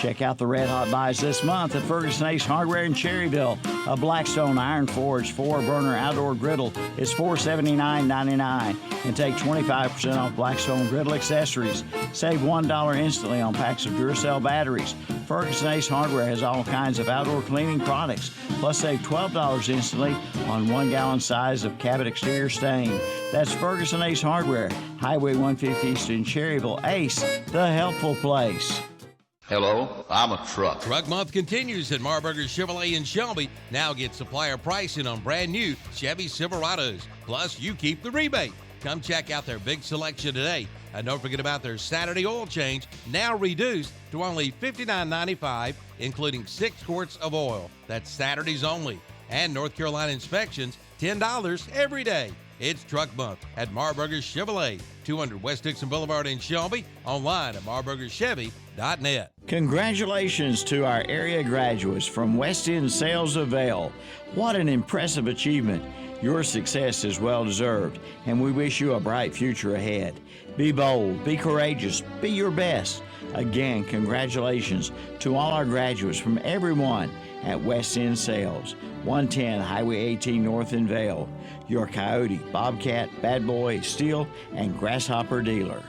Check out the Red Hot Buys this month at Ferguson Ace Hardware in Cherryville. A Blackstone Iron Forge 4-burner outdoor griddle is $479.99 and take 25% off Blackstone griddle accessories. Save $1 instantly on packs of Duracell batteries. Ferguson Ace Hardware has all kinds of outdoor cleaning products, plus save $12 instantly on 1-gallon size of cabin exterior stain. That's Ferguson Ace Hardware, Highway 150 East in Cherryville. Ace, the helpful place. Hello, I'm a truck. Truck Month continues at Marburger Chevrolet in Shelby. Now get supplier pricing on brand new Chevy Silverados. Plus, you keep the rebate. Come check out their big selection today. And don't forget about their Saturday oil change, now reduced to only $59.95, including 6 quarts of oil. That's Saturdays only. And North Carolina inspections, $10 every day. It's Truck Month at Marburger Chevrolet, 200 West Dixon Boulevard in Shelby, online at marburgerchevy.net. Congratulations to our area graduates from West End Sales of Vail. What an impressive achievement. Your success is well deserved, and we wish you a bright future ahead. Be bold, be courageous, be your best. Again, congratulations to all our graduates from everyone at West End Sales, 110 Highway 18 North in Vail. Your Coyote, Bobcat, Bad Boy, Steel, and Grasshopper dealer.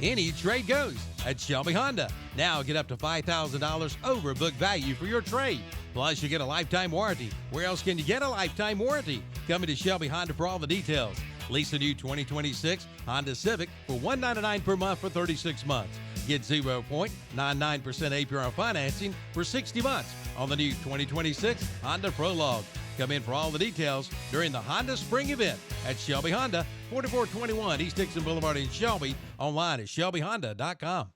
Any trade goes at Shelby Honda. Now get up to $5,000 over book value for your trade. Plus, you get a lifetime warranty. Where else can you get a lifetime warranty? Coming to Shelby Honda for all the details. Lease a new 2026 Honda Civic for $199 per month for 36 months. Get 0.99% APR on financing for 60 months on the new 2026 Honda Prologue. Come in for all the details during the Honda Spring event at Shelby Honda, 4421 East Dixon Boulevard in Shelby, online at shelbyhonda.com.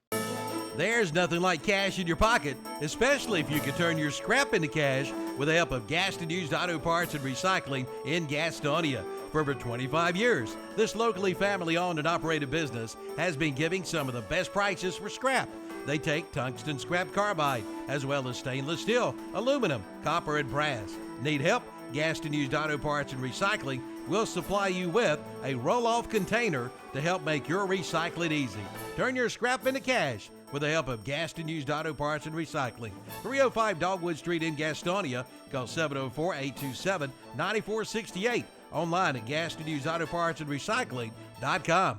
There's nothing like cash in your pocket, especially if you can turn your scrap into cash with the help of Gaston Used Auto Parts and Recycling in Gastonia. For over 25 years, this locally family-owned and operated business has been giving some of the best prices for scrap. They take tungsten scrap carbide, as well as stainless steel, aluminum, copper, and brass. Need help? Gaston Used Auto Parts and Recycling will supply you with a roll-off container to help make your recycling easy. Turn your scrap into cash with the help of Gaston Used Auto Parts and Recycling. 305 Dogwood Street in Gastonia. Call 704-827-9468. Online at GastonUsedAutoPartsAndRecycling.com.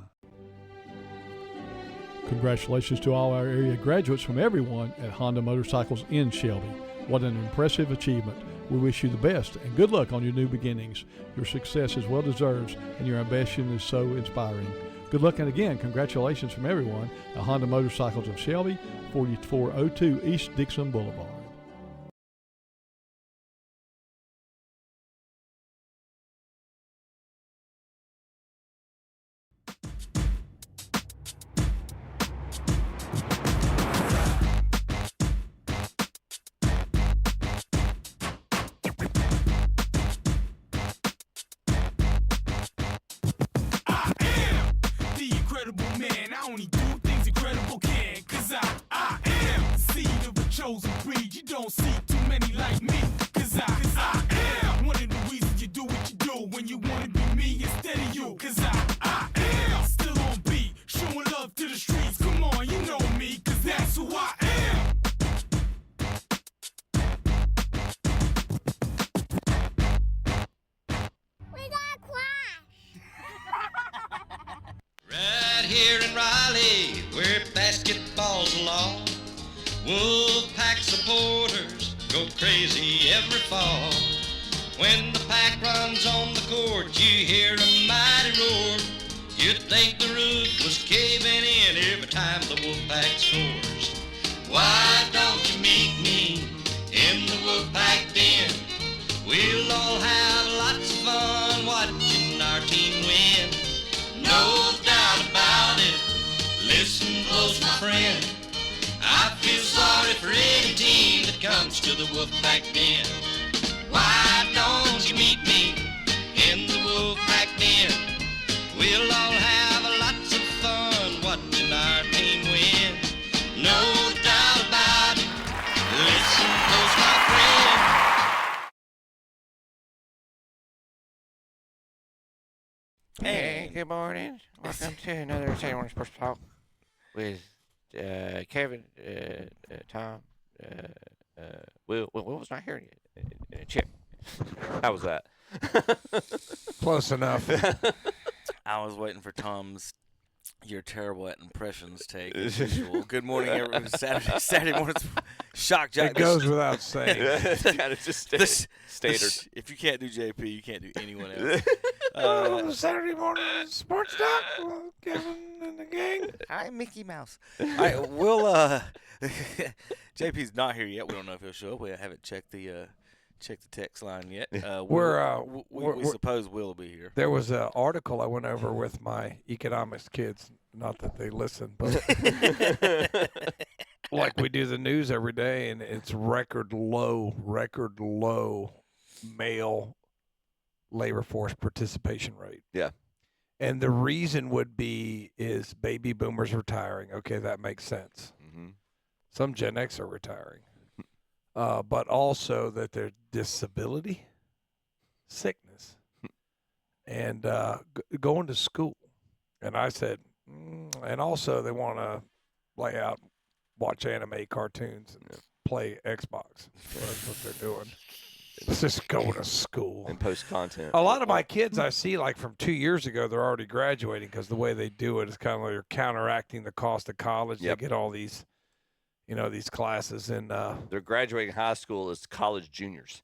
Congratulations to all our area graduates from everyone at Honda Motorcycles in Shelby. What an impressive achievement. We wish you the best and good luck on your new beginnings. Your success is well deserved and your ambition is so inspiring. Good luck, and again, congratulations from everyone at Honda Motorcycles of Shelby, 4402 East Dixon Boulevard. Hey, good morning. Welcome to another Saturday Morning Sports Talk with Kevin, Tom, Will was not here yet. Chip. How was that? Close enough. I was waiting for Tom's "you're terrible at impressions" take as usual. Good morning, everyone. Saturday morning. Shock Jock. It goes without saying. It's just standard. If you can't do JP, you can't do anyone else. Saturday morning sports talk. Kevin and the gang. Hi, Mickey Mouse. All right, we'll. JP's not here yet. We don't know if he'll show up. We haven't checked the text line yet. We suppose Will be here. There was an article I went over with my economics kids. Not that they listen, but like we do the news every day, and it's record low male labor force participation rate. Yeah. And the reason would be is baby boomers retiring. Okay, that makes sense. Mm-hmm. Some Gen X are retiring. But also that there's disability, sickness, and going to school. And I said, and also they want to lay out, watch anime cartoons, and play Xbox. So that's what they're doing. It's just going to school. And post content. A lot of my kids I see, like from 2 years ago, they're already graduating because the way they do it is kind of like they're counteracting the cost of college. Yep. They get all these, these classes and they're graduating high school as college juniors.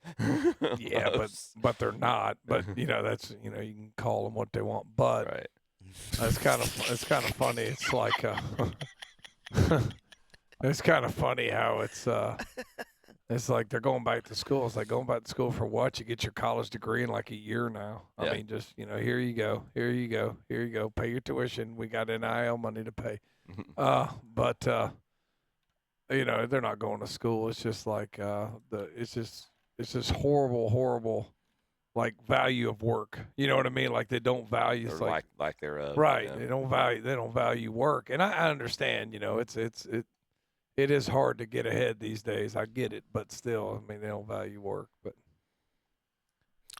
yeah, but they're not. But that's you can call them what they want. But right. it's kind of funny. It's like it's kind of funny how it's like they're going back to school. It's like going back to school for what? You get your college degree in like a year now. Yeah. I mean, just here you go, pay your tuition. We got NIL money to pay. But they're not going to school. It's just like it's just horrible like value of work. You know what I mean? Like they don't value Or it's like their right. Yeah. They don't value work. And I understand, it is hard to get ahead these days. I get it, but still, I mean, they don't value work. But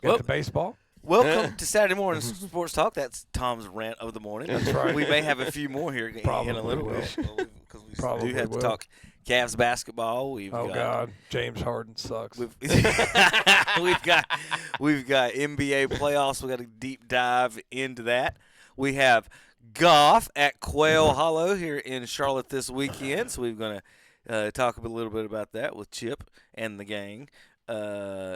Well, to baseball. Welcome to Saturday morning sports talk. That's Tom's rant of the morning. That's right. We may have a few more here in a little bit because we Probably do have will. to talk Cavs basketball. God, James Harden sucks. We've got NBA playoffs. We got a deep dive into that. We have golf at Quail Hollow here in Charlotte this weekend, so we're going to talk a little bit about that with Chip and the gang.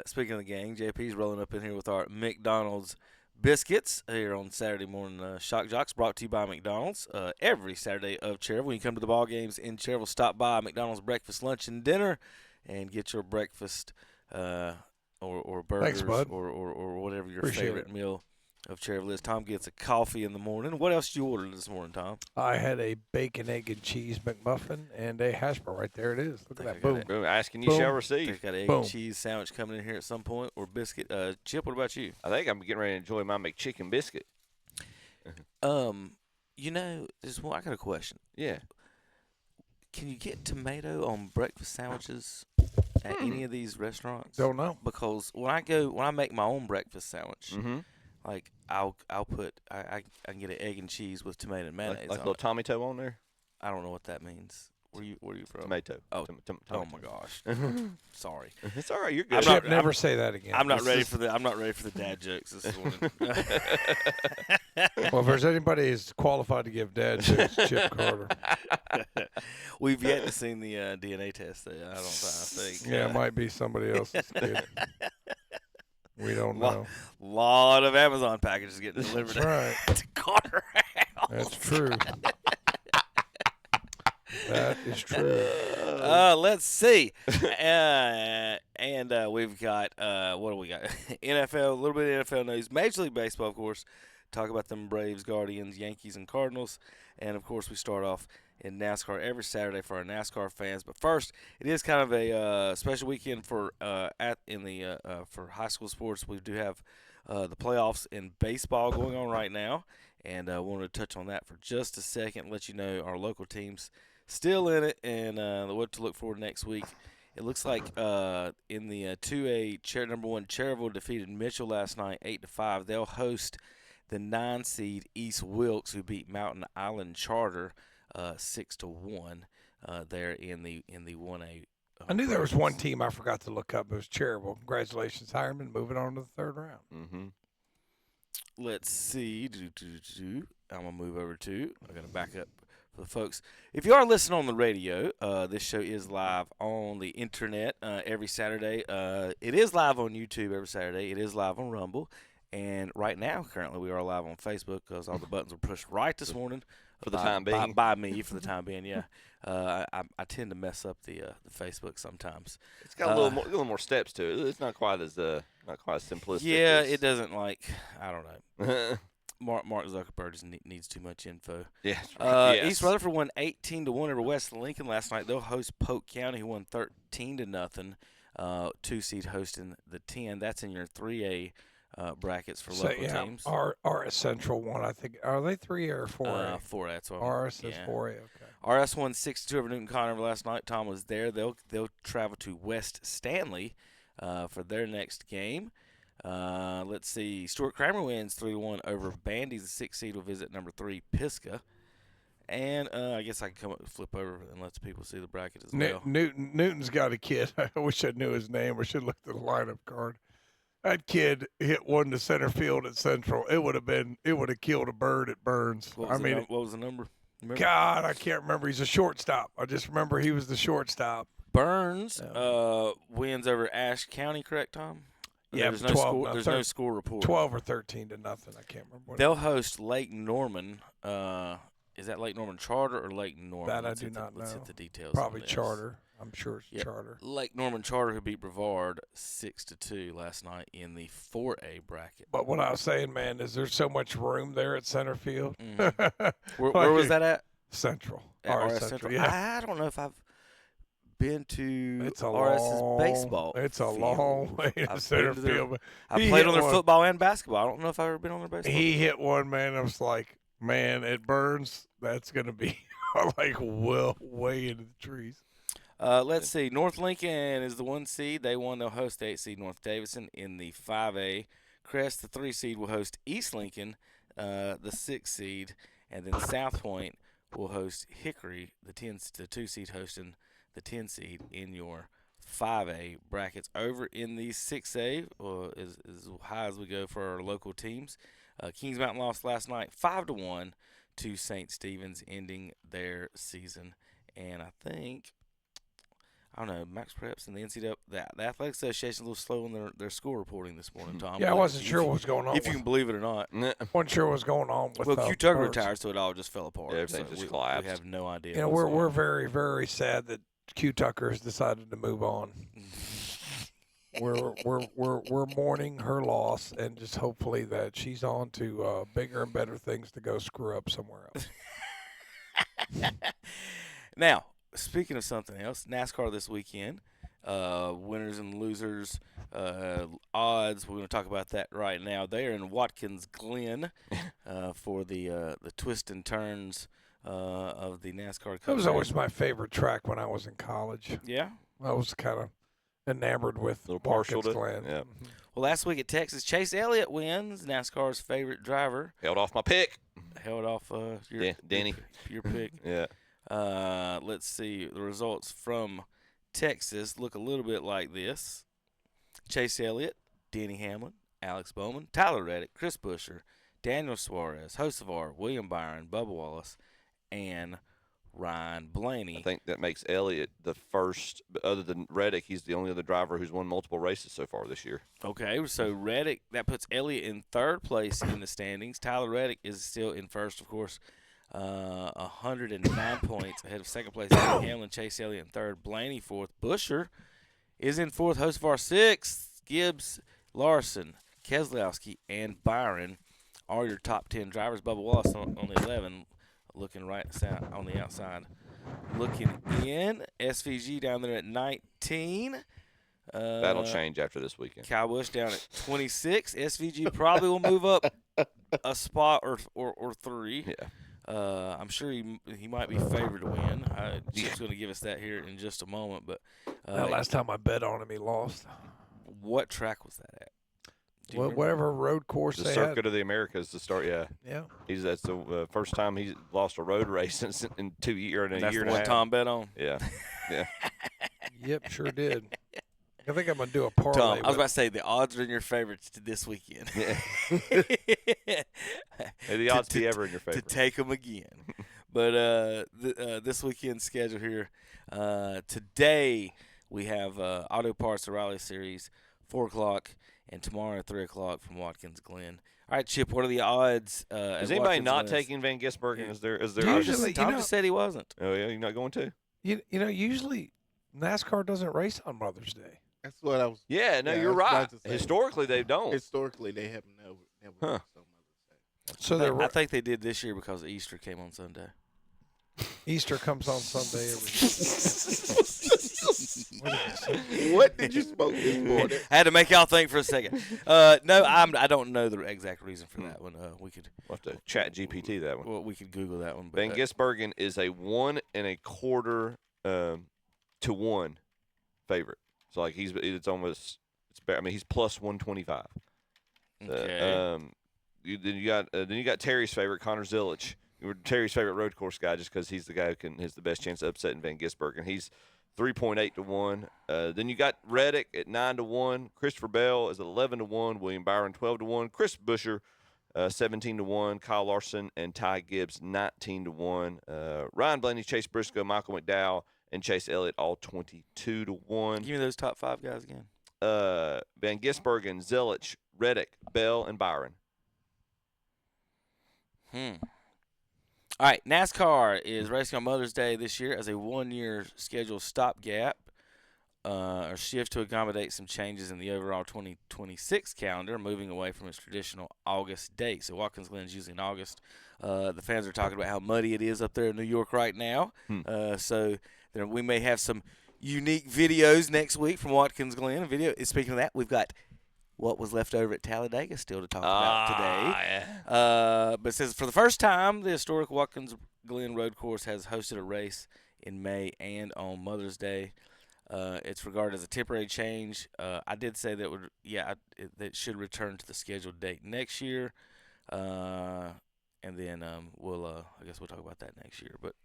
Speaking of the gang, JP's rolling up in here with our McDonald's biscuits here on Saturday morning. Shock Jocks brought to you by McDonald's every Saturday of Cherville. When you come to the ball games in Cherville, stop by McDonald's breakfast, lunch, and dinner, and get your breakfast or burgers. Thanks, bud. or whatever your Appreciate favorite it. meal of Cherville is. Tom gets a coffee in the morning. What else did you order this morning, Tom? I had a bacon, egg, and cheese McMuffin and a hash brown. Right there it is. Look at that. Boom. Boom. Asking you Boom. shall They've receive. got an egg Boom. and cheese sandwich coming in here at some point, or biscuit. Chip, what about you? I think I'm getting ready to enjoy my McChicken biscuit. I got a question. Yeah. Can you get tomato on breakfast sandwiches at any of these restaurants? Don't know. Because when I make my own breakfast sandwich, Mm-hmm. like I'll put I can get an egg and cheese with tomato and mayonnaise Like a on little it. Tommy toe on there. I don't know what that means. Where are you from? Tomato. Oh, Tommy oh my gosh. Sorry. It's all right. You're I'm good. not- Chip, never say that again. I'm not This ready is- for the dad jokes this morning. Well, if there's anybody who's qualified to give dad jokes, Chip Carter. We've yet to see the DNA test. I think. Yeah, it might be somebody else's kid. We don't know. Lot of Amazon packages getting delivered That's right. to Carter house. That's true. That is true. Let's see. We've got, what do we got? NFL, a little bit of NFL news. Major League Baseball, of course. Talk about them Braves, Guardians, Yankees, and Cardinals. And, of course, we start off in NASCAR every Saturday for our NASCAR fans. But first, it is kind of a special weekend for high school sports. We do have the playoffs in baseball going on right now. And I wanted to touch on that for just a second, let you know our local teams still in it, and what to look for next week. It looks like in the 2A, number 1 Cherville defeated Mitchell last night 8-5. They'll host the 9 seed East Wilkes, who beat Mountain Island Charter 6-1. there in the 1A. I knew there was one preps. team I forgot to look up. It was Cherryville. Congratulations, Hireman, moving on to the third round. Mm-hmm. Let's see. I'm going to move over to. I'm going to back up for the folks. If you are listening on the radio, this show is live on the internet every Saturday. It is live on YouTube every Saturday. It is live on Rumble. And right now, currently, we are live on Facebook because all the buttons were pushed right this morning. For the time being. By me, for the time being, yeah. I tend to mess up the Facebook sometimes. It's got a little more steps to it. It's not quite as simplistic. Yeah, as... it doesn't I don't know. Mark Zuckerberg just needs too much info. Yeah. Yes. East Rutherford won 18-1 over West Lincoln last night. They'll host Polk County, who won 13-0. 2-seed hosting the 10. That's in your 3A brackets for local teams. RS Central won, I think. Are they 3A or 4A? 4A. That's what RS is 4A. Okay. RS won 6-2 over Newton Conover last night. Tom was there. They'll travel to West Stanley for their next game. Let's see. Stuart Kramer wins 3-1 over Bandy's. The 6th seed will visit number 3 Pisgah. And I guess I can flip over and let the people see the bracket as well. Newton's got a kid. I wish I knew his name. I should look at the lineup card. That kid hit one to center field at Central. It would have killed a bird at Burns. What was the number? Remember? God, I can't remember. He's a shortstop. I just remember he was the shortstop. Burns wins over Ashe County, correct, Tom? Yeah, there's no score report. 12 or 13 to nothing. I can't remember. They'll host Lake Norman. Is that Lake Norman Charter or Lake Norman? That I do not know. Let's hit the details. Probably Charter. I'm sure it's Charter. Lake Norman Charter, who beat Brevard 6-2 last night in the 4A bracket. But what I was saying, man, is there's so much room there at center field. Mm. Where was that at? Central. At RS Central. Yeah. I don't know if I've been to RS's baseball. It's a field. long way to center field. I played on their football and basketball. I don't know if I've ever been on their baseball. He hit one, man. I was like, man, it burns. That's going to be like well way into the trees. Let's see. North Lincoln is the 1 seed. They won. They'll host the 8 seed North Davidson in the 5A. Crest, the 3 seed, will host East Lincoln, the 6 seed, and then South Point will host Hickory, the 2 seed, hosting the 10 seed in your 5A brackets. Over in the 6A, is as high as we go for our local teams. Kings Mountain lost last night 5-1 to St. Stephen's, ending their season. And I think, I don't know, Max Preps and the NCAA, the Athletic Association a little slow in their score reporting this morning, Tom. Yeah, I wasn't sure what was going on. If you can believe it or not. Wasn't sure what was going on with Q Tucker retired, so it all just fell apart. Yeah, everything just collapsed. We have no idea. You know, we're very, very sad that Q Tucker has decided to move on. We're mourning her loss, and just hopefully that she's on to bigger and better things to go screw up somewhere else. Now, speaking of something else, NASCAR this weekend, winners and losers, odds. We're going to talk about that right now. They are in Watkins Glen for the twists and turns of the NASCAR Cup. That was always my favorite track when I was in college. Yeah? I was kind of enamored with Watkins Glen. Yeah. Well, last week at Texas, Chase Elliott wins, NASCAR's favorite driver. Held off my pick. Held off Danny. Your pick. Yeah. Let's see. The results from Texas look a little bit like this. Chase Elliott, Denny Hamlin, Alex Bowman, Tyler Reddick, Chris Buescher, Daniel Suarez, Hocevar, William Byron, Bubba Wallace, and Ryan Blaney. I think that makes Elliott the first, other than Reddick, he's the only other driver who's won multiple races so far this year. Okay, so Reddick, that puts Elliott in 3rd place in the standings. Tyler Reddick is still in 1st, of course, 109 points ahead of 2nd place. Hamlin, Chase Elliott in 3rd, Blaney 4th. Buescher is in 4th, Hocevar 6th, Gibbs, Larson, Keselowski, and Byron are your top 10 drivers. Bubba Wallace on the 11. Looking right on the outside. Looking in. SVG down there at 19. That'll change after this weekend. Kyle Busch down at 26. SVG probably will move up a spot or 3. Yeah. I'm sure he might be favored to win. Chip's going to give us that here in just a moment. But last time I bet on him, he lost. What track was that at? Whatever road course The they Circuit had. of the Americas to start. Yeah, Yeah. that's the first time he's lost a road race in 2 years. That's year the and a one half. Tom bet on. Yeah, yeah. Yep, sure did. I think I'm gonna do a parlay. Tom, I was with- about to say the odds are in your favorites to this weekend. Yeah. May the odds be ever in your favor. To take them again. But this weekend's schedule here, today we have Auto Parts O'Reilly Series, 4 o'clock, and tomorrow at 3 o'clock from Watkins Glen. All right, Chip, what are the odds? Is anybody not taking Van Gisbergen? Is there? Usually, Tom just said he wasn't. Oh yeah, you're not going to? Usually NASCAR doesn't race on Mother's Day. That's what I was. Yeah, no, Yeah, you're I was right. about to say. Historically, they don't. Historically, they have never Huh. raced on Mother's Day. So they're I think they did this year because Easter came on Sunday. Easter comes on Sunday every What did you smoke this morning? I had to make y'all think for a second. No, I don't know the exact reason for that one. We could We'll have to chat GPT that one. well, we could Google that one. But, Van Gisbergen is a 1 1/4 to 1 favorite. So like it's almost better. I mean he's plus 125. okay. Then you got Terry's favorite, Connor Zilic. Terry's favorite road course guy, just because he's the guy who has the best chance of upsetting Van Gisbergen. He's 3.8 to 1. Then you got Reddick at 9 to 1. Christopher Bell is at 11 to 1. William Byron 12 to 1. Chris Buescher 17 to 1. Kyle Larson and Ty Gibbs 19 to 1. Ryan Blaney, Chase Briscoe, Michael McDowell, and Chase Elliott all 22 to 1. Give me those top 5 guys again. Van Gisbergen, Zilic, Reddick, Bell, and Byron. All right, NASCAR is racing on Mother's Day this year as a 1-year scheduled stopgap or shift to accommodate some changes in the overall 2026 calendar, moving away from its traditional August date. So Watkins Glen is usually in August. The fans are talking about how muddy it is up there in New York right now. So we may have some unique videos next week from Watkins Glen. Speaking of that, we've got what was left over at Talladega still to talk about today. Yeah. But it says for the first time, the historic Watkins Glen Road Course has hosted a race in May and on Mother's Day. It's regarded as a temporary change. I did say that it should return to the scheduled date next year. And then I guess we'll talk about that next year. But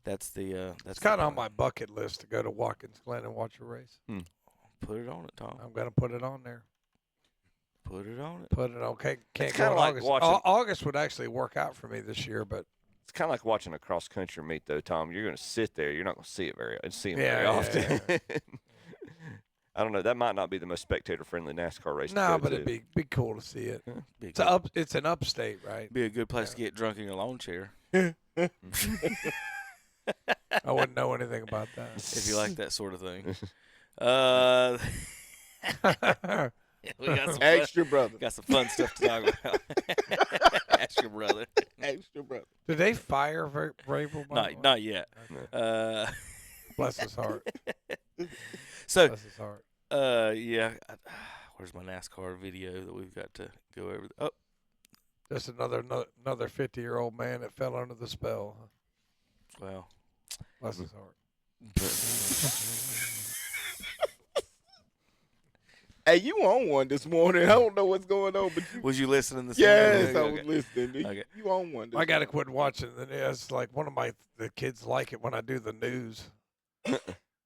that's It's kind of on my bucket list to go to Watkins Glen and watch a race. Put it on it, Tom. I'm gonna put it on there. Put it on it. Put it on. Can't It's go kinda in like August. watching- August would actually work out for me this year, but It's kind of like watching a cross country meet, though, Tom. You're going to sit there. You're not going to see it very Yeah, often. yeah. I don't know. That might not be the most spectator-friendly NASCAR race. no, to go but to. it'd be cool to see it. Be a It's good, it's an upstate, right? be a good place to get drunk in your lawn chair I wouldn't know anything about that. if you like that sort of thing. We got some Ask your brother. Got some fun stuff to talk about. Ask your brother. Ask your brother. Did they fire Vrabel? Not yet. Bless his heart. So, Bless his heart. yeah. Where's my NASCAR video that we've got to go over? Oh, Just another 50-year-old man that fell under the spell. well. Bless his heart. Hey, you on one this morning? I don't know what's going on, but you, Was you listening this yes, I morning? was Okay. listening. Okay. You on one? This I got to morning. quit watching. It's like one of the kids like it when I do the news.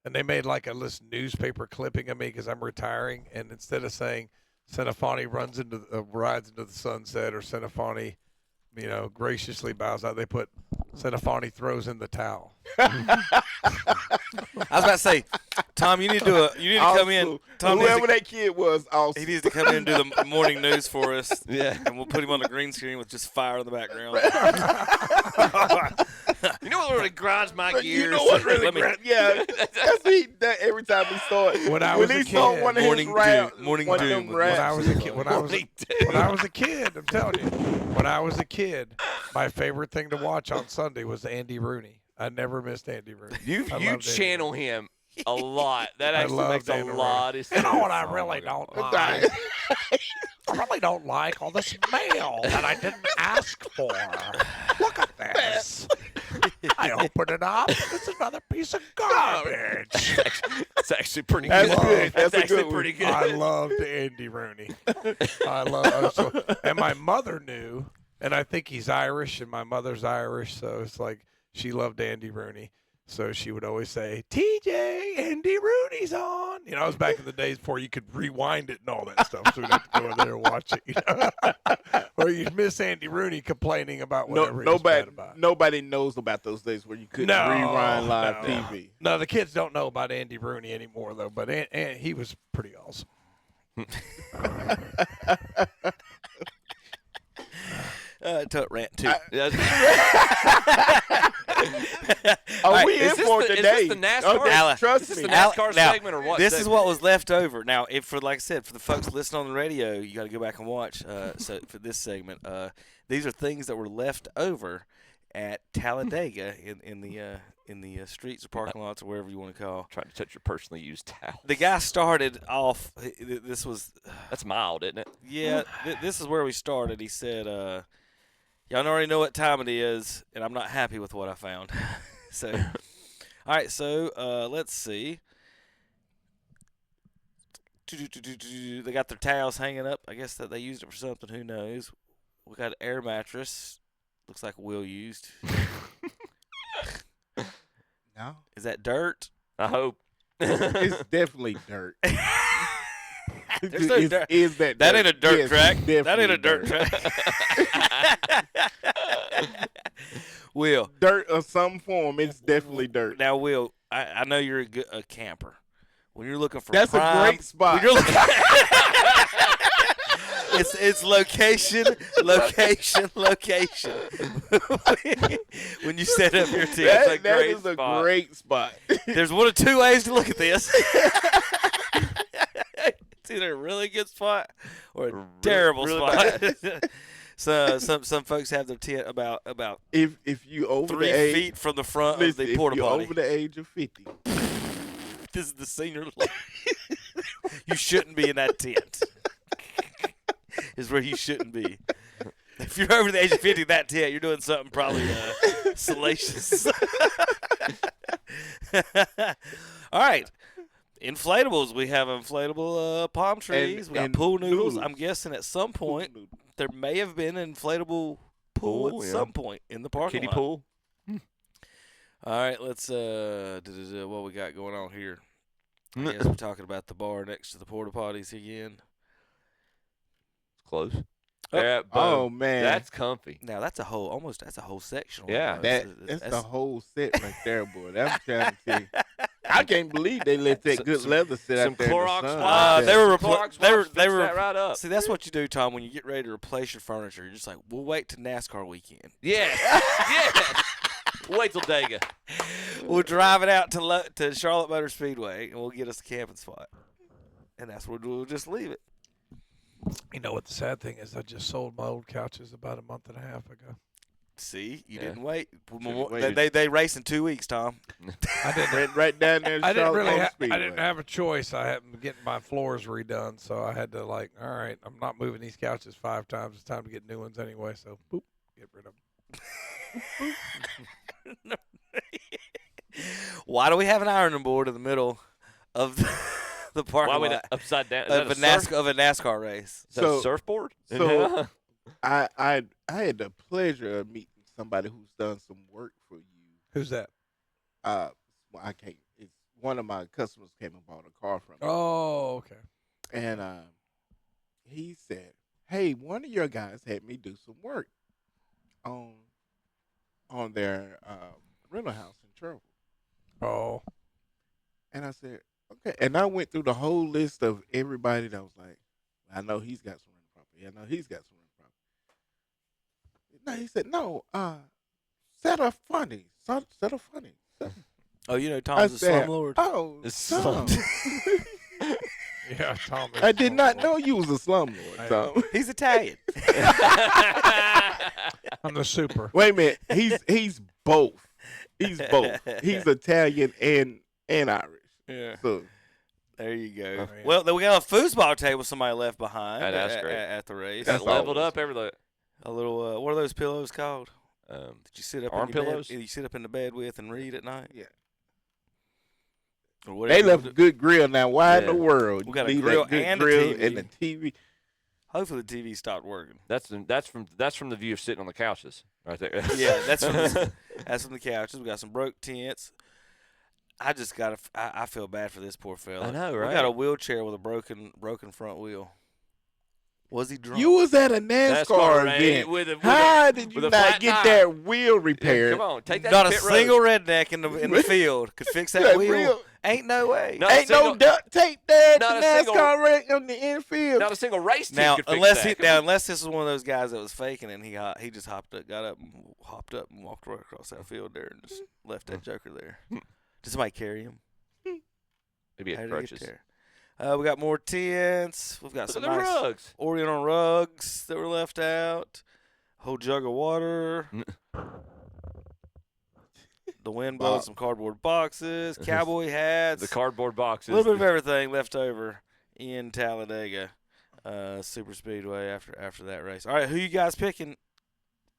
And they made like a little newspaper clipping of me because I'm retiring. And instead of saying Senefani rides into the sunset or Senefani, graciously bows out, they put Senefani throws in the towel. I was about to say, Tom, you need to come in. Awesome. Tom needs Whoever to, that kid was, awesome. he needs to come in and do the morning news for us. Yeah. And we'll put him on the green screen with just fire in the background. You know what really grinds my But gears? you know what really? Let me- Yeah, that's that every time he saw it. When I was a he saw kid. one of Morning his rounds, Morning one of Doom them was When I raps. was a kid, when I was a kid, I'm telling you, when I was a kid, my favorite thing to watch on Sunday was Andy Rooney. I never missed Andy Rooney. You I you loved Andy channel Rooney. him a lot. That I actually loved makes a Andy Rooney. lot of sense. You know what I Oh, really my God. don't like? I really don't like all this mail that I didn't ask for. Look at this. I open it up. It's another piece of garbage. That's actually pretty That's good. good. That's a actually good one. pretty good. I loved Andy Rooney. And my mother knew, and I think he's Irish, and my mother's Irish, so it's like she loved Andy Rooney. So she would always say, TJ, Andy Rooney's on. You know, it was back in the days before you could rewind it and all that stuff. So we'd have to go in there and watch it. You know? Or you'd miss Andy Rooney complaining about whatever he's mad about. Nobody knows about those days where you couldn't rewind live TV. No, the kids don't know about Andy Rooney anymore, though. But he was pretty awesome. Tut rant too. Are we in for Is today? this the NASCAR? Okay, trust Is this me. the NASCAR Now, segment or what? This is segment? what was left over. Now, like I said, for the folks listening on the radio, you got to go back and watch. So for this segment, these are things that were left over at Talladega in the streets or parking lots or wherever you want to call. Trying to touch your personally used towel. The guy started off. This was. That's mild, isn't it? Yeah, this is where we started. He said, y'all already know what time it is, and I'm not happy with what I found. So, all right, so let's see. They got their towels hanging up. I guess that they used it for something. Who knows? We got an air mattress. Looks like Will used. No. Is that dirt? I hope. It's definitely dirt. There's no dirt. Is that That dirt? ain't a dirt Yes, track. That definitely ain't a dirt track. Will. Dirt of some form. It's definitely dirt. Now, Will, I know you're a camper. When you're looking for That's prime, a great spot. When you're looking, it's location. When you set up your team, That is a great spot. There's one of two ways to look at this. It's either a really good spot or a terrible spot. So some folks have their tent about If you over 3 the age, feet from the front listen, of the porta if you're potty. over the age of 50, This is the senior life. You shouldn't be in that tent. Is where you shouldn't be. If you're over the age of 50, that tent, you're doing something probably salacious. All right. Inflatables. We have inflatable palm trees. We got and pool noodles. noodles. I'm guessing at some point there may have been an inflatable pool at some point in the parking Kiddie lot. pool. All right, let's what we got going on here. I guess we're talking about the bar next to the porta potties again. Close. Oh. Yeah, oh man, that's comfy. Now that's a whole section. Yeah. that's the whole set right there, boy. I'm trying to tell you. I can't believe they let that good leather sit Some out there in Clorox the sun. wipes. they were Clorox they were wipes they fix were that right up. See, that's what you do, Tom. When you get ready to replace your furniture, you're just like, we'll wait till NASCAR weekend. Yes. Yes. Wait till Dega. We'll drive it out to Charlotte Motor Speedway, and we'll get us a camping spot. And that's where we'll just leave it. You know what the sad thing is? I just sold my old couches about a month and a half ago. See, you Yeah. didn't wait. waited. They race in 2 weeks, Tom. I didn't. right down there. I didn't really. I Speedway. didn't have a choice. I had getting my floors redone, so I had to all right, I'm not moving these couches 5 times. It's time to get new ones anyway. So boop, get rid of them. Why do we have an ironing board in the middle of the parking Why would lot it upside down? of a NASCAR race? Is that a So- surfboard? so- I had the pleasure of meeting somebody who's done some work for you. Who's that? Well, I can't. It's one of my customers came and bought a car from me, Oh, okay. and he said, "Hey, one of your guys had me do some work on their rental house in Cherville." Oh, And I said, "Okay." And I went through the whole list of everybody that was like, "I know he's got some rental property. I know he's got some rental property." No, he said, "No, Settle Funny. Settle Funny." Oh, you know I Tom's a said, slumlord. "Oh, It's Tom. yeah, Tom. I did not know you was a slumlord, Tom." He's Italian. I'm the super. Wait a minute. He's both. He's both. He's Italian and Irish. Yeah. So There you go. Oh, yeah. Well, then we got a foosball table somebody left behind That's great. at the race. Got That's leveled always- up every. A little, what are those pillows called? Did you sit up Arm in your pillows? bed? Did you sit up in the bed with and read at night? Yeah. Or whatever They you left do? a good grill. Now, why in Yeah. the world We you got a leave grill that good and a grill TV. and the TV? Hopefully the TV stopped working. That's from the view of sitting on the couches right there. Yeah, that's from the couches. We got some broke tents. I feel bad for this poor fella. I know, We right? got a wheelchair with a broken front wheel. Was he drunk? You was at a NASCAR race event. with a How did you with a not flat get tire. that wheel repaired? Come on, take that. Not to a pit road. single redneck in the field could fix that That wheel. real- Ain't no way. Not a Ain't no single- duct tape there at not the a single- NASCAR race on the infield. Not a single race team Now, could fix unless that. unless this was one of those guys that was faking it, and he just got up and hopped up and walked right across that field there and just left that joker there. Did somebody carry him? Maybe How at did he get crutches. there? We got more tents. We've got Look some at the nice rugs. Oriental rugs that were left out. Whole jug of water. The wind blows some cardboard boxes, cowboy hats, The cardboard boxes. a little bit of everything left over in Talladega Super Speedway after that race. All right, who you guys picking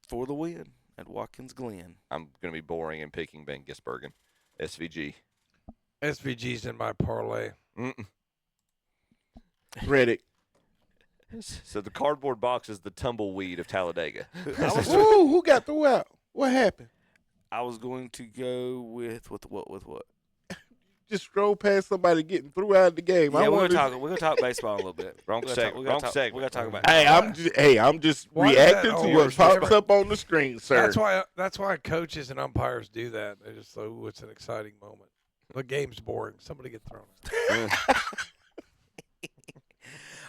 for the win at Watkins Glen? I'm going to be boring and picking Ben Gisbergen. SVG. SVG's in my parlay. Mm-mm. Reddick. So the cardboard box is the tumbleweed of Talladega. Ooh, who got through out? What happened? I was going to go with what? Just stroll past somebody getting through out of the game. Yeah, I we're wanted- gonna talk baseball a little bit. Wrong We're segment. gonna talk about. Hey, I'm just Why is that reacting to always what pops different? up on the screen, sir. That's why coaches and umpires do that. They just say, "Ooh, it's an exciting moment." The game's boring. Somebody get thrown out.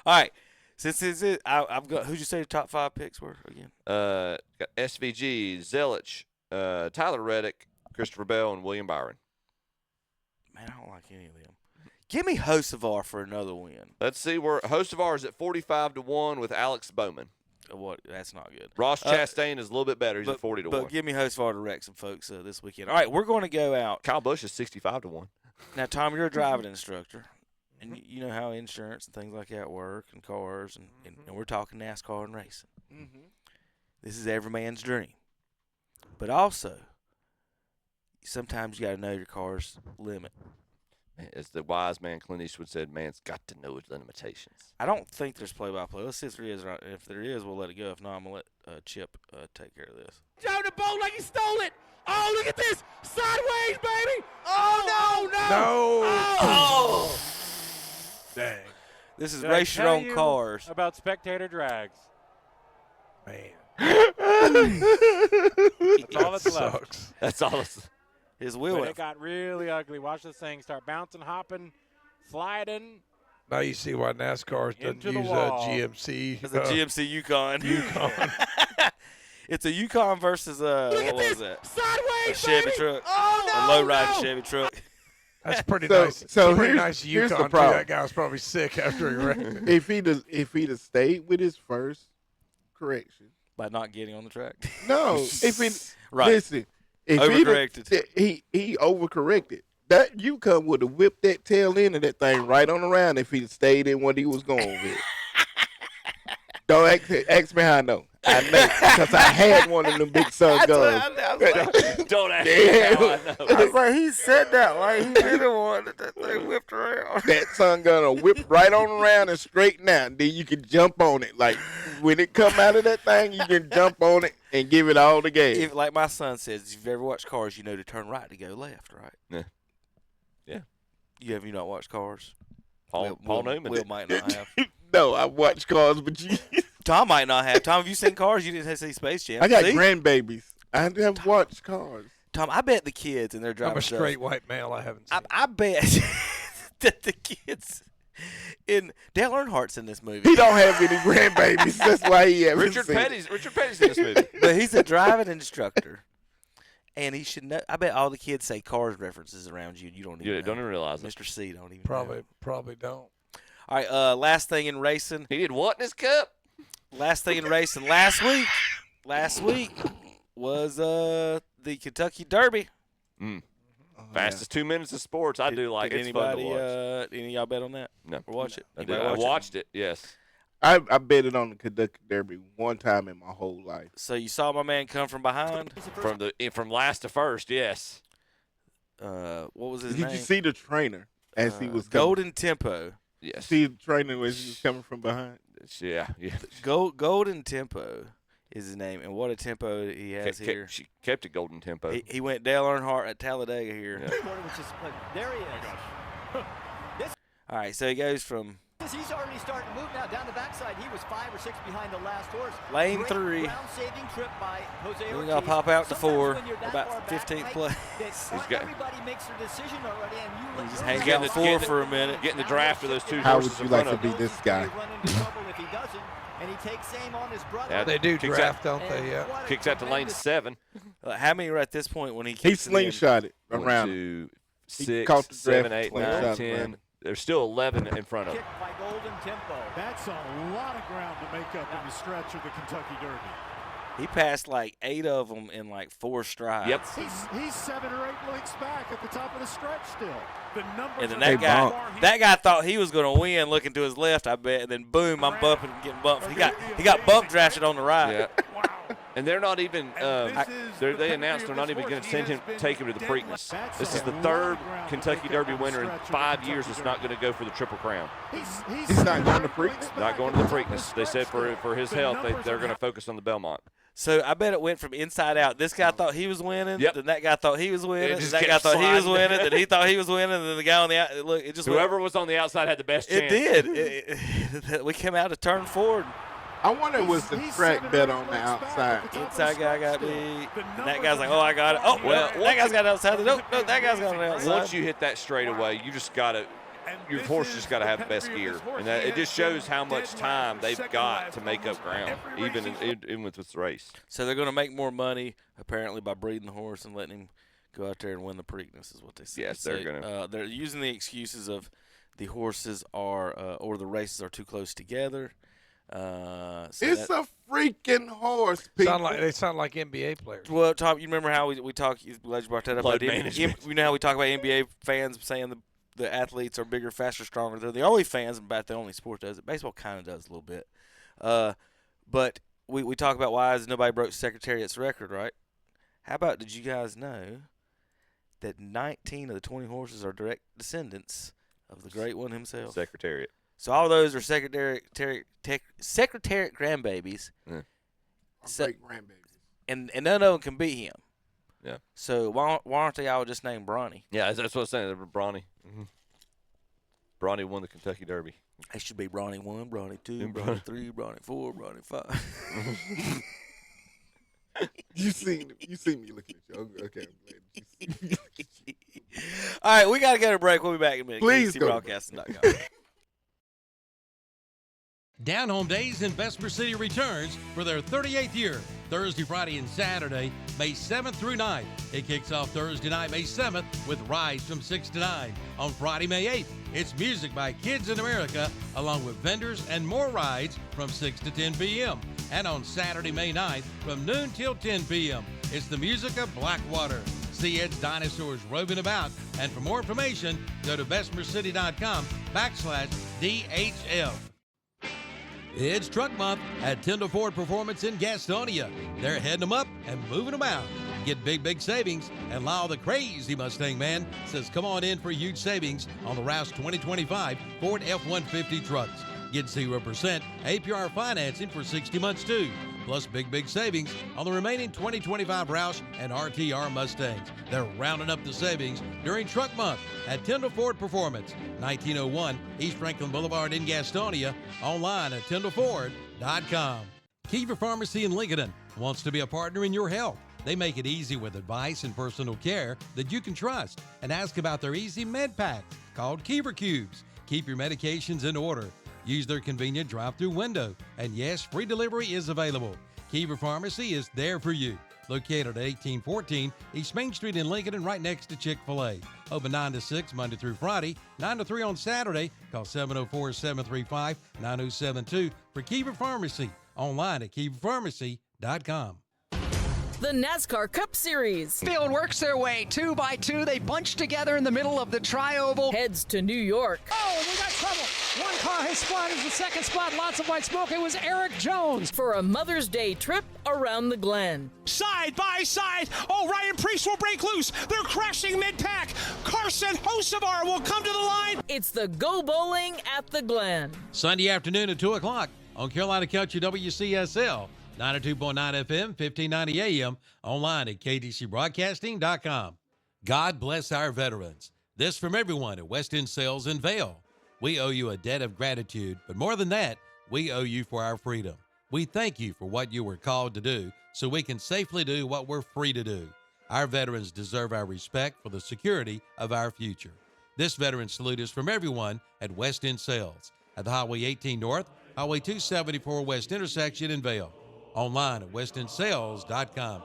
All right, since it's it, I've got. Who'd you say the top 5 picks were again? Got SVG, Zelich, Tyler Reddick, Christopher Bell, and William Byron. Man, I don't like any of them. Give me Hocevar for another win. Let's see where Hocevar is at 45-1 with Alex Bowman. What? That's not good. Ross Chastain is a little bit better. He's at 40-1. But give me Hocevar to wreck some folks this weekend. All right, we're going to go out. Kyle Busch is 65-1. Now, Tom, you're a driving instructor, and you know how insurance and things like that work, and cars, and we're talking NASCAR and racing. This is every man's dream. But also, sometimes you got to know your car's limit. As the wise man Clint Eastwood said, man's got to know his limitations. I don't think there's play-by-play. Let's see if there is. If there is, we'll let it go. If not, I'm going to let Chip take care of this. Down the boat like he stole it. Oh, look at this. Sideways, baby. Oh, no. No. Oh. Dang, This is Did I race your tell own you cars. about spectator drags? man. That's all that's left. Sucks. That's all. His wheel But went it got really ugly. Watch this thing start bouncing, hopping, sliding. Now you see why NASCAR doesn't Into the use wall. GMC. It's a GMC Yukon. Yukon. It's a Yukon versus what was that? A Sideways, Chevy baby. truck. Oh, no. A low-riding Chevy truck. That's pretty So- nice. so pretty here's- nice here's the Yukon. Too. problem. That guy was probably sick after he wrecked it. if he'd have stayed with his first correction. By not getting on the track. No, if it Right. listen, if Overcorrected. he overcorrected. That Yukon would have whipped that tail end of that thing right on around if he'd stayed in what he was going with. Don't ask me how I know. I know because I had one of them big sun guns. Don't ask Yeah. me how I know. I was like, he said that like he really wanted that thing whipped around. That sun gun will whip right on around and straighten out. And then you can jump on it. Like when it come out of that thing, you can jump on it and give it all the gas. If, like my son says, if you've ever watched Cars, you know to turn right to go left, right? Yeah. Yeah. You not watched Cars? Paul Will Newman. Will might not have. No, I watch cars, but Tom might not have. Tom, have you seen Cars? You didn't see Space Jam. I got See? grandbabies. I have watched cars. Tom, I bet the kids and they're driving. I'm a stuff. straight white male. I haven't seen. I bet that the kids in Dale Earnhardt's in this movie. He don't have any grandbabies. That's why he haven't Richard seen it. Petty's in this movie. But he's a driving instructor, and he should know. I bet all the kids say Cars references around you. You don't even. You know. don't even realize it. Mr. C don't even. Probably Know. don't. All right. Last thing in racing. He did what in his cup? Last thing in racing. Last week was the Kentucky Derby. Fastest 2 minutes of sports. I do like it. Did It's fun to anybody? watch. Any of y'all bet on that? No. Or watch it? I Anybody did. I watch it? watched it. Yes. I betted on the Kentucky Derby one time in my whole life. So you saw my man come from behind? From last to first, yes. What was his Did name? you see the trainer as he was coming? Golden Tempo. Yes. See the trainer as he was coming from behind? Yeah. Golden Tempo is his name, and what a tempo he has here. She kept it Golden Tempo. He went Dale Earnhardt at Talladega here. Yeah. There he is. All right, so he goes from He's already starting to move now down the backside. He was 5 or 6 behind the last horse. Lane Great 3. ground-saving trip by Jose We're Ortiz. going to pop out to Sometimes 4, when you're that about far back, 15th Mike, place. that everybody makes their decision already, and you He just you're hangs right. out in 4 for a minute. Getting the draft of those two How horses would in you like front to of be him. this guy? Run into trouble if he doesn't, and he takes aim on his brother. Yeah, They do kicks draft, out, don't they? Yeah. What a Kicks out to lane tremendous- 7. How many were at this point when he He kicks to the end? slingshotted 1, around. 2, He 6, caught the 7, draft 8, play 9, shot 10. around. There's still 11 in front of Kick him. by Golden Tempo. That's a lot of ground to make up in the stretch of the Kentucky Derby. He passed like 8 of them in like 4 strides. Yep. He's 7 or 8 lengths back at the top of the stretch still. The numbers And then are that guy thought he was going to win, looking to his left, I bet. And then boom, I'm bumping, getting bumped. He got bump drafted on the right. Yeah. Wow. And they're not even. this is the They announced victory they're of not his even going horse. to He send him, has been take him to the deadly. Preakness. That's This is a the lot third of ground to Kentucky make up Derby in the winner in stretch of the 5 years Kentucky that's not Derby. going to go for the Triple Crown. He's not going to Preakness? Not going to the Preakness. They said for his health, they're going to focus on the Belmont. So I bet it went from inside out. This guy thought he was winning. Yep. Then that guy thought he was winning. It Then just that guy kept thought he was sliding. winning. Then he thought he was winning. And then the guy on the out. Look, it just Whoever was on the outside had the best went. chance. It did. We came out to turn forward. I wonder was the track bet on the outside. Inside guy got beat. And that guy's like, oh, I got it. Oh, well, that guy's got it outside. No, that guy's got it outside. Once you hit that straightaway, you just got to. Your horse just got to have the best gear, and that, it just shows how much time they've got to make up ground, even with this race. So they're going to make more money apparently by breeding the horse and letting him go out there and win the Preakness, is what they say. Yes, they're going to. They're using the excuses of the horses are or the races are too close together. It's a freaking horse, people. They sound like NBA players. Well, Tom, you remember how we talk? Glad you brought that up. Load about management. you know how we talk about NBA fans saying the athletes are bigger, faster, stronger. They're the only fans, in fact, the only sport does it. Baseball kind of does a little bit. But we talk about why nobody broke Secretariat's record, right? How about, did you guys know that 19 of the 20 horses are direct descendants of the great one himself? Secretariat. So all those are Secretariat grandbabies. Yeah. Great grandbabies. And none of them can beat him. Yeah. So why aren't they all just named Bronny? Yeah, that's what I'm saying. Bronny. Bronny won the Kentucky Derby. It should be Bronny 1, Bronny 2, Bronny 3, Bronny 4, Bronny 5. You see me looking at you. Okay, I'm glad you see. All right, we got to go to break. We'll be back in a minute. Please go to KCBroadcasting.com. Down Home Days in Vesper City returns for their 38th year, Thursday, Friday, and Saturday, May 7th through 9th. It kicks off Thursday night, May 7th, with rides from 6 to 9. On Friday, May 8th, it's music by Kids in America, along with vendors and more rides from 6 to 10 p.m. And on Saturday, May 9th, from noon till 10 p.m., it's the music of Blackwater. See its dinosaurs roving about. And for more information, go to vespercity.com/DHL. It's Truck Month at Tyndall Ford Performance in Gastonia. They're heading them up and moving them out. Get big savings, and Lyle the Crazy Mustang Man says come on in for huge savings on the Rouse 2025 Ford F-150 trucks. Get 0% APR financing for 60 months too. Plus big savings on the remaining 2025 Roush and RTR Mustangs. They're rounding up the savings during Truck Month at Tyndall Ford Performance, 1901 East Franklin Boulevard in Gastonia. Online at tyndallford.com. Kiever Pharmacy in Lincoln wants to be a partner in your health. They make it easy with advice and personal care that you can trust. And ask about their easy med packs called Kiever Cubes. Keep your medications in order. Use their convenient drive-through window. And yes, free delivery is available. Kiever Pharmacy is there for you. Located at 1814 East Main Street in Lincoln and right next to Chick-fil-A. Open 9 to 6 Monday through Friday, 9 to 3 on Saturday. Call 704-735-9072 for Kiever Pharmacy. Online at kieverpharmacy.com. The NASCAR Cup Series Field works their way 2 by 2. They bunch together in the middle of the tri-oval. heads to New York. Oh, we got trouble. One car has spotted the second spot. Lots of white smoke. It was Eric Jones. For a Mother's Day trip around the Glen. Side by side. Oh, Ryan Priest will break loose. They're crashing mid-pack. Carson Hocevar will come to the line. It's the Go Bowling at the Glen. Sunday afternoon at 2 o'clock on Carolina Country WCSL, 92.9 FM, 1590 AM, online at kdcbroadcasting.com. God bless our veterans. This from everyone at West End Sales in Vail. We owe you a debt of gratitude, but more than that, we owe you for our freedom. We thank you for what you were called to do so we can safely do what we're free to do. Our veterans deserve our respect for the security of our future. This veteran salute is from everyone at West End Sales at the Highway 18 North, Highway 274 West intersection in Vail. Online at westendsales.com.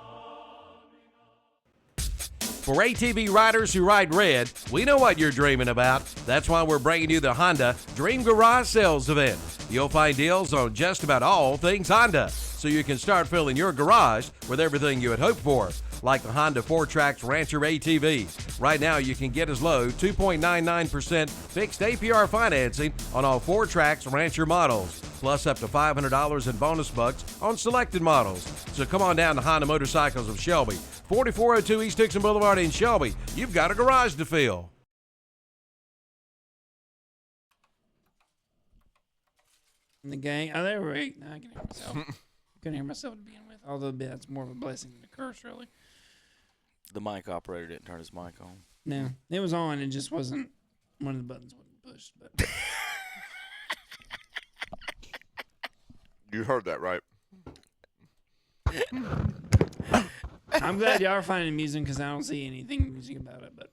For ATV riders who ride red, we know what you're dreaming about. That's why we're bringing you the Honda Dream Garage Sales event. You'll find deals on just about all things Honda, so you can start filling your garage with everything you had hoped for, like the Honda 4Trax Rancher ATV. Right now, you can get as low 2.99% fixed APR financing on all 4Trax Rancher models, plus up to $500 in bonus bucks on selected models. So come on down to Honda Motorcycles of Shelby, 4402 East Dixon Boulevard in Shelby. You've got a garage to fill. The gang. Oh, they were eight. No, I can hear myself. Couldn't hear myself to begin with. Although that's more of a blessing than a curse, really. The mic operator didn't turn his mic on. No, it was on. It just wasn't. One of the buttons wasn't pushed. But You heard that right. I'm glad y'all are finding it amusing because I don't see anything amusing about it. But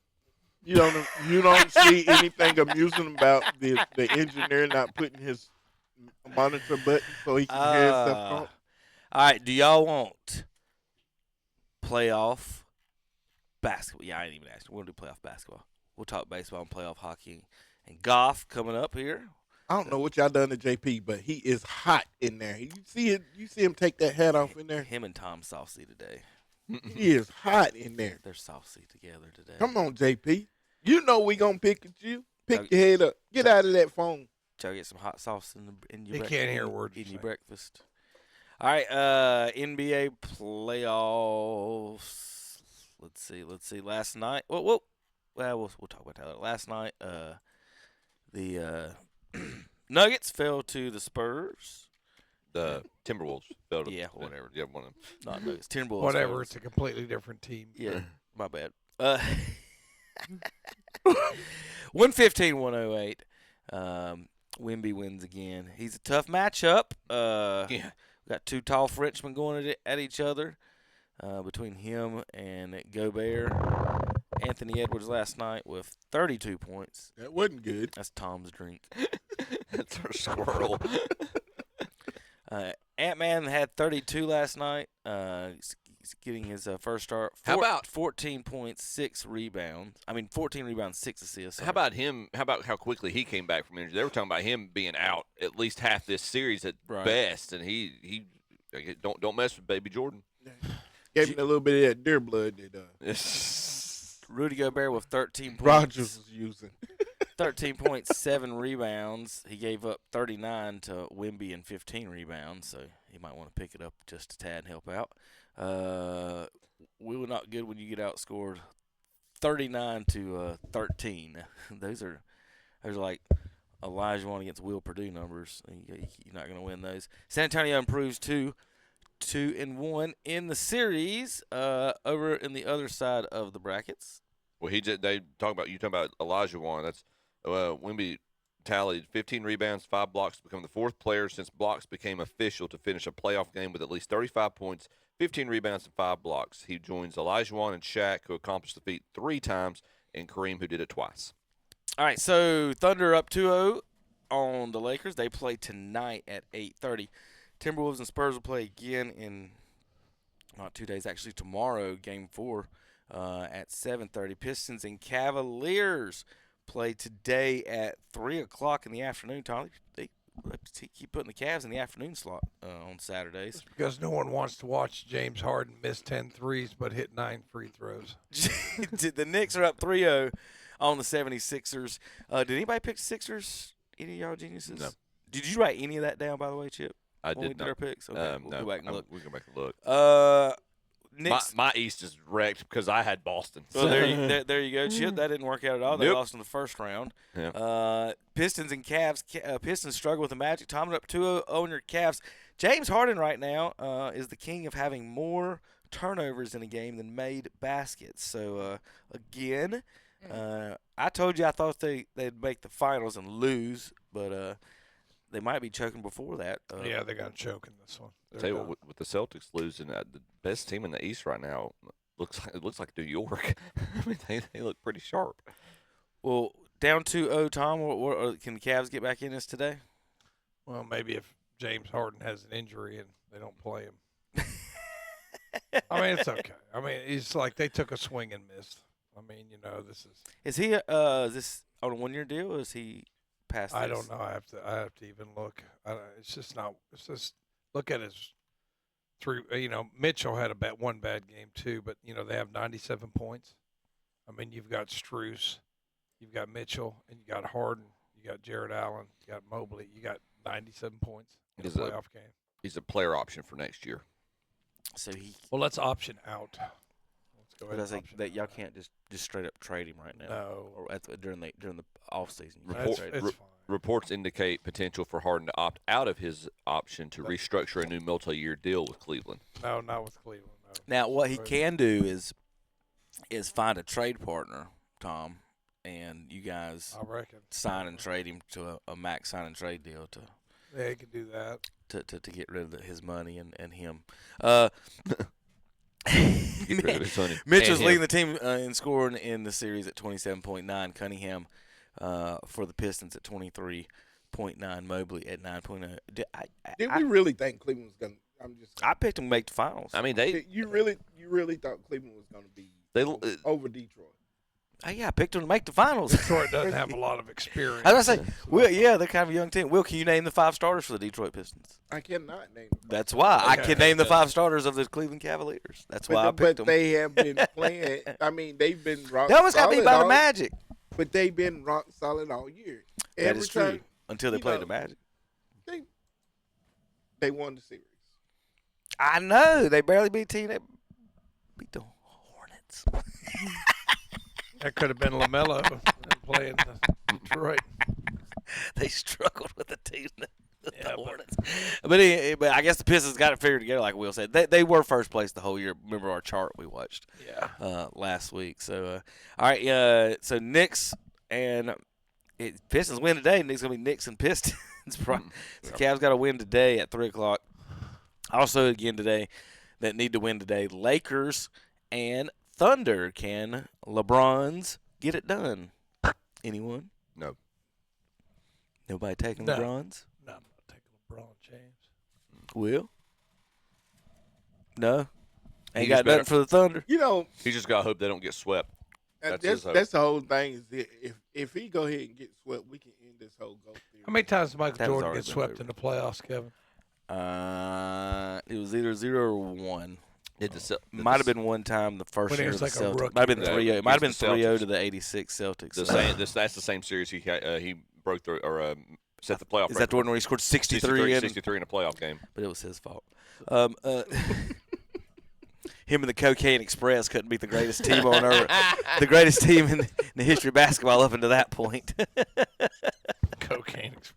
You don't see anything amusing about the engineer not putting his monitor button so he can hear stuff on. All right, do y'all want playoff basketball? Yeah, I ain't even asking. We're going to do playoff basketball. We'll talk baseball and playoff hockey and golf coming up here. I don't know what y'all done to JP, but he is hot in there. You see it. You see him take that hat off in there. Him and Tom Saucy today. He is hot in there. They're saucy together today. Come on, JP. You know we gonna pick at you. Pick your head up. Get out of that phone. Y'all get some hot sauce in your He can't hear a word you in your say. breakfast. All right, NBA playoffs. Let's see. Last night. We'll talk about that later. Last night, the Nuggets fell to the Spurs. The Timberwolves fell to whatever. Yeah, one of them. Not Nuggets. Timberwolves. Whatever. It's a completely different team. Yeah, my bad. 115-108. Wemby wins again. He's a tough matchup. We got two tall Frenchmen going at each other between him and Gobert. Anthony Edwards last night with 32 points. That wasn't good. That's Tom's drink. That's our squirrel. Ant-Man had 32 last night. He's getting his first start. How about 14 points, 6 rebounds? 14 rebounds, 6 assists. How about him? How about how quickly he came back from injury? They were talking about him being out at least half this series at best, and he don't mess with Baby Jordan. Gave him a little bit of that deer blood that Rudy Gobert with 13 points. Rogers was using. 13 points, 7 rebounds. He gave up 39 to Wemby and 15 rebounds, so he might want to pick it up just a tad and help out. We were not good when you get outscored 39-13. Those are like Elijah against Will Purdue numbers. You're not going to win those. San Antonio improves 2-1 in the series over in the other side of the brackets. Well, you talk about Elijah Wan. That's Wemby tallied 15 rebounds, 5 blocks to become the 4th player since blocks became official to finish a playoff game with at least 35 points, 15 rebounds, and 5 blocks. He joins Elijah Wan and Shaq, who accomplished the feat 3 times, and Kareem, who did it twice. All right, so Thunder up 2-0 on the Lakers. They play tonight at 8:30. Timberwolves and Spurs will play again in not 2 days, actually tomorrow, Game 4 at 7:30. Pistons and Cavaliers play today at 3 o'clock in the afternoon. Tyler, they keep putting the Cavs in the afternoon slot on Saturdays. Because no one wants to watch James Harden miss 10 threes but hit 9 free throws. The Knicks are up 3-0 on the 76ers. Did anybody pick the Sixers? Any of y'all geniuses? No. Did you write any of that down, by the way, Chip? I when we did did not. our picks? Okay, we'll no, go back and look. We can go back and look. Knicks. My East is wrecked because I had Boston. Well, there you go, Chip. That didn't work out at all. They Nope. lost in the first round. Yeah. Pistons and Cavs. Pistons struggle with the Magic. Tom up 2-0 on your Cavs. James Harden right now is the king of having more turnovers in a game than made baskets. So, again, I told you I thought they'd make the finals and lose, but they might be choking before that. Yeah, they're going to choke in this one. Tell you what, with the Celtics losing, the best team in the East right now looks like New York. I mean, they look pretty sharp. Well, down 2-0, Tom. Can the Cavs get back in this today? Well, maybe if James Harden has an injury and they don't play him. I mean, it's okay. I mean, it's like they took a swing and missed. I mean, this is. Is he? Is this on a 1-year deal, or is he past this? I don't know. I have to even look. It's just not. It's just look at his three. Mitchell had one bad game too, but they have 97 points. I mean, you've got Strus, you've got Mitchell, and you got Harden, you got Jared Allen, you got Mobley, you got 97 points in a playoff game. He's a player option for next year. So let's option out. Let's go ahead. But I think that y'all can't just straight up trade him right now. No. Or during the off season. Reports indicate potential for Harden to opt out of his option to restructure a new multi-year deal with Cleveland. No, not with Cleveland. No. Now, what he can do is find a trade partner, Tom, and you guys I reckon sign and trade him to a max sign and trade deal to. Yeah, he can do that. To get rid of his money and him. Mitchell's leading the team in scoring in the series at 27.9. Cunningham for the Pistons at 23.9. Mobley at 9.0. Did we really think Cleveland was going to? I picked them to make the finals. I mean, You really thought Cleveland was going to be over Detroit? Yeah, I picked them to make the finals. Detroit doesn't have a lot of experience. I was going to say, Will, they're kind of a young team. Will, can you name the 5 starters for the Detroit Pistons? I cannot name them. That's why. I can name the 5 starters of the Cleveland Cavaliers. That's why I picked them. But they have been playing. I mean, they've been rock solid. They almost got beat by the Magic. But they've been rock solid all year. That is true. Until they played the Magic. They won the series. I know. They barely beat a team that beat the Hornets. That could have been LaMelo playing Detroit. They struggled with the team, the Hornets. But I guess the Pistons got it figured together, like Will said. They were first place the whole year. Remember our chart we watched last week. So, all right. So Knicks and Pistons win today. It's going to be Knicks and Pistons. So Cavs got to win today at 3 o'clock. Also, again today, that need to win today, Lakers and Thunder. Can LeBrons get it done? Anyone? No. Nobody taking No. LeBrons? No, I'm not taking LeBron James. Will? No? Ain't got nothing for the Thunder? He just got to hope they don't get swept. That's the whole thing. Is that if he go ahead and get swept, we can end this whole GOAT theory. How many times did Michael Jordan get swept in the playoffs, Kevin? It was either 0 or 1. Might have been one time the first When he year was of the like a Celtics. rookie. Might have been 3-0. It might have been Against the 3-0 to Celtics. the 86 Celtics. That's the same series he broke through or set the playoff. Is that the one where he scored 63 in a playoff game? But it was his fault. Him and the Cocaine Express couldn't beat the greatest team on earth. The greatest team in the history of basketball up until that point. Cocaine Express.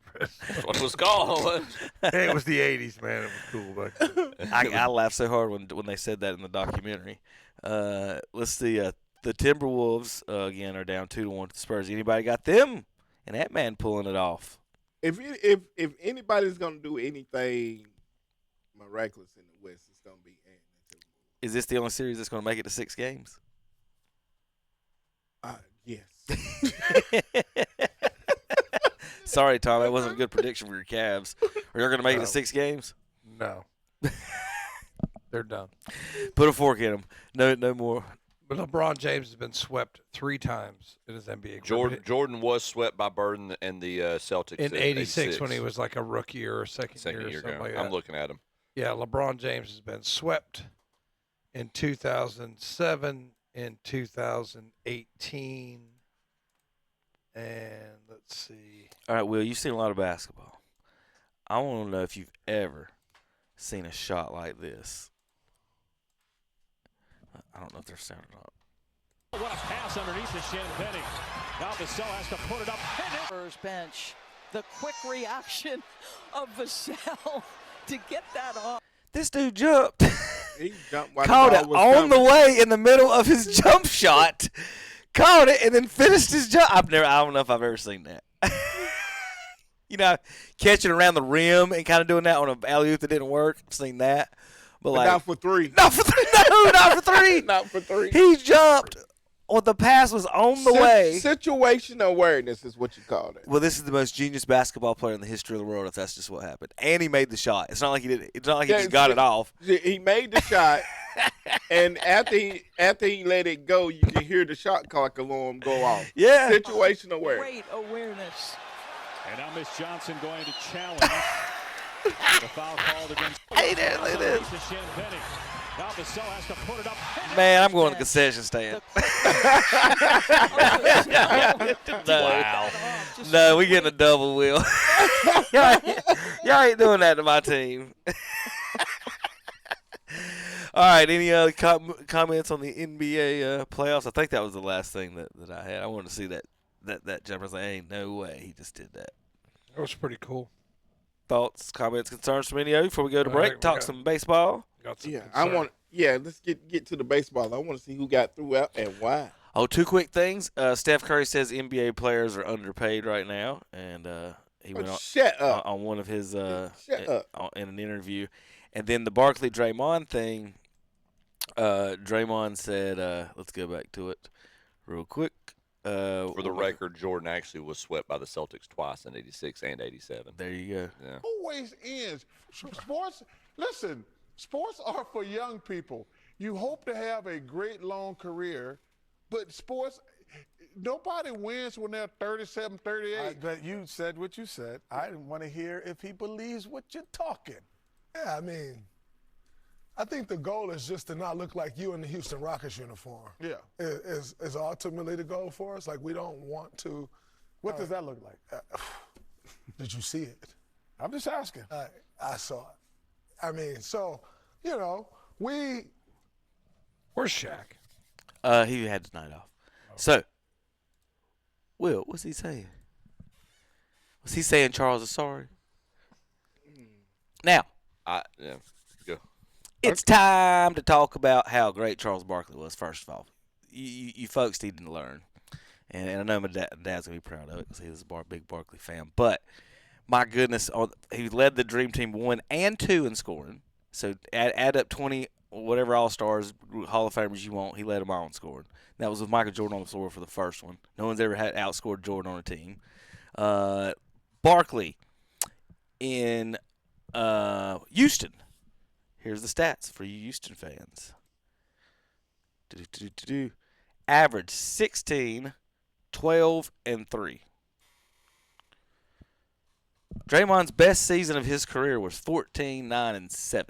That's what it was called. Hey, it was the 80s, man. It was cool back then. I laughed so hard when they said that in the documentary. Let's see. The Timberwolves, again, are down 2-1 to the Spurs. Anybody got them? And that man pulling it off. If anybody's gonna do anything miraculous in the West, it's gonna be Ant. Is this the only series that's going to make it to 6 games? Yes. Sorry, Tom. That wasn't a good prediction for your Cavs. Are you going to make it to 6 games? No. They're done. Put a fork in them. No more. But LeBron James has been swept 3 times in his NBA career. Jordan was swept by Bird and the Celtics in '86 when he was like a rookie or a second year or something like that. I'm looking at him. Yeah, LeBron James has been swept in 2007, in 2018, and let's see. All right, Will, you've seen a lot of basketball. I want to know if you've ever seen a shot like this. I don't know if they're sounding up. What a pass underneath the Champagne. Now Vassell has to put it up. Bench. The quick reaction of Vassell to get that off. This dude jumped. He jumped while Caught the it ball was on coming. the way in the middle of his jump shot. Caught it and then finished his jump. I don't know if I've ever seen that. You know, catching around the rim and kind of doing that on an alley-oop that didn't work. I've seen that. But like, not for 3. Not for 3. No, not for 3. Not for 3. He jumped. Or the pass was on the way. Situational awareness is what you call it. Well, this is the most genius basketball player in the history of the world. If that's just what happened, and he made the shot. It's not like he did. It's not like he just got it off. He made the shot, and after he let it go, you can hear the shot clock alarm go off. Yeah. Situational awareness. Great awareness. And now Miss Johnson going to challenge the foul called against. Hey, there, look at this. The Champagne. Now Vassell has to put it up. Man, I'm going to the concession stand. Wow. No, we getting a double wheel. y'all ain't doing that to my team. All right, any other comments on the NBA playoffs? I think that was the last thing that I had. I wanted to see that jumper. I was like, ain't no way he just did that. That was pretty cool. Thoughts, comments, concerns from any of you before we go to break? Talk some baseball. Let's get to the baseball. I want to see who got through out and why. Oh, 2 quick things. Steph Curry says NBA players are underpaid right now, and he went on one of his in an interview. And then the Barkley Draymond thing. Draymond said, "Let's go back to it real quick." For the record, Jordan actually was swept by the Celtics twice in '86 and '87. There you go. Yeah. Always ends. Sports. Listen. Sports are for young people. You hope to have a great long career, but sports, nobody wins when they're 37, 38. But you said what you said. I want to hear if he believes what you're talking. Yeah, I mean, I think the goal is just to not look like you in the Houston Rockets uniform. Yeah. Is ultimately the goal for us. Like, we don't want to. What does that look like? Did you see it? I'm just asking. I saw it. I mean, so, Where's Shaq? He had his night off. So, Will, what's he saying? Was he saying Charles is sorry? Now, go. It's time to talk about how great Charles Barkley was. First of all, you folks need to learn, and I know my dad's gonna be proud of it because he was a big Barkley fan. But my goodness, he led the Dream Team 1 and 2 in scoring. So add up 20 whatever All-Stars, Hall of Famers you want. He led them all in scoring. That was with Michael Jordan on the floor for the first one. No one's ever had outscored Jordan on a team. Barkley in Houston. Here's the stats for you Houston fans. Average 16, 12, and 3. Draymond's best season of his career was 14, 9, and 7.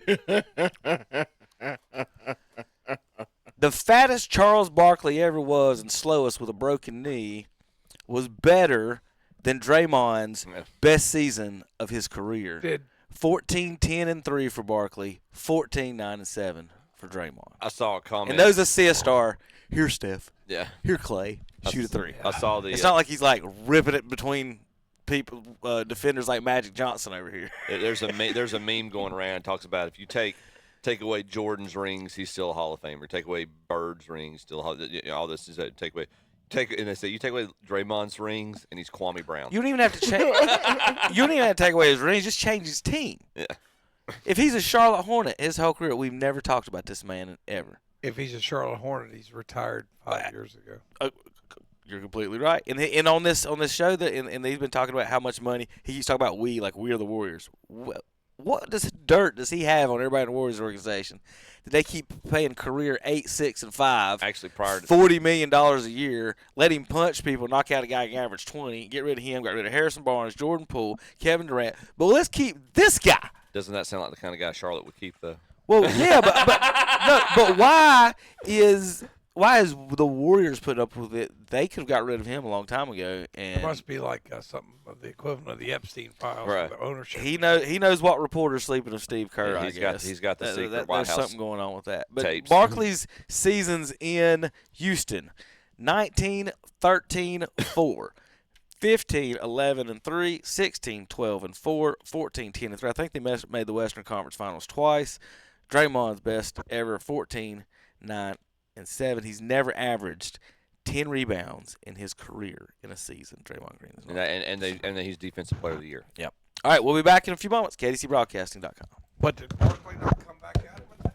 The fattest Charles Barkley ever was and slowest with a broken knee was better than Draymond's best season of his career. 14, 10, and 3 for Barkley, 14, 9, and 7 for Draymond. I saw a comment. And those assists are, here, Steph. Yeah. Here, Clay. Shoot a 3. I saw the. It's not like he's like ripping it between people, defenders like Magic Johnson over here. There's a meme going around talks about if you take away Jordan's rings, he's still a Hall of Famer. Take away Bird's rings, still all this is take away. And they say you take away Draymond's rings, and he's Kwame Brown. You don't even have to change. You don't even have to take away his rings. Just change his team. Yeah. If he's a Charlotte Hornet, his whole career, we've never talked about this man ever. If he's a Charlotte Hornet, he's retired 5 years ago. You're completely right. And on this show and he's been talking about how much money he keeps talking about. We are the Warriors. what dirt does he have on everybody in the Warriors organization? Did they keep paying career 8, 6, and 5? Actually, prior to $40 million a year, let him punch people, knock out a guy who can average 20, get rid of him, got rid of Harrison Barnes, Jordan Poole, Kevin Durant. But let's keep this guy. Doesn't that sound like the kind of guy Charlotte would keep, though? Well, yeah, but why is the Warriors put up with it? They could have got rid of him a long time ago. And It must be like something of the equivalent of the Epstein files Right. for the ownership. He knows what reporter's sleeping with Steve Kerr. Yeah, I he's guess got the secret White There's House something going on with that. But tapes. Barkley's seasons in Houston: 19, 13, 4. 15, 11, and 3, 16, 12, and 4, 14, 10, and 3. I think they made the Western Conference Finals twice. Draymond's best ever, 14, 9, and 7. He's never averaged 10 rebounds in his career in a season. Draymond Green is not. And then he's Defensive Player of the Year. Yep. All right, we'll be back in a few moments. KDCBroadcasting.com. But did Barkley not come back at him with that?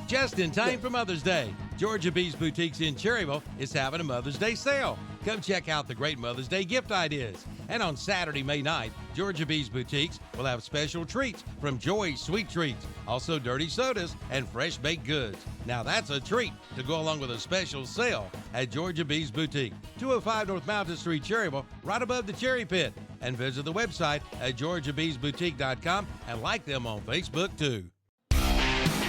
Just in time for Mother's Day, Georgia Bees Boutiques in Cherryville is having a Mother's Day sale. Come check out the great Mother's Day gift ideas. And on Saturday, May 9th, Georgia Bees Boutiques will have special treats from Joy's Sweet Treats, also dirty sodas and fresh baked goods. Now that's a treat to go along with a special sale at Georgia Bees Boutique, 205 North Mountain Street, Cherryville, right above the Cherry Pit. And visit the website at georgiabeesboutique.com and like them on Facebook too.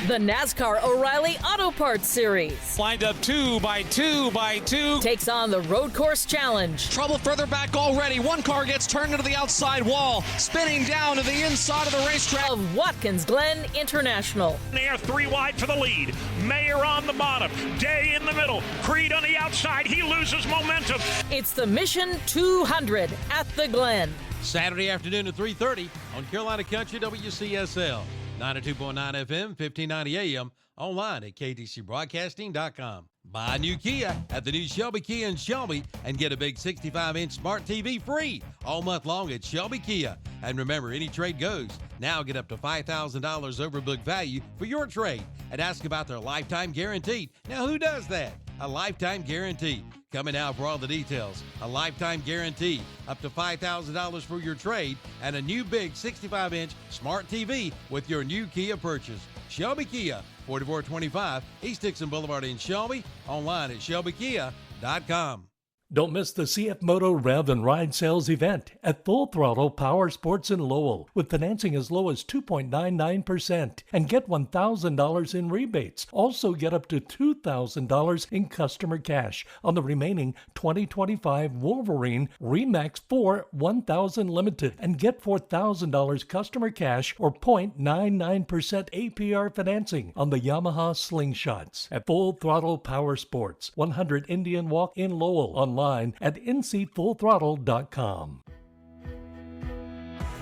The NASCAR O'Reilly Auto Parts Series. Lined up 2 by 2 by 2. Takes on the Road Course Challenge. Trouble further back already. One car gets turned into the outside wall, spinning down to the inside of the racetrack. Of Watkins Glen International. There, 3 wide for the lead. Mayer on the bottom. Day in the middle. Creed on the outside. He loses momentum. It's the Mission 200 at the Glen. Saturday afternoon at 3:30 on Carolina Country WCSL. 92.9 FM, 1590 AM, online at KTCBroadcasting.com. Buy a new Kia at the new Shelby Kia in Shelby and get a big 65-inch smart TV free all month long at Shelby Kia. And remember, any trade goes. Now get up to $5,000 over book value for your trade and ask about their lifetime guarantee. Now, who does that? A lifetime guarantee. Coming out for all the details. A lifetime guarantee, up to $5,000 for your trade, and a new big 65-inch smart TV with your new Kia purchase. Shelby Kia, 4425 East Dixon Boulevard in Shelby. Online at shelbykia.com. Don't miss the CF Moto Rev and Ride Sales event at Full Throttle Power Sports in Lowell with financing as low as 2.99% and get $1,000 in rebates. Also get up to $2,000 in customer cash on the remaining 2025 Wolverine Remax 4 1000 Limited and get $4,000 customer cash or 0.99% APR financing on the Yamaha Slingshots at Full Throttle Power Sports, 100 Indian Walk in Lowell. Online at ncfullthrottle.com.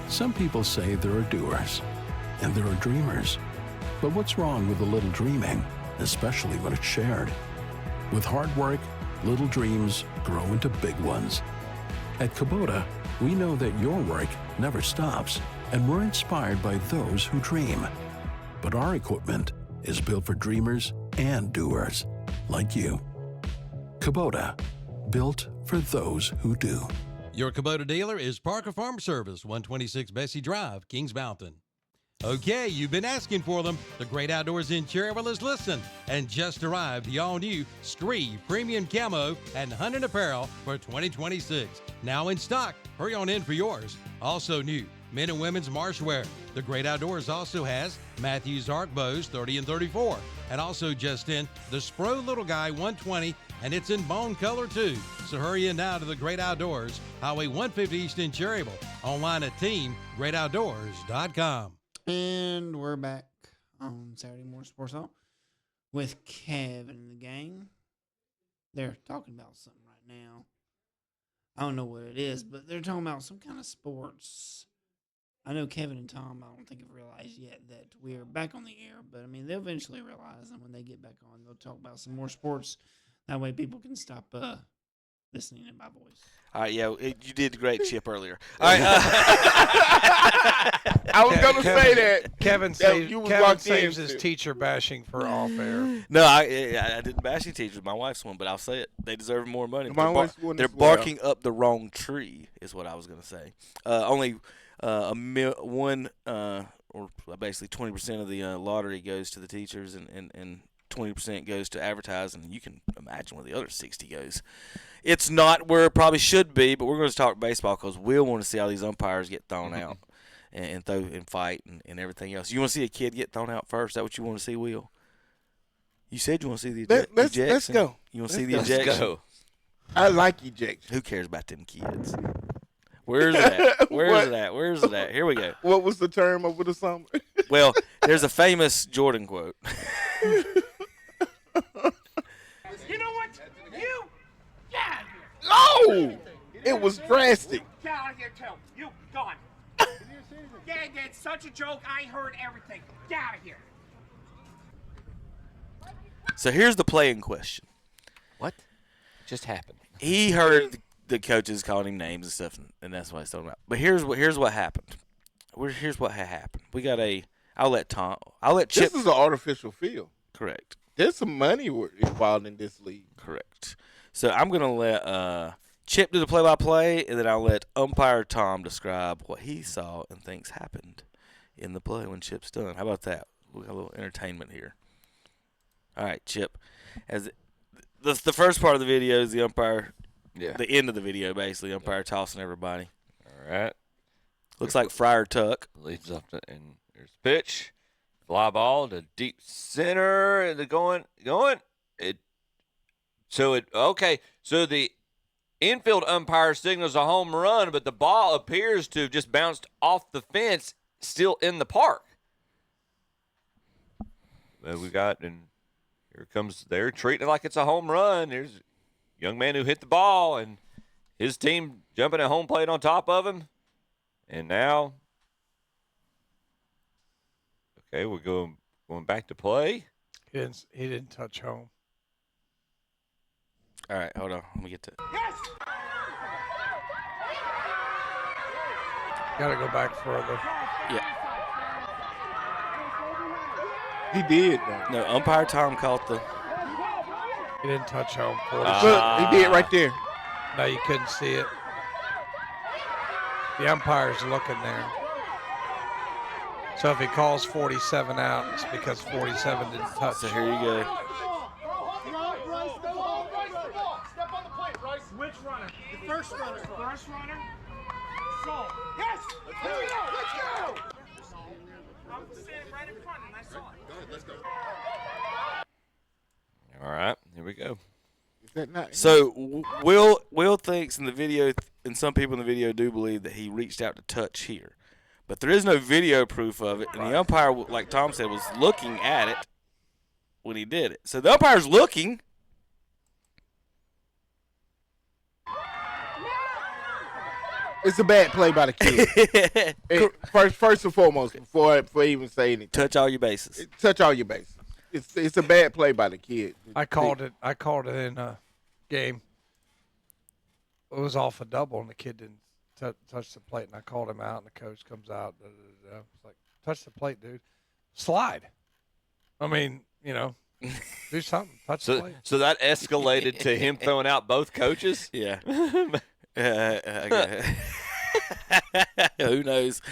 Some people say there are doers and there are dreamers. But what's wrong with a little dreaming, especially when it's shared? With hard work, little dreams grow into big ones. At Kubota, we know that your work never stops, and we're inspired by those who dream. But our equipment is built for dreamers and doers, like you. Kubota, built for those who do. Your Kubota dealer is Parker Farm Service, 126 Bessie Drive, Kings Mountain. Okay, you've been asking for them. The Great Outdoors in Cherryville is listening and just arrived the all-new Scree Premium Camo and Hunting Apparel for 2026. Now in stock. Hurry on in for yours. Also new, men and women's marsh wear. The Great Outdoors also has Matthews Arc Bows 30 and 34. And also just in, the Spro Little Guy 120, and it's in bone color too. So hurry in now to the Great Outdoors, Highway 150 East in Cherryville. Online at teamgreatoutdoors.com. And we're back on Saturday Morning Sports Talk with Kevin and the gang. They're talking about something right now. I don't know what it is, but they're talking about some kind of sports. I know Kevin and Tom, I don't think have realized yet that we're back on the air, but I mean, they'll eventually realize, and when they get back on, they'll talk about some more sports. That way people can stop listening to my voice. All right, yeah, you did great, Chip, earlier. All right. I was going to say that. Kevin saves his teacher bashing for off air. No, I didn't bash any teachers. My wife's one, but I'll say it. They deserve more money. They're barking up the wrong tree is what I was going to say. Only one or basically 20% of the lottery goes to the teachers, and 20% goes to advertising. You can imagine where the other 60 goes. It's not where it probably should be, but we're going to talk baseball because we'll want to see how these umpires get thrown out and throw and fight and everything else. You want to see a kid get thrown out first? Is that what you want to see, Will? You said you want to see the ejection. Let's go. You want to see the ejection? Let's go. I like ejection. Who cares about them kids? Where's it at? Where's it at? Where's it at? Here we go. What was the term over the summer? Well, there's a famous Jordan quote. You know what? You get out of here. Oh, it was drastic. Get out of here, too. You gone. Yeah, it's such a joke. I heard everything. Get out of here. So here's the play in question. What just happened? He heard the coaches calling him names and stuff, and that's why he's talking about. But here's what happened. Here's what happened. We got I'll let Chip. This is an artificial field. Correct. There's some money involved in this league. Correct. So I'm going to let Chip do the play-by-play, and then I'll let umpire Tom describe what he saw and thinks happened in the play when Chip's done. How about that? We got a little entertainment here. All right, Chip. As the first part of the video is the umpire. Yeah. The end of the video, basically, umpire tossing everybody. All right. Looks like Friar Tuck. Leads up to, and there's the pitch. Fly ball to deep center. And they're going. Okay. So the infield umpire signals a home run, but the ball appears to have just bounced off the fence, still in the park. And here comes, they're treating it like it's a home run. There's a young man who hit the ball, and his team jumping at home plate on top of him. And now, okay, we're going back to play. He didn't touch home. All right, hold on. Let me get to it. Yes! Got to go back further. Yeah. He did, though. No, umpire Tom caught the. He didn't touch home. Look, he did right there. No, you couldn't see it. The umpire's looking there. So if he calls 47 out, it's because 47 didn't touch. So here you go. Step on the plate, Bryce. Which runner? The first runner. First runner. So, yes! Here we go! Let's go! I'm standing right in front and I saw it. Go ahead, let's go. All right, here we go. Is that not? So Will thinks in the video, and some people in the video do believe that he reached out to touch here. But there is no video proof of it, and the umpire, like Tom said, was looking at it when he did it. So the umpire's looking. It's a bad play by the kid. First and foremost, before even saying anything. Touch all your bases. Touch all your bases. It's a bad play by the kid. I called it in a game. It was off a double, and the kid didn't touch the plate, and I called him out, and the coach comes out. It's like, touch the plate, dude. Slide. I mean, do something. Touch the plate. So that escalated to him throwing out both coaches? Yeah. Who knows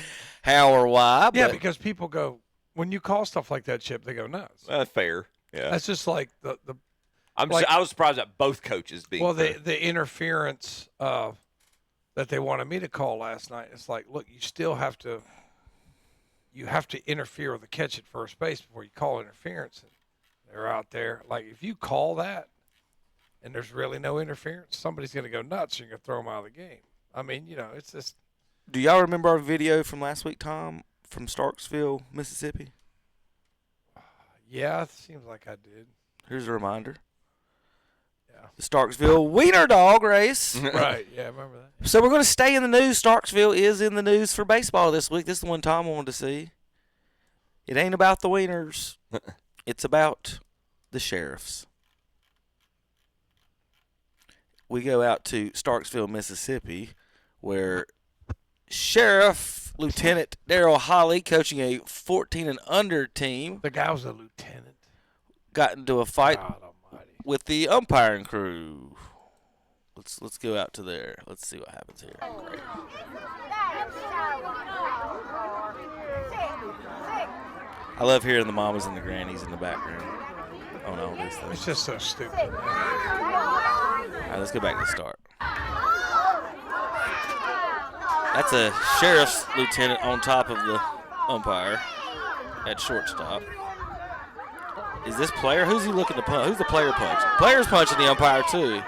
how or why? Yeah, because people go, when you call stuff like that, Chip, they go nuts. Fair. Yeah. That's just like the I was surprised at both coaches being. Well, the interference that they wanted me to call last night. It's like, look, you still have to. You have to interfere with the catch at first base before you call interference. And they're out there. Like, if you call that and there's really no interference, somebody's going to go nuts. You're going to throw them out of the game. I mean, it's just. Do y'all remember our video from last week, Tom, from Starksville, Mississippi? Yeah, it seems like I did. Here's a reminder. Yeah. The Starksville Wiener Dog race. Right, yeah, I remember that. So we're going to stay in the news. Starksville is in the news for baseball this week. This is the one Tom wanted to see. It ain't about the Wieners. It's about the sheriffs. We go out to Starksville, Mississippi, where Sheriff Lieutenant Daryl Holly, coaching a 14 and under team. The guy was a lieutenant. Got into a fight with the umpiring crew. Let's go out to there. Let's see what happens here. I love hearing the mamas and the grannies in the background on all these things. It's just so stupid. All right, let's go back to the start. That's a sheriff's lieutenant on top of the umpire at shortstop. Is this player? Who's he looking to punch? Who's the player punching? Player's punching the umpire too.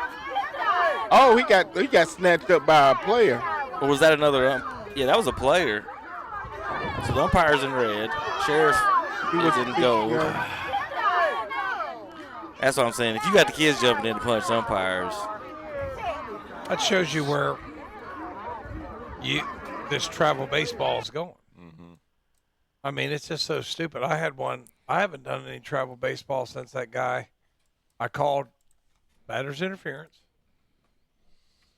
Oh, he got snatched up by a player. Or was that another yeah, that was a player. So the umpire's in red. Sheriff is in gold. That's what I'm saying. If you got the kids jumping in to punch umpires. That shows you where this travel baseball is going. Mm-hmm. I mean, it's just so stupid. I haven't done any travel baseball since that guy I called batter's interference.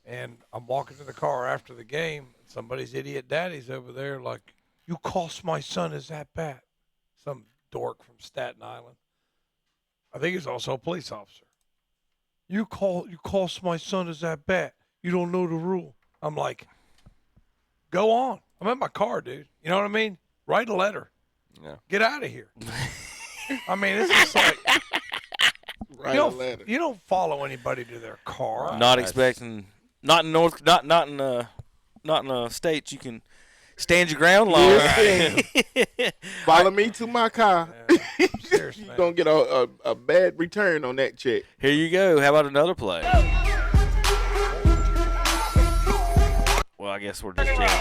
And I'm walking to the car after the game. Somebody's idiot daddy's over there like, you cost my son his at-bat. Some dork from Staten Island. I think he's also a police officer. You cost my son his at-bat. You don't know the rule. I'm like, go on. I'm in my car, dude. You know what I mean? Write a letter. Yeah. Get out of here. I mean, it's just like Write a letter. You don't follow anybody to their car. Not expecting. Not in the states you can stand your ground long. Yes, follow me to my car. Yeah. Seriously, You're going to get a bad return on that check. Here you go. How about another play? Well, I guess we're just jamming.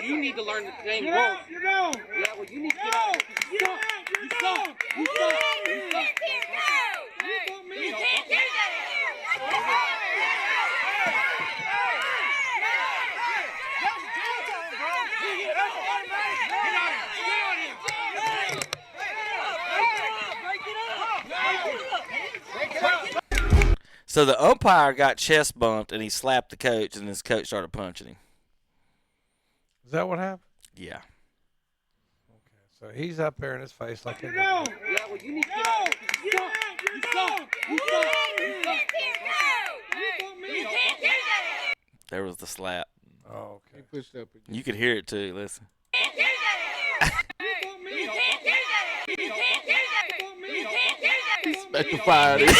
You need to learn the game rules. Yeah, well, you need to get out. You suck. You suck. You can't do that. So the umpire got chest bumped and he slapped the coach, and his coach started punching him. Is that what happened? Yeah. So he's up there in his face like. Yeah, well, you need to get out. You suck. You suck. You can't do that. There was the slap. Oh, okay. He pushed up again. You could hear it too. Listen. Expect to fire this.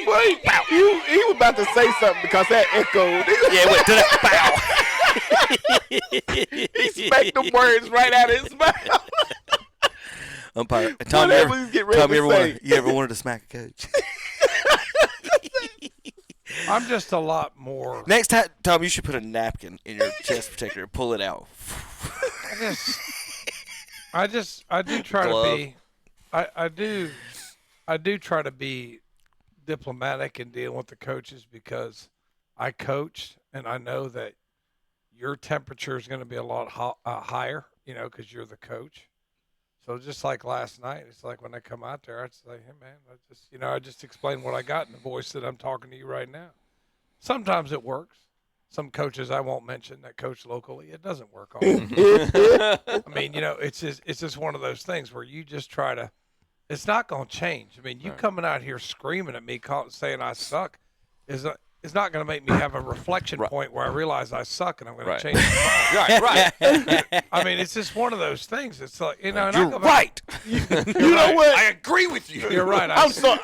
Wait, he was about to say something because that echoed. Yeah, it went to that. He smacked the words right out of his mouth. Umpire. You ever wanted to smack a coach? I'm just a lot more. Next time, Tom, you should put a napkin in your chest protector and pull it out. I do try to be. I do try to be diplomatic in dealing with the coaches because I coached and I know that your temperature is going to be a lot higher, because you're the coach. So just like last night, it's like when they come out there, I just say, hey man, I just explain what I got in the voice that I'm talking to you right now. Sometimes it works. Some coaches I won't mention that coach locally, it doesn't work all the time. I mean, it's just one of those things where you just try to. It's not going to change. I mean, you coming out here screaming at me, saying I suck, is not going to make me have a reflection point where I realize I suck and I'm going to change the Right. I mean, it's just one of those things. It's like, and You're I go back, right. You know what? I agree with you. You're right. I suck,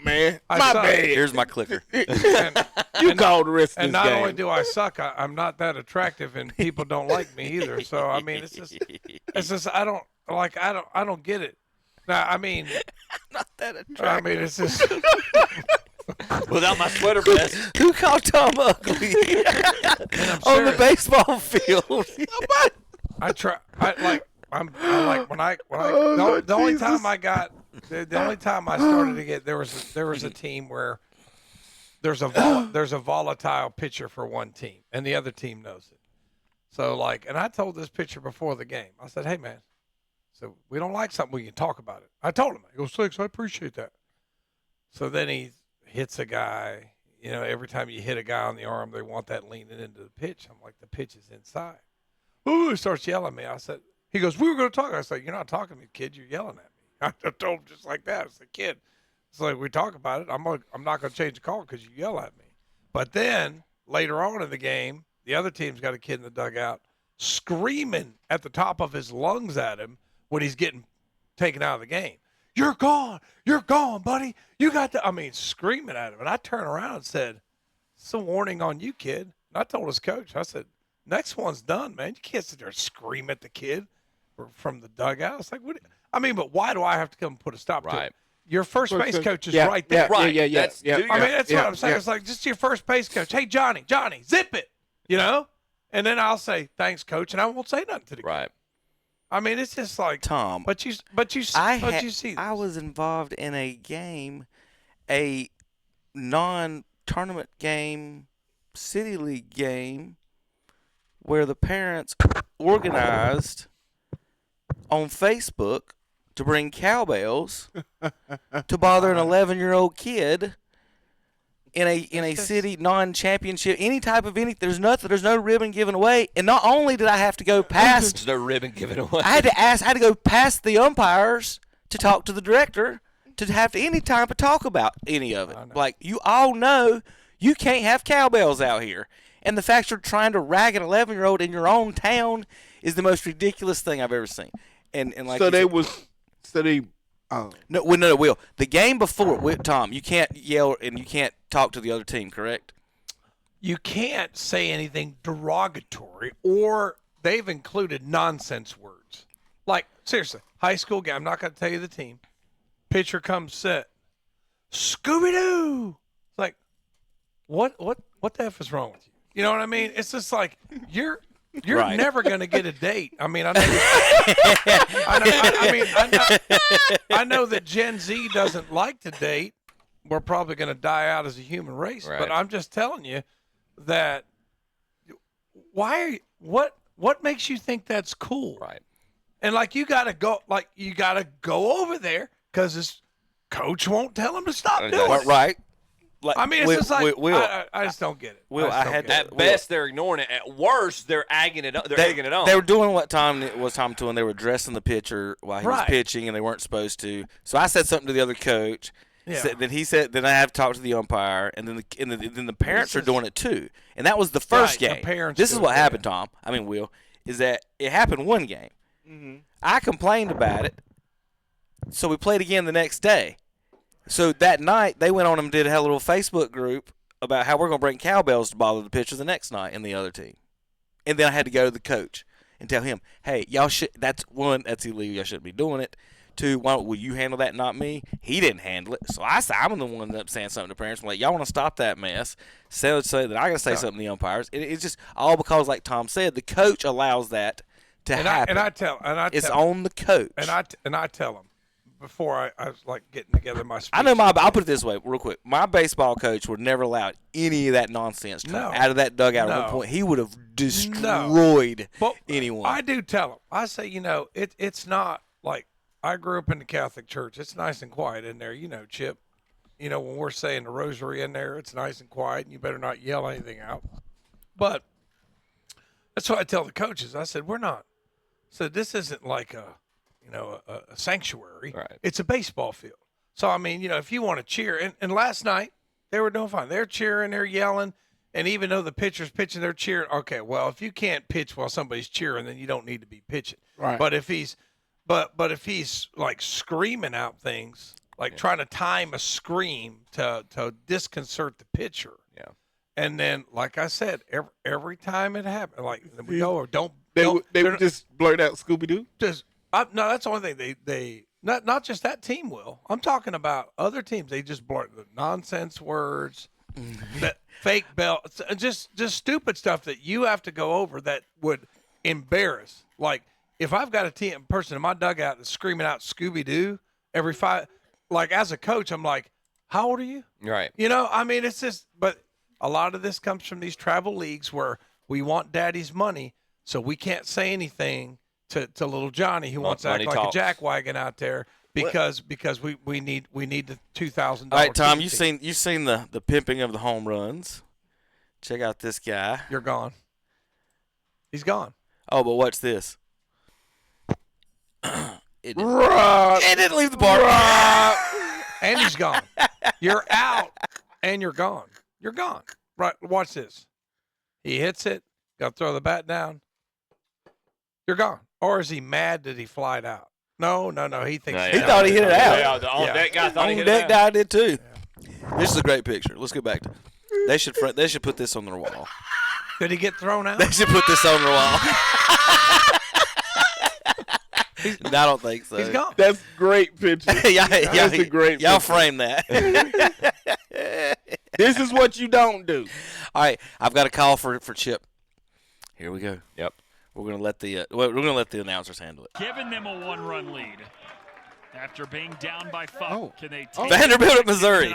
man. My bad. Here's my clicker. You call the rest of this And not game. only do I suck, I'm not that attractive, and people don't like me either. So I mean, it's just I don't get it. Now I mean, not that attractive. I mean, it's just. Without my sweater vest. Who called Tom ugly on the baseball field? The only time I started to get there was a team where there's a volatile pitcher for one team and the other team knows it. So and I told this pitcher before the game. I said, "Hey man, so we don't like something, we can talk about it." I told him. He goes, "Thanks, I appreciate that." So then he hits a guy. Every time you hit a guy on the arm, they want that leaning into the pitch. I'm like, the pitch is inside. Ooh, he starts yelling at me. I said, he goes, we were going to talk. I said, you're not talking to me, kid. You're yelling at me. I told him just like that. I said, kid, it's like we talk about it. I'm not going to change the call because you yell at me. But then later on in the game, the other team's got a kid in the dugout screaming at the top of his lungs at him when he's getting taken out of the game. You're gone, buddy. You got to, screaming at him. And I turned around and said, it's a warning on you, kid. And I told his coach, I said, next one's done, man. You can't sit there and scream at the kid from the dugout. It's like, but why do I have to come and put a stop to it? Your first base coach is right there. Yeah. That's what I'm saying. It's like, just your first base coach. Hey, Johnny, zip it, And then I'll say, thanks, coach, and I won't say nothing to the kid. It's just like Tom. But you see, I was involved in a game, a non-tournament game, city league game, where the parents organized on Facebook to bring cowbells to bother an 11-year-old kid in a city non-championship, any type of any. There's no ribbon given away, and not only did I have to go past, There's no ribbon given away. I had to go past the umpires to talk to the director to have any time to talk about any of it. Like, you all know you can't have cowbells out here, and the fact you're trying to rag an 11-year-old in your own town is the most ridiculous thing I've ever seen. And like No, Will. The game before, Tom, you can't yell and you can't talk to the other team, correct? You can't say anything derogatory, or they've included nonsense words. Like, seriously, high school game, I'm not going to tell you the team. Pitcher comes set. Scooby-Doo! It's like, what the F is wrong with you? You know what I mean? It's just like, you're Right. never going to get a date. I know that Gen Z doesn't like to date. We're probably going to die out as a human race. Right. But I'm just telling you that what makes you think that's cool? Right. And you got to go over there because his coach won't tell him to stop doing it. Right. It's just like, I just don't get it. At best, they're ignoring it. At worst, they're egging it on. They were doing what Tom doing. They were dressing the pitcher while he was pitching, and they weren't supposed to. So I said something to the other coach. Yeah. Then I have to talk to the umpire, and then the parents are doing it too. And that was the first game. This is what happened, Tom. Will, is that it happened one game. Mm-hmm. I complained about it, so we played again the next day. So that night, they went on and did a little Facebook group about how we're going to bring cowbells to bother the pitcher the next night in the other team. And then I had to go to the coach and tell him, hey, y'all should. That's illegal. Y'all shouldn't be doing it. Two, will you handle that, not me? He didn't handle it. So I'm the one that's saying something to parents. I'm like, y'all want to stop that mess? Say that I got to say something to the umpires. It's just all because, like Tom said, the coach allows that to happen. It's on the coach. And I tell him. Before I was getting together my speech. I know I'll put it this way real quick. My baseball coach would never allow any of that nonsense to come out of that dugout at one point. He would have destroyed anyone. I do tell him. I say, it's not like I grew up in the Catholic Church. It's nice and quiet in there, Chip. When we're saying the rosary in there, it's nice and quiet, and you better not yell anything out. But that's what I tell the coaches. I said, we're not. So this isn't like a sanctuary. Right. It's a baseball field. So, if you want to cheer, and last night they were doing fine. They're cheering, they're yelling, and even though the pitcher's pitching, they're cheering. Okay, well, if you can't pitch while somebody's cheering, then you don't need to be pitching. Right. But if he's like screaming out things, trying to time a scream to disconcert the pitcher. Yeah. And then, like I said, every time it happened, we go or don't. They would just blurt out Scooby-Doo? No, that's the only thing they not just that team will. I'm talking about other teams. They just blurt the nonsense words, that fake bell, just stupid stuff that you have to go over that would embarrass. Like if I've got a person in my dugout that's screaming out Scooby-Doo every five, as a coach, I'm like, how old are you? Right. It's just. But a lot of this comes from these travel leagues where we want daddy's money, so we can't say anything to little Johnny who wants to act like a jackwagon out there because we need the $2,000. All right, Tom, you've seen the pimping of the home runs. Check out this guy. You're gone. He's gone. Oh, but what's this? It didn't leave the bar. And he's gone. You're out and you're gone. You're gone. Right, watch this. He hits it, got to throw the bat down. You're gone. Or is he mad that he flied out? No. He thinks he thought he hit it out. Yeah, the on-deck guy thought he hit On-deck it out. guy did too. Yeah. This is a great picture. Let's go back to. They should put this on their wall. Did he get thrown out? They should put this on their wall. I don't think so. He's gone. That's great picture. That's a great Y'all picture. frame that. This is what you don't do. All right, I've got a call for Chip. Here we go. Yep. We're gonna let the announcers handle it. Giving them a 1-run lead after being down by 5. Can they take Vanderbilt at Missouri.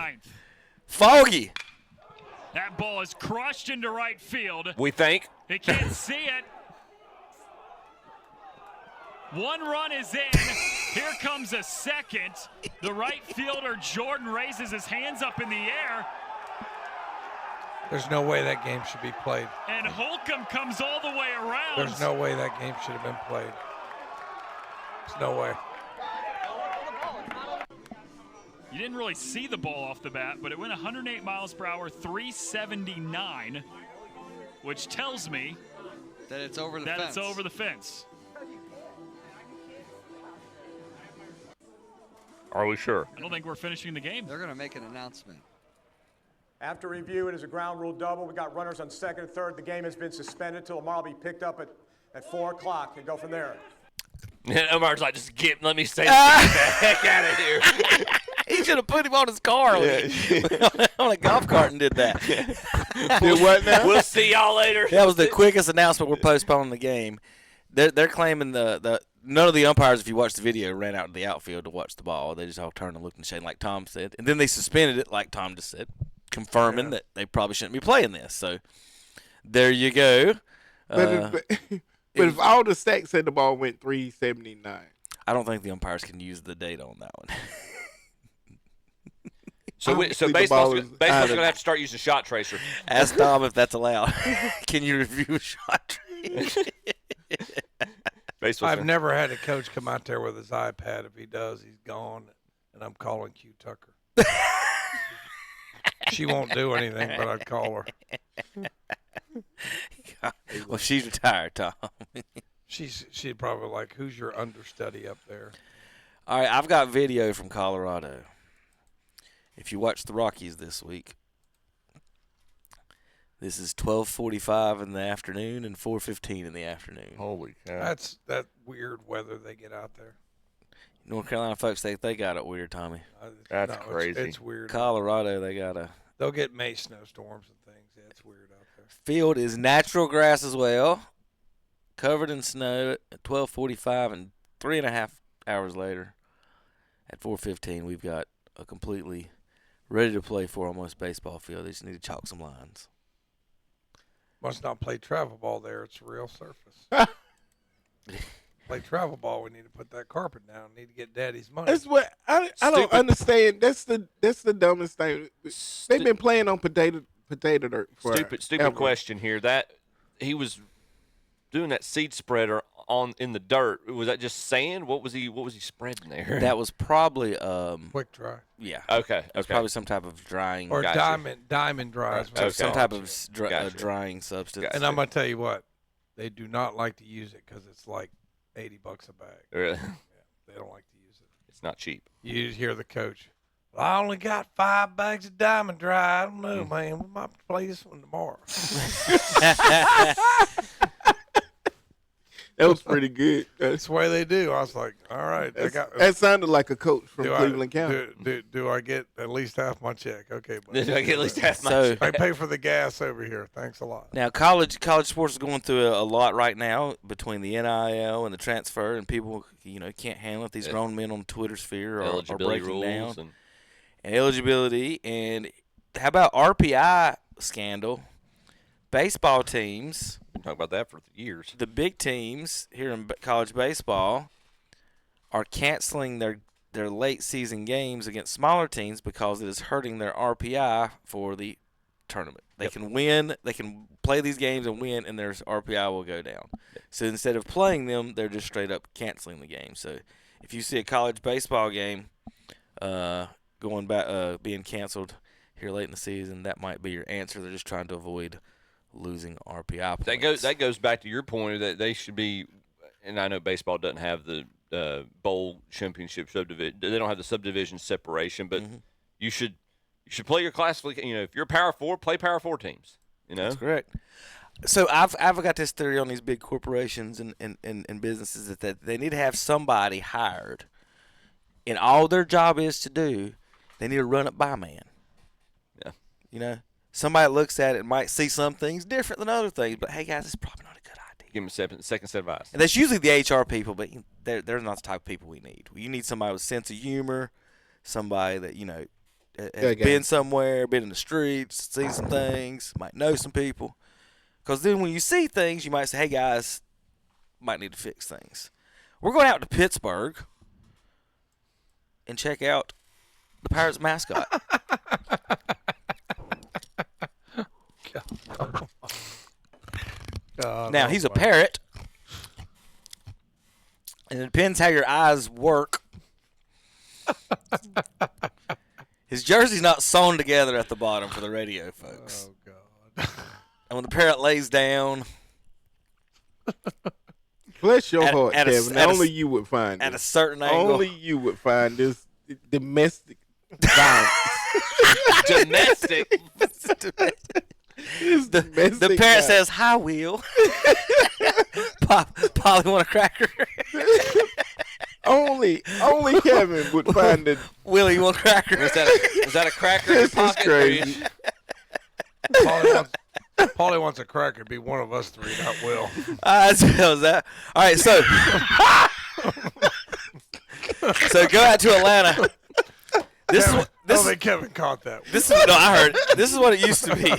Foggy. That ball is crushed into right field. We think. They can't see it. 1 run is in. Here comes a second. The right fielder, Jordan, raises his hands up in the air. There's no way that game should be played. And Holcomb comes all the way around. There's no way that game should have been played. There's no way. You didn't really see the ball off the bat, but it went 108 miles per hour, 379, which tells me that it's over the fence. It's over the fence. Are we sure? I don't think we're finishing the game. They're going to make an announcement. After review, it is a ground rule double. We got runners on second and third. The game has been suspended till tomorrow. Will be picked up at 4 o'clock and go from there. And Omar's like, let me say, get the heck out of here. He should have put him on his car on a golf cart and did that. Did what now? We'll see y'all later. That was the quickest announcement. We're postponing the game. They're claiming the none of the umpires, if you watch the video, ran out to the outfield to watch the ball. They just all turned and looked and shaded like Tom said. And then they suspended it like Tom just said, confirming that they probably shouldn't be playing this. So there you go. But if all the stats said the ball went 379. I don't think the umpires can use the data on that one. So baseball's going to have to start using shot tracer. Ask Tom if that's allowed. Can you review a shot tracer? I've never had a coach come out there with his iPad. If he does, he's gone, and I'm calling Q Tucker. She won't do anything, but I'd call her. Well, she's retired, Tom. She'd probably like, who's your understudy up there? All right, I've got video from Colorado. If you watch the Rockies this week, this is 12:45 in the afternoon and 4:15 in the afternoon. Holy cow! That's that weird weather they get out there. North Carolina folks, they got it weird, Tommy. That's crazy. It's weird. Colorado, they got a. They'll get May snowstorms and things. Yeah, it's weird out there. Field is natural grass as well, covered in snow at 12:45, and 3.5 hours later, at 4:15, we've got a completely ready to play for almost baseball field. They just need to chalk some lines. Must not play travel ball there. It's a real surface. Play travel ball. We need to put that carpet down. We need to get Daddy's money. That's what I don't understand. That's the dumbest thing. They've been playing on potato dirt for Stupid question here. That he was doing that seed spreader in the dirt. Was that just sand? What was he spreading there? That was probably quick dry. Yeah. Okay. It was probably some type of drying or diamond dry. Some type of drying substance. And I'm gonna tell you what, they do not like to use it because it's like $80 a bag. Really? Yeah, they don't like to use it. It's not cheap. You hear the coach. Well, I only got 5 bags of diamond dry. I don't know, man. We might play this one tomorrow. That was pretty good. That's the way they do. I was like, all right. That sounded like a coach from Cleveland County. Do I get at least half my check? Okay. Buddy. Do I get at least half my check? I pay for the gas over here. Thanks a lot. Now, college sports is going through a lot right now between the NIL and the transfer, and people, can't handle it. These grown men on the Twitter sphere are breaking down. And eligibility. And how about RPI scandal? Baseball teams. Talk about that for years. The big teams here in college baseball are canceling their late season games against smaller teams because it is hurting their RPI for the tournament. They can win, they can play these games and win, and their RPI will go down. So instead of playing them, they're just straight up canceling the game. So if you see a college baseball game going back being canceled here late in the season, that might be your answer. They're just trying to avoid losing RPI points. That goes back to your point that they should be, and I know baseball doesn't have the bowl championship subdivision. They don't have the subdivision separation, but you should play your classification. If you're a Power 4, play Power 4 teams. That's correct. So I've got this theory on these big corporations and businesses that they need to have somebody hired, and all their job is to do, they need to run it by man. Yeah. Somebody looks at it and might see some things different than other things, but hey guys, it's probably not a good idea. Give them a second set of eyes. And that's usually the HR people, but they're not the type of people we need. You need somebody with a sense of humor, somebody that has been somewhere, been in the streets, seen some things, might know some people. Because then when you see things, you might say, hey, guys, might need to fix things. We're going out to Pittsburgh and check out the Pirates mascot. Now, he's a parrot, and it depends how your eyes work. His jersey's not sewn together at the bottom for the radio folks. Oh, God. And when the parrot lays down, bless your heart, Kevin. Only you would find at a certain angle. Only you would find this domestic violence. Domestic. The parrot says, "Hi, Will." Polly want a cracker? Only Kevin would find it. Willie, you want a cracker? Was that a cracker in your This is pocket? crazy. Paulie wants a cracker to be one of us three, not Will. That. All right, so go out to Atlanta. I don't think Kevin caught that. I heard. This is what it used to be.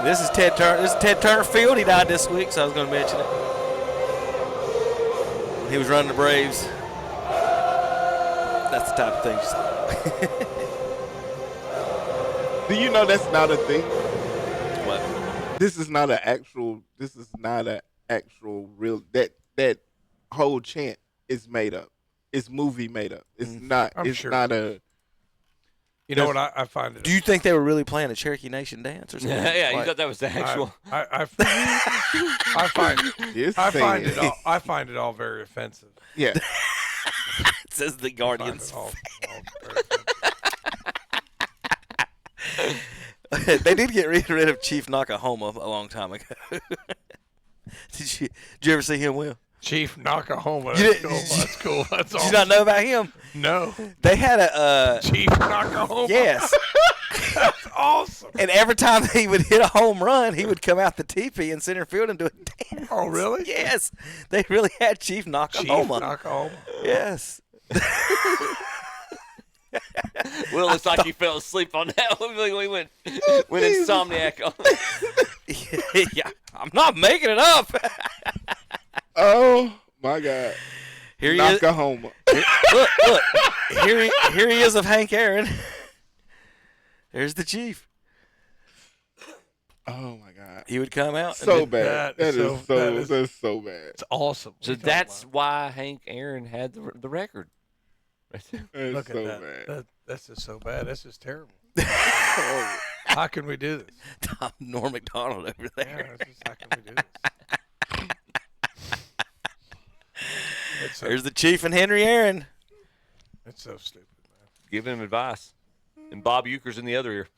This is Ted Turner. This is Ted Turner Field. He died this week, so I was going to mention it. He was running the Braves. That's the type of thing you saw. Do you know that's not a thing? What? This is not an actual real. That whole chant is made up. It's movie made up. It's not. It's sure. not a. You know what I find it. Do you think they were really playing a Cherokee Nation dance or something? Yeah, you thought that was the actual. I find it all very offensive. Yeah. It says the Guardians. They did get rid of Chief Nakahoma a long time ago. Did you ever see him, Will? Chief Nakahoma. That's cool. That's Did you not know about him? No. They had a Chief Nakahoma. Yes. That's awesome. And every time he would hit a home run, he would come out the teepee in center field and do a dance. Oh, really? Yes. They really had Chief Nakahoma. Chief Nakahoma. Yes. Will looks like he fell asleep on that one. We went insomniac on it. Yeah, I'm not making it up. Oh my God! Here he Nakahoma. Look. Here he is of Hank Aaron. There's the Chief. Oh my God! He would come out. So bad. That's so bad. It's awesome. So that's why Hank Aaron had the record. Look so at bad. that. That's just so bad. That's just terrible. How can we do this? Tom Norm McDonald over there. Yeah, how can we do this? There's the Chief and Henry Aaron. It's so stupid, man. Giving him advice. And Bob Euchre's in the other ear.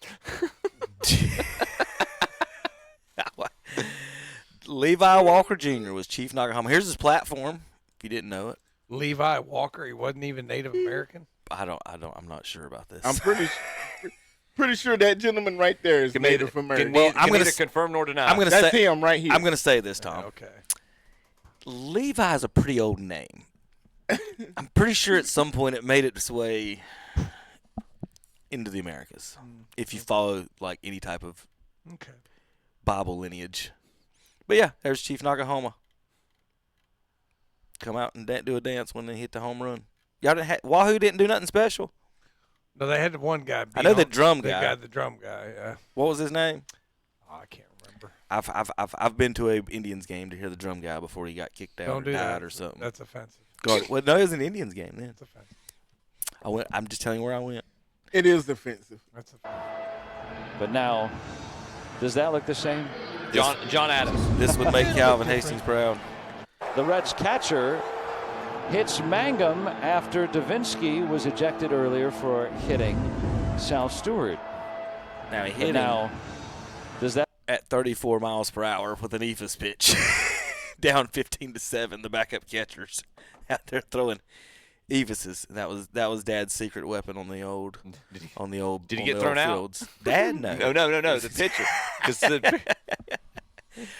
Levi Walker Jr. was Chief Nakahoma. Here's his platform, if you didn't know it. Levi Walker, he wasn't even Native American? I'm not sure about this. I'm pretty sure that gentleman right there is Native American. I'm going to confirm nor deny. That's him right here. I'm going to say this, Tom. Okay. Levi's a pretty old name. I'm pretty sure at some point it made its way into the Americas. If you follow like any type of Bible lineage. But yeah, there's Chief Nakahoma. Come out and do a dance when they hit the home run. Wahoo didn't do nothing special. No, they had the one guy. I know the drum guy. The drum guy, yeah. What was his name? Oh, I can't remember. I've been to a Indians game to hear the drum guy before he got kicked out Don't or do died that. or something. That's offensive. Well, no, it was an Indians game then. That's offensive. I'm just telling you where I went. It is offensive. That's offensive. But now, does that look the same? John Adams. This would make Calvin Hastings proud. The Reds catcher hits Mangum after Davinsky was ejected earlier for hitting Sal Stewart. Now he hit him. Does that at 34 miles per hour with an Ephus pitch, down 15-7. The backup catchers out there throwing Evases. That was Dad's secret weapon on the old. Did he get thrown fields. out? Dad, no. No. The pitcher.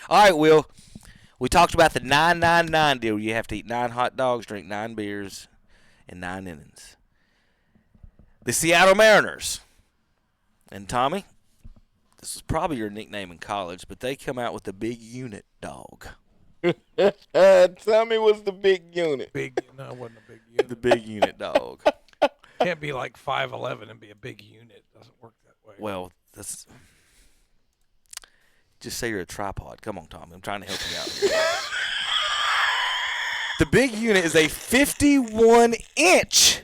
All right, Will. We talked about the 9-9-9 deal. You have to eat 9 hot dogs, drink 9 beers, in 9 innings. The Seattle Mariners. And Tommy, this was probably your nickname in college, but they come out with the big unit dog. Tommy was the big unit. No, it wasn't a big unit. The big unit dog. Can't be like 5'11" and be a big unit. It doesn't work that way. Well, that's just say you're a tripod. Come on, Tommy. I'm trying to help you out. The big unit is a 51-inch.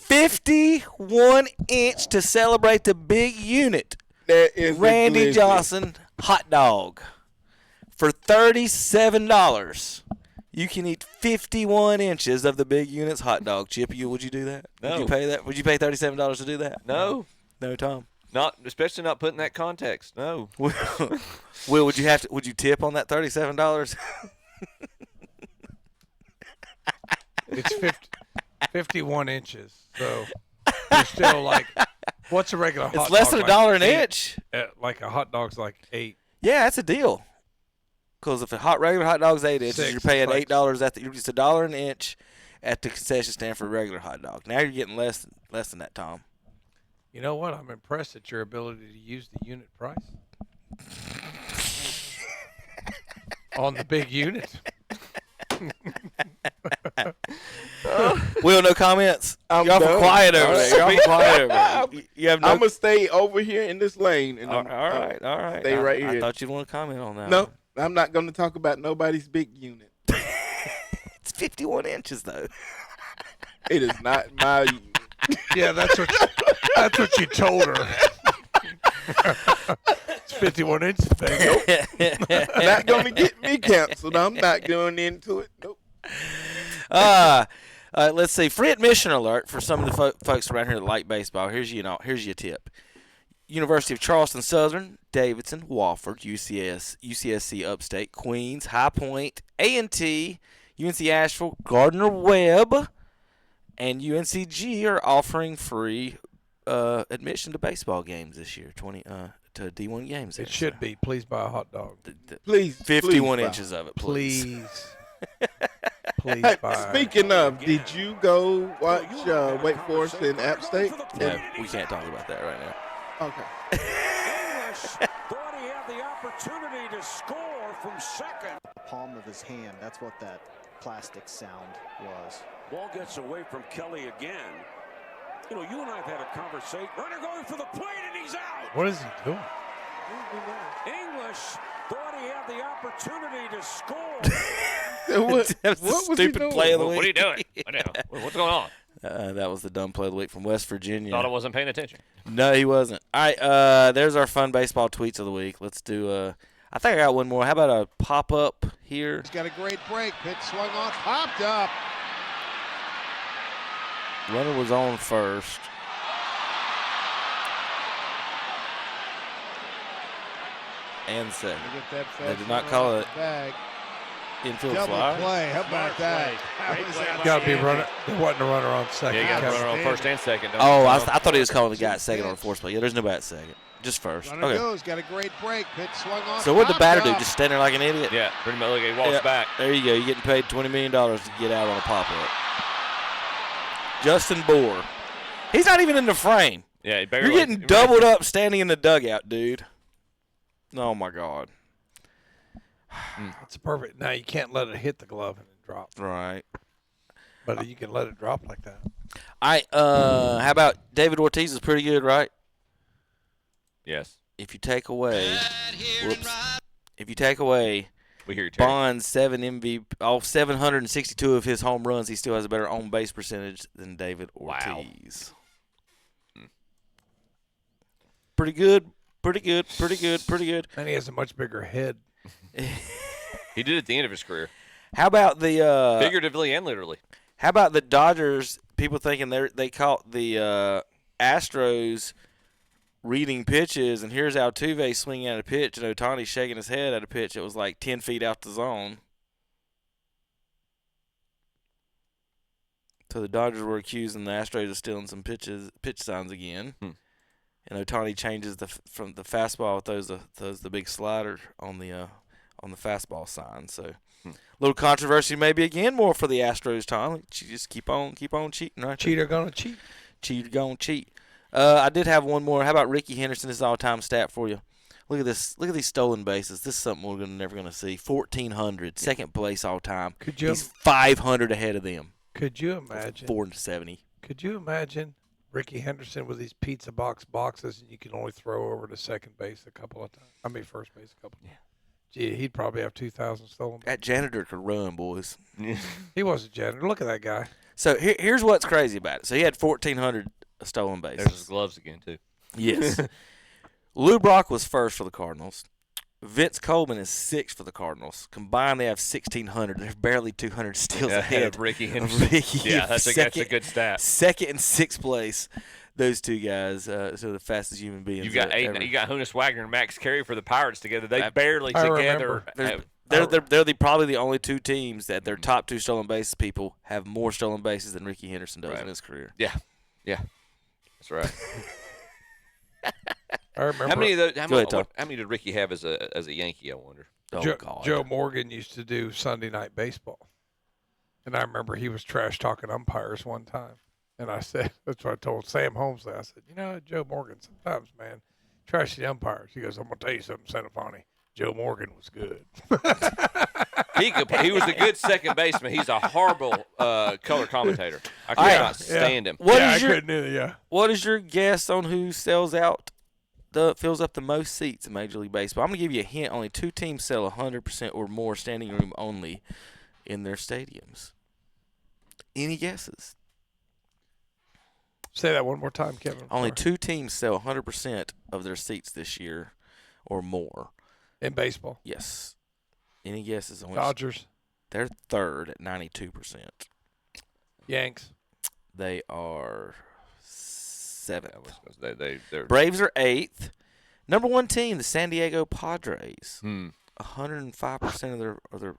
51-inch to celebrate the big unit. That is Randy Johnson hot dog. For $37, you can eat 51 inches of the big unit's hot dog. Chippy, would you do that? No. Would you pay that? Would you pay $37 to do that? No. No, Tom. Not, especially not putting that context. No. Will, would you tip on that $37? It's 51 inches, so you're still like, what's a regular hot dog? It's less than $1 an inch. Like a hot dog's like $8. Yeah, that's a deal. Because if a regular hot dog's 8 inches, you're paying $8 at the. It's $1 an inch at the concession stand for a regular hot dog. Now you're getting less than that, Tom. You know what? I'm impressed at your ability to use the unit price on the big unit. Will, no comments. I'm You're awful done. quiet over there. You're awful quiet over there. You have no. I'm gonna stay over here in this lane, and all right. Stay right here. I thought you'd want to comment on that. No, I'm not gonna talk about nobody's big unit. It's 51 inches though. It is not my unit. Yeah, that's what you told her. It's 51 inches. Nope. Not gonna get me canceled. I'm not going into it. Nope. Let's see. Free admission alert for some of the folks around here that like baseball. Here's your tip. University of Charleston Southern, Davidson, Wofford, UCSC Upstate, Queens, High Point, A&T, UNC Asheville, Gardner-Webb, and UNCG are offering free admission to baseball games this year, to D1 games. It should be. Please buy a hot dog. Please. 51 please inches of it, please. Please buy. Speaking of, did you go watch Wake Forest and App State? No, we can't talk about that right now. Okay. Thought he had the opportunity to score from second. Palm of his hand. That's what that plastic sound was. Ball gets away from Kelly again. You know, you and I have had a conversation. Runner going for the plate, and he's out. What is he doing? English thought he had the opportunity to score. What was he Stupid doing? play of the week. What are you doing? What's going on? That was the dumb play of the week from West Virginia. Thought I wasn't paying attention. No, he wasn't. All right, there's our fun baseball tweets of the week. Let's do I think I got one more. How about a pop-up here? He's got a great break. Pitch swung on, popped up. Runner was on first. And second. They did not call it infield Double fly. play. How about that? Got to be runner. There wasn't a runner on second. Yeah, you got a runner on first and second. Oh, I thought he was calling the guy at second on the fourth play. Yeah, there's nobody at second. Just first. Runner Okay. goes. Got a great break. Pitch swung on. So what did the batter do? popped up. Just stand there like an idiot? Yeah, pretty much. Look, he walks Yeah, back. There you go. You're getting paid $20 million to get out on a pop-up. Justin Bohr. He's not even in the frame. Yeah, barely. You're getting doubled up standing in the dugout, dude. Oh, my God. It's perfect. Now you can't let it hit the glove and it drop. Right. But you can let it drop like that. All right. How about David Ortiz is pretty good, right? Yes. if you take away, We hear you, Terry. Bond's 762 of his home runs, he still has a better on base percentage than David Ortiz. Wow. Pretty good. And he has a much bigger head. He did at the end of his career. How about the figuratively and literally? How about the Dodgers? People thinking they caught the Astros reading pitches, and here's Altuve swinging at a pitch, and Ohtani shaking his head at a pitch that was like 10 feet out the zone. So the Dodgers were accusing the Astros of stealing some pitch signs again. And Ohtani changes from the fastball, throws the big slider on the fastball sign. So a little controversy maybe again more for the Astros, Tom. You just keep on cheating, right? Cheater gonna cheat. Cheater gonna cheat. I did have one more. How about Ricky Henderson? This is all-time stat for you. Look at this. Look at these stolen bases. This is something we're never going to see. 1,400, second place all-time. He's 500 ahead of them. Could you imagine? 470. Could you imagine Ricky Henderson with these pizza boxes, and you can only throw over to second base a couple of times? I mean, first base a couple of times. Gee, he'd probably have 2,000 stolen bases. That janitor could run, boys. He was a janitor. Look at that guy. So here's what's crazy about it. So he had 1,400 stolen bases. There's his gloves again, too. Yes. Lou Brock was first for the Cardinals. Vince Coleman is sixth for the Cardinals. Combined, they have 1,600. They're barely 200 steals ahead of Ricky Henderson. Yeah, that's a good stat. Second and sixth place, those two guys. So the fastest human beings. You got Honus Wagner and Max Carey for the Pirates together. They barely together. They're probably the only two teams that their top two stolen bases people have more stolen bases than Ricky Henderson does in his career. Yeah. That's right. I remember. How many did Ricky have as a Yankee? I wonder. Joe Morgan used to do Sunday Night Baseball, and I remember he was trash talking umpires one time, and I said, that's what I told Sam Holmes. I said, Joe Morgan sometimes, man, trash the umpires. He goes, I'm gonna tell you something, Sanafani. Joe Morgan was good. He was a good second baseman. He's a horrible color commentator. I could not stand him. I couldn't either. What is your guess on who fills up the most seats in Major League Baseball? I'm going to give you a hint. Only two teams sell 100% or more standing room only in their stadiums. Any guesses? Say that one more time, Kevin. Only two teams sell 100% of their seats this year or more. In baseball? Yes. Any guesses on Dodgers? They're third at 92%. Yanks? They are seventh. They're Braves are eighth. Number one team, the San Diego Padres. 105% of their.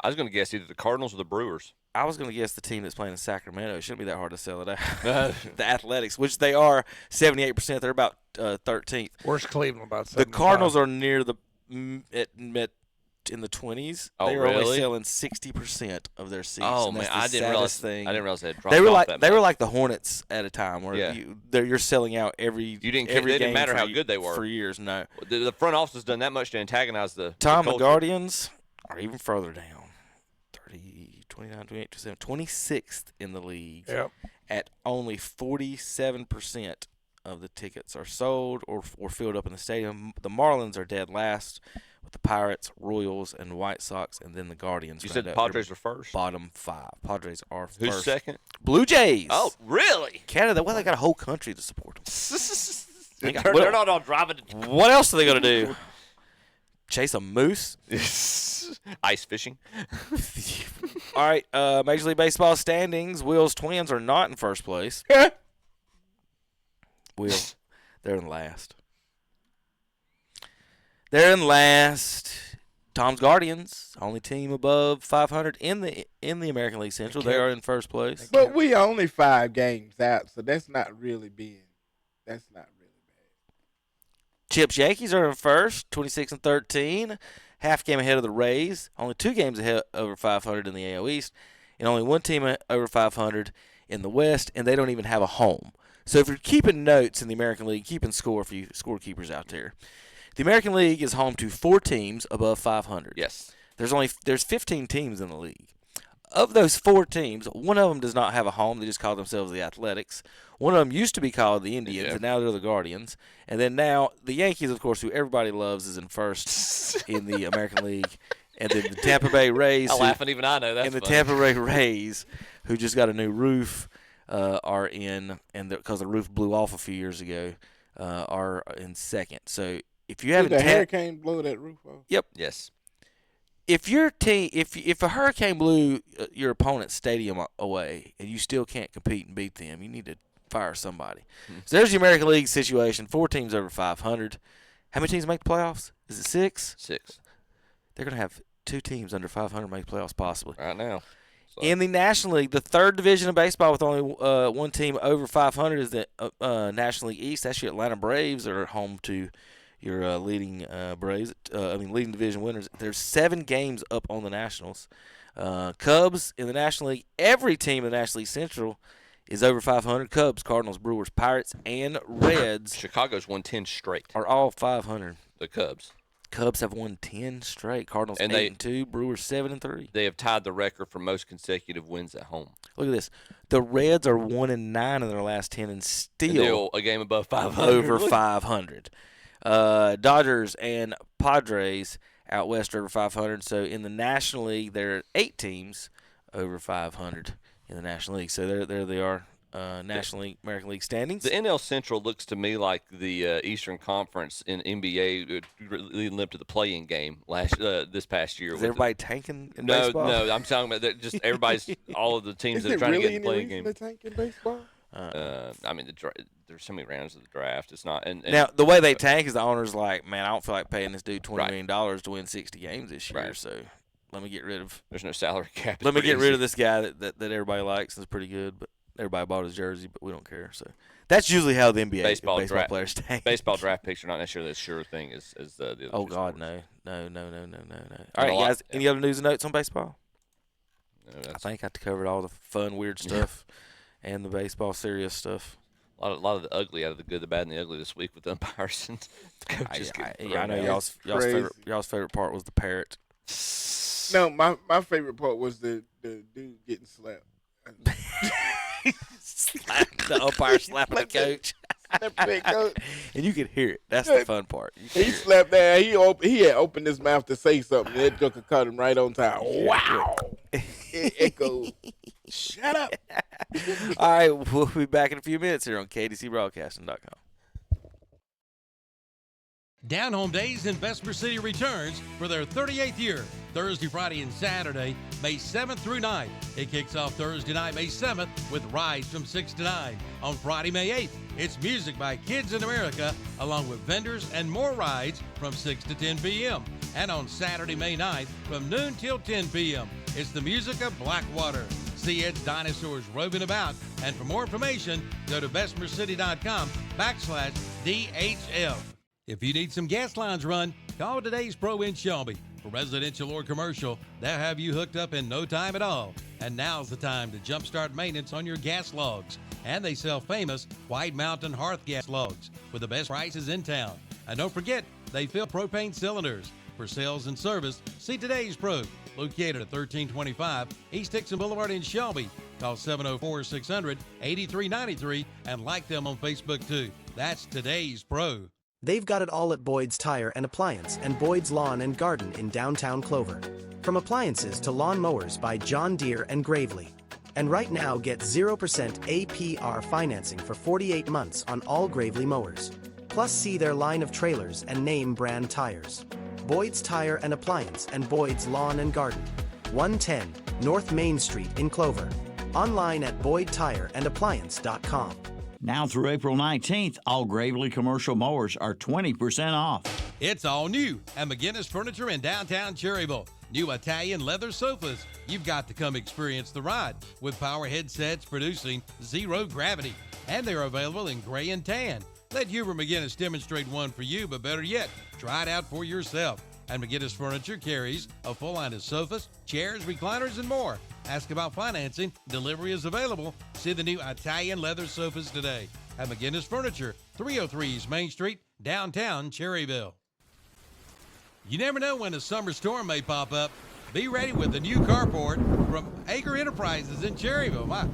I was going to guess either the Cardinals or the Brewers. I was going to guess the team that's playing in Sacramento. It shouldn't be that hard to sell it out. The Athletics, which they are 78%. They're about 13th. Where's Cleveland? About 75? The Cardinals are near the in the 20s. Oh, they were really? only selling 60% of their seats. Oh, and man, that's the I didn't realize saddest thing. I didn't realize they had dropped They were off like that they were much. like the Hornets at a time, where you're selling out every. You didn't. Every It didn't game matter for how good they were for years. No, the front office has done that much to antagonize the the culture. Guardians are even further down. 30, 29, 28, 27, 26th in the league. Yep. At only 47% of the tickets are sold or filled up in the stadium. The Marlins are dead last, with the Pirates, Royals, and White Sox, and then the Guardians. You said the Padres are first? Bottom five. Padres are first. Who's second? Blue Jays. Oh, really? Canada. Well, they got a whole country to support them. They're not all driving. What else are they going to do? Chase a moose? Ice fishing? All right, Major League Baseball standings. Will's Twins are not in first place. Will, they're in last. They're in last. Tom's Guardians, only team above 500 in the American League Central. They are in first place. But we are only 5 games out, so that's not really bad. Chips Yankees are in first, 26 and 13, half game ahead of the Rays. Only 2 games ahead over 500 in the AL East, and only 1 team over 500 in the West, and they don't even have a home. So if you're keeping notes in the American League, keeping score for you scorekeepers out there, the American League is home to 4 teams above 500. Yes. There's 15 teams in the league. of those 4 teams, one of them does not have a home. They just call themselves the Athletics. One of them used to be called the Indians, and now they're the Guardians. And then now the Yankees, of course, who everybody loves, is in first in the American League. And then the Tampa Bay Rays. I'm laughing, even I know that's And the funny. Tampa Bay Rays, who just got a new roof, are in, and because the roof blew off a few years ago, are in second. So if you haven't, Did the hurricane blow that roof off? Yep. Yes. If your team, if a hurricane blew your opponent's stadium away and you still can't compete and beat them, you need to fire somebody. So there's the American League situation. 4 teams over 500. How many teams make the playoffs? Is it 6? 6. They're going to have 2 teams under 500 make the playoffs possibly. Right now. So. In the National League, the 3rd division of baseball with only 1 team over 500 is the National League East. That's your Atlanta Braves that are home to your leading Braves. Leading division winners. There's 7 games up on the Nationals. Cubs in the National League. Every team in the National League Central is over 500. Cubs, Cardinals, Brewers, Pirates, and Reds. Chicago's won 10 straight. Are all 500. The Cubs. Cubs have won 10 straight. Cardinals and 8-2. Brewers 7-3. They have tied the record for most consecutive wins at home. Look at this. The Reds are 1-9 in their last 10 and still a game above 500. Over 500. Dodgers and Padres out west are over 500. So in the National League, there are 8 teams over 500 in the National League. So there they are. National League, American League standings. The NL Central looks to me like the Eastern Conference in NBA leading up to the play-in game this past year. Is everybody tanking in no, baseball? No, I'm talking about just everybody's, all of the teams that are trying to get in the play-in game. Is there really any reason to tank in baseball? There's so many rounds of the draft. It's not. And now, the way they tank is the owner's like, man, I don't feel like paying this dude $20 million to win 60 games this year, so let me get rid of. There's no salary cap. Let me get rid of this guy that everybody likes and is pretty good, but everybody bought his jersey, but we don't care. So that's usually how the NBA baseball players tank. Baseball draft picks are not necessarily a sure thing as the other. Oh God, no. All right, guys. Any other news and notes on baseball? No, I think I covered all the fun, weird stuff and the baseball serious stuff. A lot of the ugly out of the good, the bad, and the ugly this week with umpires and coaches. I know y'all's favorite part was the parrot. No, my favorite part was the dude getting slapped. The umpire slapping the coach. And you could hear it. That's the fun part. He slapped that. He had opened his mouth to say something. That joker caught him right on time. Wow. It echoed. Shut up. All right, we'll be back in a few minutes here on KDCBroadcasting.com. Down Home Days in Vesper City returns for their 38th year, Thursday, Friday, and Saturday, May 7th through 9th. It kicks off Thursday night, May 7th, with rides from 6 to 9. On Friday, May 8th, it's music by Kids in America, along with vendors and more rides from 6 to 10 p.m. And on Saturday, May 9th, from noon till 10 p.m., it's the music of Blackwater. See its dinosaurs roving about. And for more information, go to vespercity.com/DHF. If you need some gas lines run, call Today's Pro in Shelby. For residential or commercial, they'll have you hooked up in no time at all. And now's the time to jumpstart maintenance on your gas logs. And they sell famous White Mountain Hearth gas logs with the best prices in town. And don't forget, they fill propane cylinders. For sales and service, see Today's Pro, located at 1325 East Dixon Boulevard in Shelby. Call 704-600-8393 and like them on Facebook too. That's Today's Pro. They've got it all at Boyd's Tire and Appliance and Boyd's Lawn and Garden in downtown Clover. From appliances to lawn mowers by John Deere and Gravely. And right now, get 0% APR financing for 48 months on all Gravely mowers. Plus, see their line of trailers and name brand tires. Boyd's Tire and Appliance and Boyd's Lawn and Garden. 110 North Main Street in Clover. Online at BoydTireandAppliance.com. Now through April 19th, all Gravely commercial mowers are 20% off. It's all new at McGinnis Furniture in downtown Cherryville. New Italian leather sofas. You've got to come experience the ride with power headsets producing zero gravity. And they're available in gray and tan. Let Huber McGinnis demonstrate one for you, but better yet, try it out for yourself. And McGinnis Furniture carries a full line of sofas, chairs, recliners, and more. Ask about financing. Delivery is available. See the new Italian leather sofas today at McGinnis Furniture, 303 East Main Street, downtown Cherryville. You never know when a summer storm may pop up. Be ready with the new carport from Acre Enterprises in Cherryville.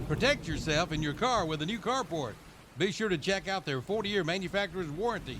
Protect yourself and your car with a new carport. Be sure to check out their 40-year manufacturer's warranty.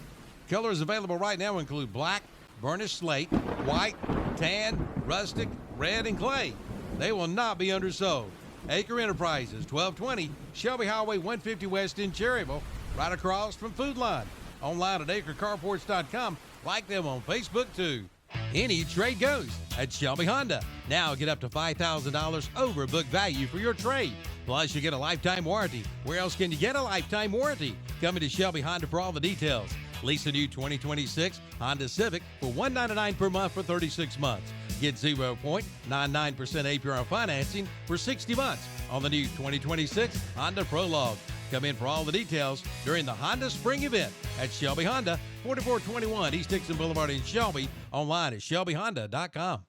Colors available right now include black, burnished slate, white, tan, rustic, red, and clay. They will not be undersold. Acre Enterprises, 1220 Shelby Highway 150 West in Cherryville, right across from Food Line. Online at acrecarports.com. Like them on Facebook, too. Any trade goes at Shelby Honda. Now get up to $5,000 over book value for your trade. Plus, you get a lifetime warranty. Where else can you get a lifetime warranty? Coming to Shelby Honda for all the details. Lease a new 2026 Honda Civic for $199 per month for 36 months. Get 0.99% APR financing for 60 months on the new 2026 Honda Prologue. Come in for all the details during the Honda Spring event at Shelby Honda, 4421 East Dixon Boulevard in Shelby. Online at shelbyhonda.com.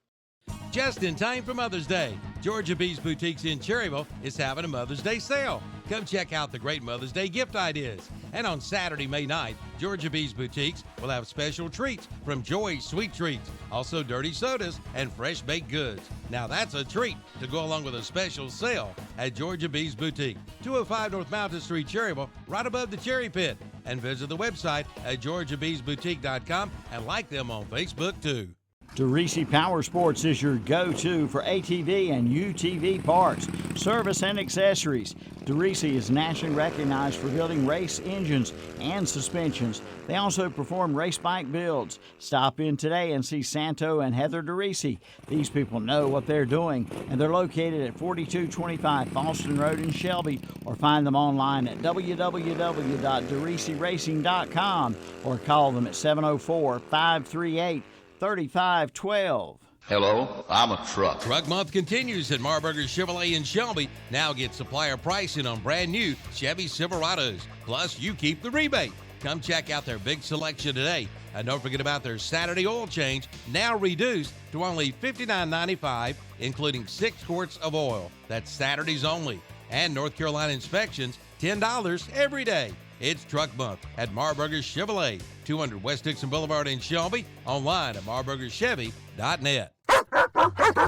Just in time for Mother's Day, Georgia Bees Boutiques in Cherryville is having a Mother's Day sale. Come check out the great Mother's Day gift ideas. And on Saturday, May 9th, Georgia Bees Boutiques will have special treats from Joy's Sweet Treats, also dirty sodas and fresh baked goods. Now that's a treat to go along with a special sale at Georgia Bees Boutique, 205 North Mountain Street, Cherryville, right above the Cherry Pit. And visit the website at georgiabeesboutique.com and like them on Facebook too. DeRisi Power Sports is your go-to for ATV and UTV parts, service, and accessories. DeRisi is nationally recognized for building race engines and suspensions. They also perform race bike builds. Stop in today and see Santo and Heather DeRisi. These people know what they're doing, and they're located at 4225 Falston Road in Shelby, or find them online at www.derisiracing.com or call them at 704-538-3512. Hello, I'm a truck. Truck Month continues at Marburger Chevrolet in Shelby. Now get supplier pricing on brand new Chevy Silverados. Plus, you keep the rebate. Come check out their big selection today. And don't forget about their Saturday oil change, now reduced to only $59.95, including 6 quarts of oil. That's Saturdays only. And North Carolina inspections, $10 every day. It's Truck Month at Marburger Chevrolet, 200 West Dixon Boulevard in Shelby. Online at marburgerchevy.net.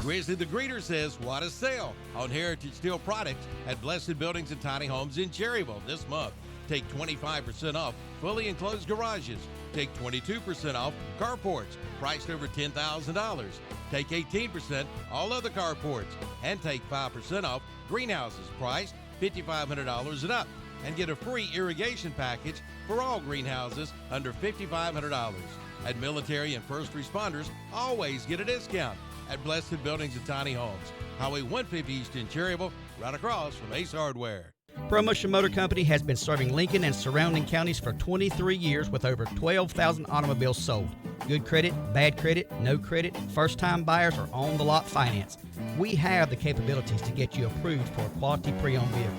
Grizzly the Greeter says, what a sale on Heritage Steel products at Blessed Buildings and Tiny Homes in Cherryville this month. Take 25% off fully enclosed garages. Take 22% off carports priced over $10,000. Take 18% all other carports. And take 5% off greenhouses priced $5,500 and up. And get a free irrigation package for all greenhouses under $5,500. And military and first responders always get a discount at Blessed Buildings and Tiny Homes. Highway 150 East in Cherryville, right across from Ace Hardware. ProMotion Motor Company has been serving Lincoln and surrounding counties for 23 years with over 12,000 automobiles sold. Good credit, bad credit, no credit, first-time buyers, or on-the-lot finance. We have the capabilities to get you approved for a quality pre-owned vehicle.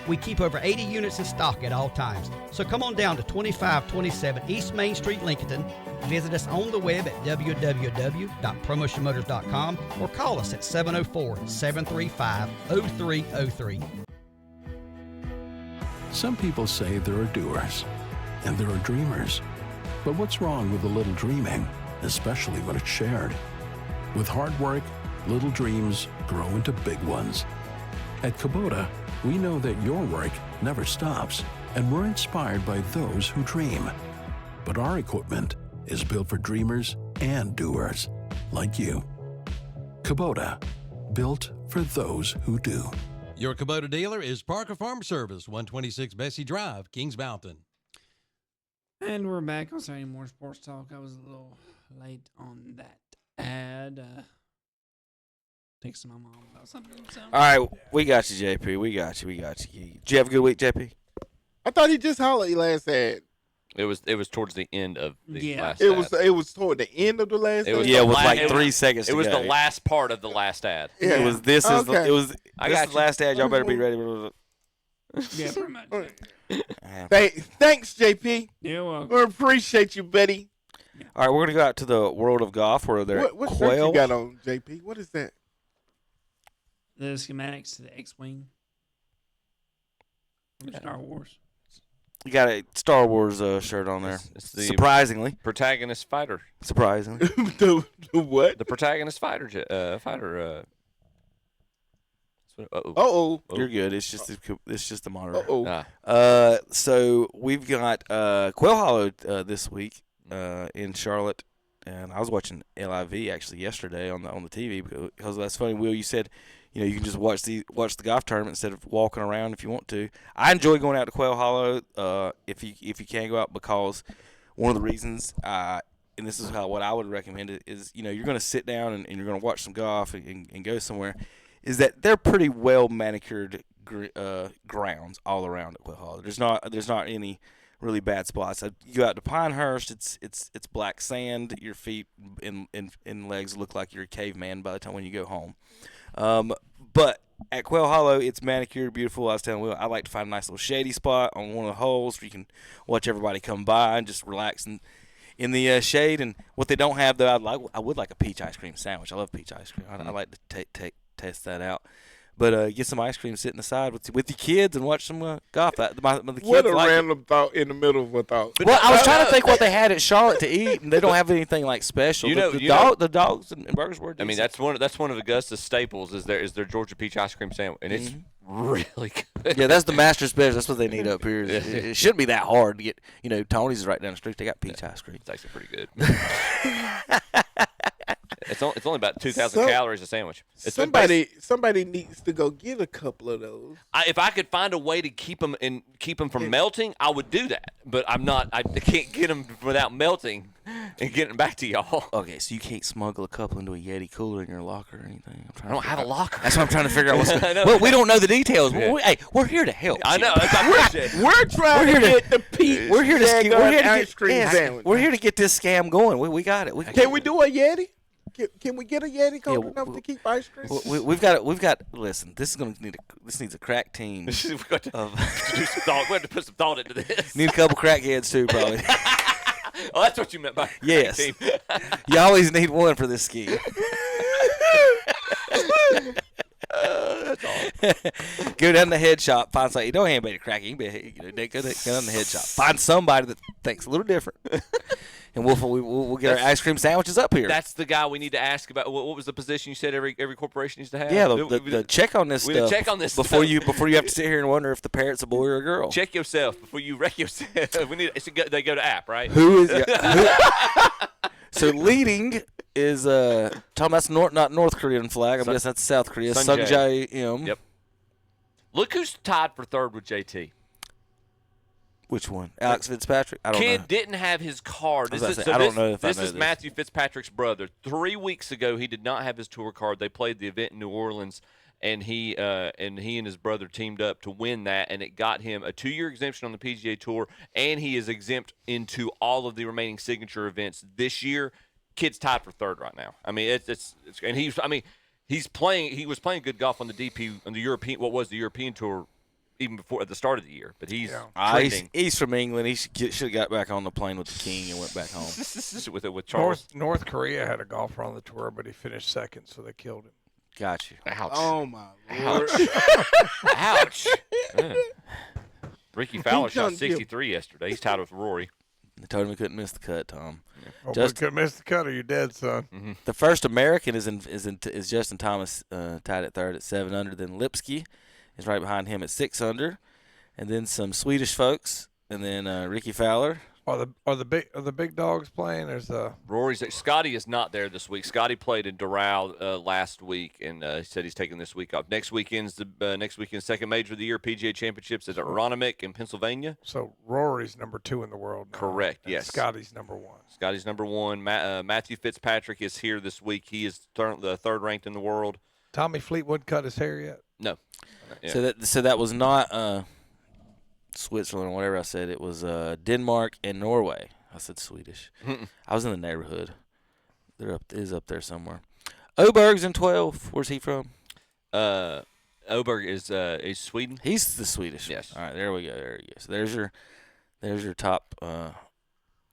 We keep over 80 units in stock at all times. So come on down to 2527 East Main Street, Lincoln. Visit us on the web at www.promotionmotors.com or call us at 704-735-0303. Some people say there are doers, and there are dreamers. But what's wrong with a little dreaming, especially when it's shared? With hard work, little dreams grow into big ones. At Kubota, we know that your work never stops, and we're inspired by those who dream. But our equipment is built for dreamers and doers, like you. Kubota, built for those who do. Your Kubota dealer is Parker Farm Service, 126 Bessie Drive, Kings Mountain. And we're back on Saturday Morning Sports Talk. I was a little late on that ad. Texting my mom about something. So. All right, we got you, JP. We got you. Did you have a good week, JP? I thought he just hollered last ad. It was towards the end of the last ad. It was toward the end of the last ad? It was like 3 seconds It was the last part of the last ad. Yeah. It was this is the last ad. Y'all better be ready. Yeah, pretty much. Thanks, JP. You're welcome. We appreciate you, buddy. All right, we're going to go out to the world of golf where they're what shirt you got on, JP? What is that? The schematics to the X-Wing from Star Wars. You got a Star Wars shirt on there. It's the surprisingly. Protagonist fighter. Surprisingly. the what? The protagonist fighter. You're good. It's just the monitor. Uh-oh. So we've got Quail Hollow this week in Charlotte, and I was watching LIV actually yesterday on the TV because that's funny. Will, you said you can just watch the golf tournament instead of walking around if you want to. I enjoy going out to Quail Hollow if you can go out, because one of the reasons and this is what I would recommend is you're going to sit down and you're going to watch some golf and go somewhere, is that they're pretty well manicured grounds all around at Quail Hollow. There's not any really bad spots. You go out to Pinehurst, it's black sand. Your feet and legs look like you're a caveman by the time when you go home. But at Quail Hollow, it's manicured, beautiful. I was telling Will, I like to find a nice little shady spot on one of the holes where you can watch everybody come by and just relax in the shade. And what they don't have, though, I would like a peach ice cream sandwich. I love peach ice cream. I like to test that out. But get some ice cream sitting aside with your kids and watch some golf. The kids What a like random thought in the middle of a thought. Well, I was trying to think what they had at Charlotte to eat, and they don't have anything like special. The dogs and burgers were decent. I mean, that's one of Augusta's staples is their Georgia peach ice cream sandwich, and it's really good. Yeah, that's the master's special. That's what they need up here. It shouldn't be that hard to get. Tony's is right down the street. They got peach ice cream. It's actually pretty good. It's only about 2,000 calories a sandwich. Somebody needs to go get a couple of those. If I could find a way to keep them from melting, I would do that. But I'm not. I can't get them without melting and getting them back to y'all. Okay, so you can't smuggle a couple into a Yeti cooler in your locker or anything. I don't have a locker. That's what I'm trying to figure out. Well, we don't know the details. Yeah. We're here to help. I know. We're trying to get the peach. We're here to ice cream sandwich. We're here to get this scam going. We got it. Can we do a Yeti? Can we get a Yeti cold enough to keep ice cream? We've got. Listen, this needs a crack team. We've got to do some thought. We have to put some thought into this. Need a couple crackheads too, probably. Oh, that's what you meant by yes. team. You always need one for this scheme. That's all. Go down to the head shop, find somebody. You don't have anybody to crack it. You can go down the head shop. Find somebody that thinks a little different. And we'll get our ice cream sandwiches up here. That's the guy we need to ask about. What was the position you said every corporation needs to have? Yeah, the check on this we stuff. Check on this before stuff. you have to sit here and wonder if the parrot's a boy or a girl. Check yourself before you wreck yourself. They go to app, right? So leading is Tom. That's not North Korean flag. I guess that's South Korea. Sung Jae Im. Yep. Look who's tied for third with JT. Which one? Alex Fitzpatrick? I don't know. Kid didn't have his card. I don't know if I know this is Matthew Fitzpatrick's brother. 3 weeks ago, he did not have his tour card. They played the event in New Orleans, and he and his brother teamed up to win that, and it got him a 2-year exemption on the PGA Tour, and he is exempt into all of the remaining signature events this year. Kid's tied for third right now. I mean, he's playing. He was playing good golf on the DP on the European. What was the European Tour? Even before at the start of the year, but he's trending. He's from England. He should have got back on the plane with the king and went back home. with Charles. North Korea had a golfer on the tour, but he finished second, so they killed him. Got you. Ouch. Oh my Lord. Ouch. Ricky Fowler shot 63 yesterday. He's tied with Rory. They told him he couldn't miss the cut, Tom. Oh, just couldn't miss the cut, or you're dead, son. Mm-hmm. The first American is Justin Thomas, tied at third at 7 under. Then Lipsky is right behind him at 6 under, and then some Swedish folks, and then Ricky Fowler. Are the big dogs playing? There's Scotty is not there this week. Scotty played in Doral last week, and he said he's taking this week off. Next weekend's second major of the year, PGA Championships, is at Ronimick in Pennsylvania. So Rory's number 2 in the world now. Correct. Yes. Scotty's number 1. Scotty's number 1. Matthew Fitzpatrick is here this week. He is the third ranked in the world. Tommy Fleetwood cut his hair yet? No. Yeah. So that was not Switzerland or whatever I said. It was Denmark and Norway. I said Swedish. I was in the neighborhood. Is up there somewhere. Oberg's in 12. Where's he from? Oberg is Sweden. He's the Swedish. Yes. All right, there we go. There you go. So there's your top.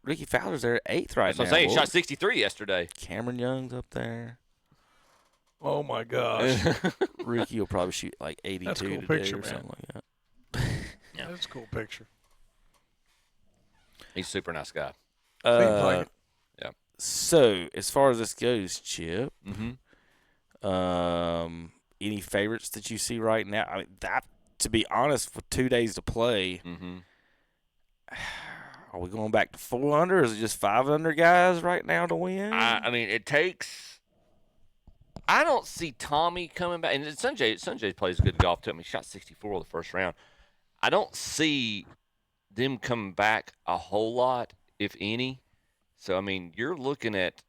Ricky Fowler's there at 8th right now. I'm saying he shot 63 yesterday. Cameron Young's up there. Oh my gosh. Ricky will probably shoot like 82 That's a cool today picture, or man. something like that. Yeah, that's a cool picture. He's a super nice guy. Seems like it. Yeah. So, as far as this goes, Chip, Mm-hmm. Any favorites that you see right now? I mean, to be honest, for 2 days to play, are we going back to 4 under? Or is it just 5 under guys right now to win? I mean, it takes. I don't see Tommy coming back. And Sanjay plays good golf too. I mean, he shot 64 the first round. I don't see them coming back a whole lot, if any. So, I mean, you're looking at,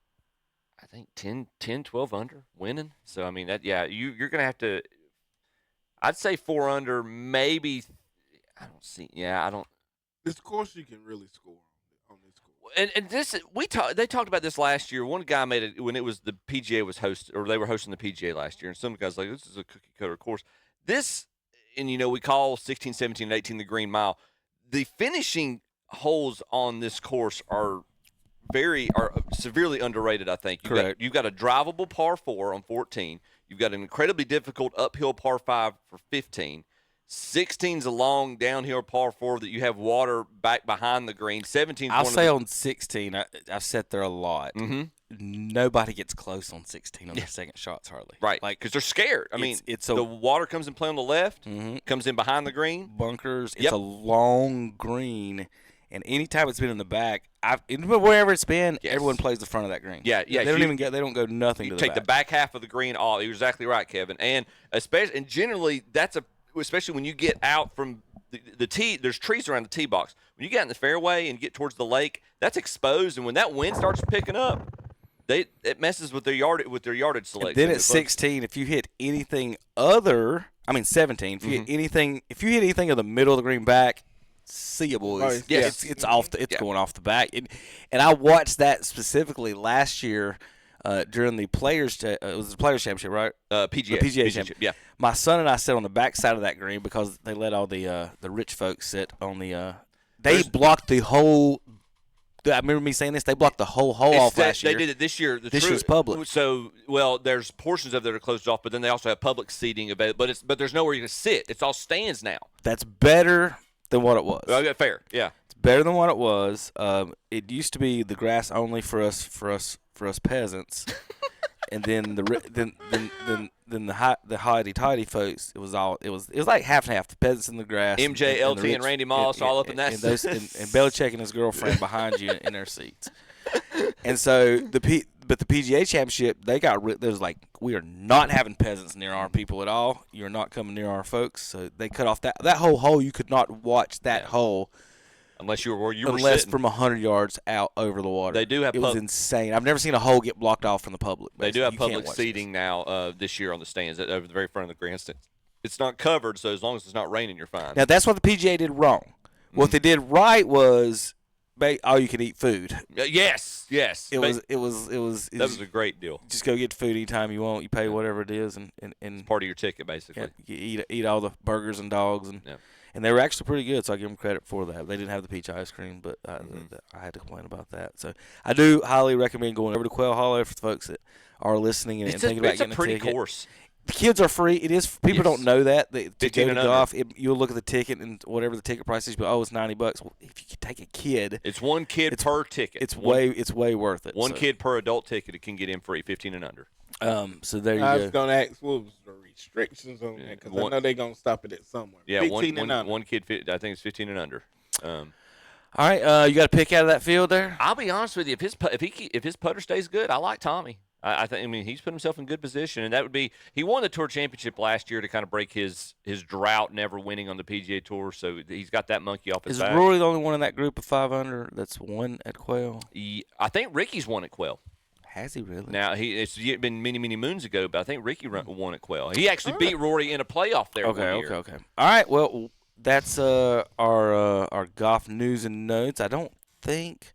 I think, 10, 12 under winning. So, I mean, you're going to have to, I'd say 4 under, maybe. I don't. This course you can really score on this course. And they talked about this last year. One guy made it when it was the PGA was hosted, or they were hosting the PGA last year, and some guys like, this is a cookie cutter course. This, and we call 16, 17, and 18 the green mile. The finishing holes on this course are severely underrated, I think. You've got a drivable par 4 on 14. You've got an incredibly difficult uphill par 5 for 15. 16's a long downhill par 4 that you have water back behind the green. 17's I'll say on 16, I've sat there a lot. Mm-hmm. Nobody gets close on 16 on their second shots hardly. Right, because they're scared. I mean, the water comes in play on the left, comes in behind the green. Bunkers. It's a long green, and anytime it's been in the back, wherever it's been, everyone plays the front of that green. Yeah. They don't go nothing to the back. You take the back half of the green off. You're exactly right, Kevin. And generally especially when you get out from the tee, there's trees around the tee box. When you get in the fairway and get towards the lake, that's exposed, and when that wind starts picking up, it messes with their yardage selection. And then at 16, if you hit anything other, 17, if you hit anything of the middle of the green back, see you boys. Yes. It's going off the back. And I watched that specifically last year. During the Players' it was the Players' Championship, right? PGA. The PGA Championship. Yeah. My son and I sat on the back side of that green because they let all the rich folks sit on the. They blocked the whole. I remember me saying this. They blocked the whole hole off last year. They did it this year. This year's public. So, there's portions of it that are closed off, but then they also have public seating available. But there's nowhere you can sit. It's all stands now. That's better than what it was. Okay, fair. Yeah. It's better than what it was. It used to be the grass only for us peasants, and then the hidey tidy folks. It was like half and half. The peasants in the grass. MJ, LT, and Randy Moss all up in that. And Belichick and his girlfriend behind you in their seats. And so the PGA Championship, they got rid. There's like, we are not having peasants near our people at all. You're not coming near our folks. So they cut off that whole hole. You could not watch that hole. Unless you were Unless sitting. from 100 yards out over the water. They do have. It was insane. I've never seen a hole get blocked off from the public. They do have public seating now this year on the stands over the very front of the grandstand. It's not covered, so as long as it's not raining, you're fine. Now that's what the PGA did wrong. What they did right was all you could eat food. Yes. It was that was a great deal. Just go get food anytime you want. You pay whatever it is, and it's part of your ticket basically. You eat all the burgers and dogs and. Yeah. And they were actually pretty good, so I give them credit for that. They didn't have the peach ice cream, but I had to complain about that. So I do highly recommend going over to Quail Hollow for the folks that are listening and thinking about getting a ticket. It's a pretty course. The kids are free. It is. People don't know that. To go to golf, you'll look at the ticket and whatever the ticket price is, but it's $90. Well, if you could take a kid, it's one kid per ticket. It's way worth it. One kid per adult ticket. It can get in free, 15 and under. So there you go. I was going to ask what was the restrictions on that because I know they're going to stop it at somewhere. Yeah, 15 and under. One kid. I think it's 15 and under. All right, you got a pick out of that field there. I'll be honest with you. If his putter stays good, I like Tommy. I think he's put himself in good position, and that would be he won the Tour Championship last year to kind of break his drought, never winning on the PGA Tour. So he's got that monkey off his back. Is Rory the only one in that group of 5 under that's won at Quail? I think Ricky's won at Quail. Has he really? Now it's been many moons ago, but I think Ricky won at Quail. He actually beat Rory in a playoff there. Okay. All right. Well, that's our golf news and notes. I don't think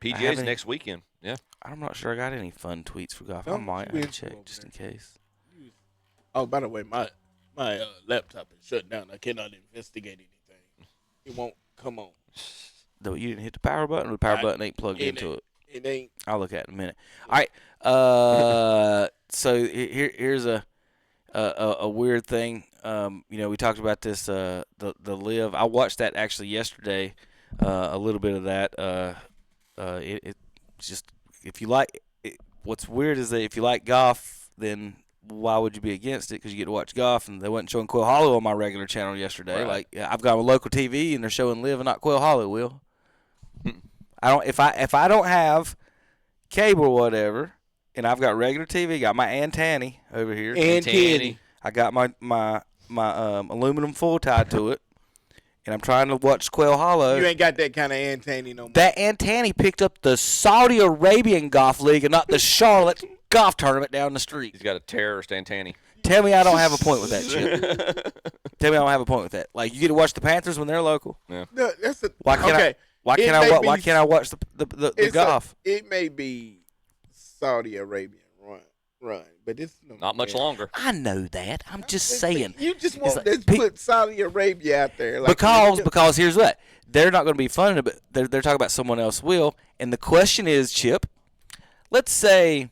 PGA's next weekend. Yeah. I'm not sure I got any fun tweets for golf. I might have to check just in case. Oh, by the way, my laptop is shut down. I cannot investigate anything. It won't come on. Though you didn't hit the power button, or the power button ain't plugged into it. It ain't. I'll look at it in a minute. All right. So here's a weird thing. We talked about this the live. I watched that actually yesterday. a little bit of that. It's just if you like. What's weird is that if you like golf, then why would you be against it? Because you get to watch golf, and they wasn't showing Quail Hollow on my regular channel yesterday. Right. Like I've got a local TV, and they're showing Live and not Quail Hollow. Will I don't if I don't have cable or whatever, and I've got regular TV, got my antennae over here. Antennae. I got my aluminum foil tied to it, and I'm trying to watch Quail Hollow. You ain't got that kind of antennae no more. That antennae picked up the Saudi Arabian golf league and not the Charlotte golf tournament down the street. He's got a terrorist antennae. Tell me I don't have a point with that shit. Tell me I don't have a point with that. Like you get to watch the Panthers when they're local. Yeah. No, that's a, Why can't okay. Why can't I watch the golf? It may be Saudi Arabian run, but it's not much longer. I know that. I'm just saying. You just want to put Saudi Arabia out there, like because here's what they're not going to be funded, but they're talking about someone else will. And the question is, Chip, let's say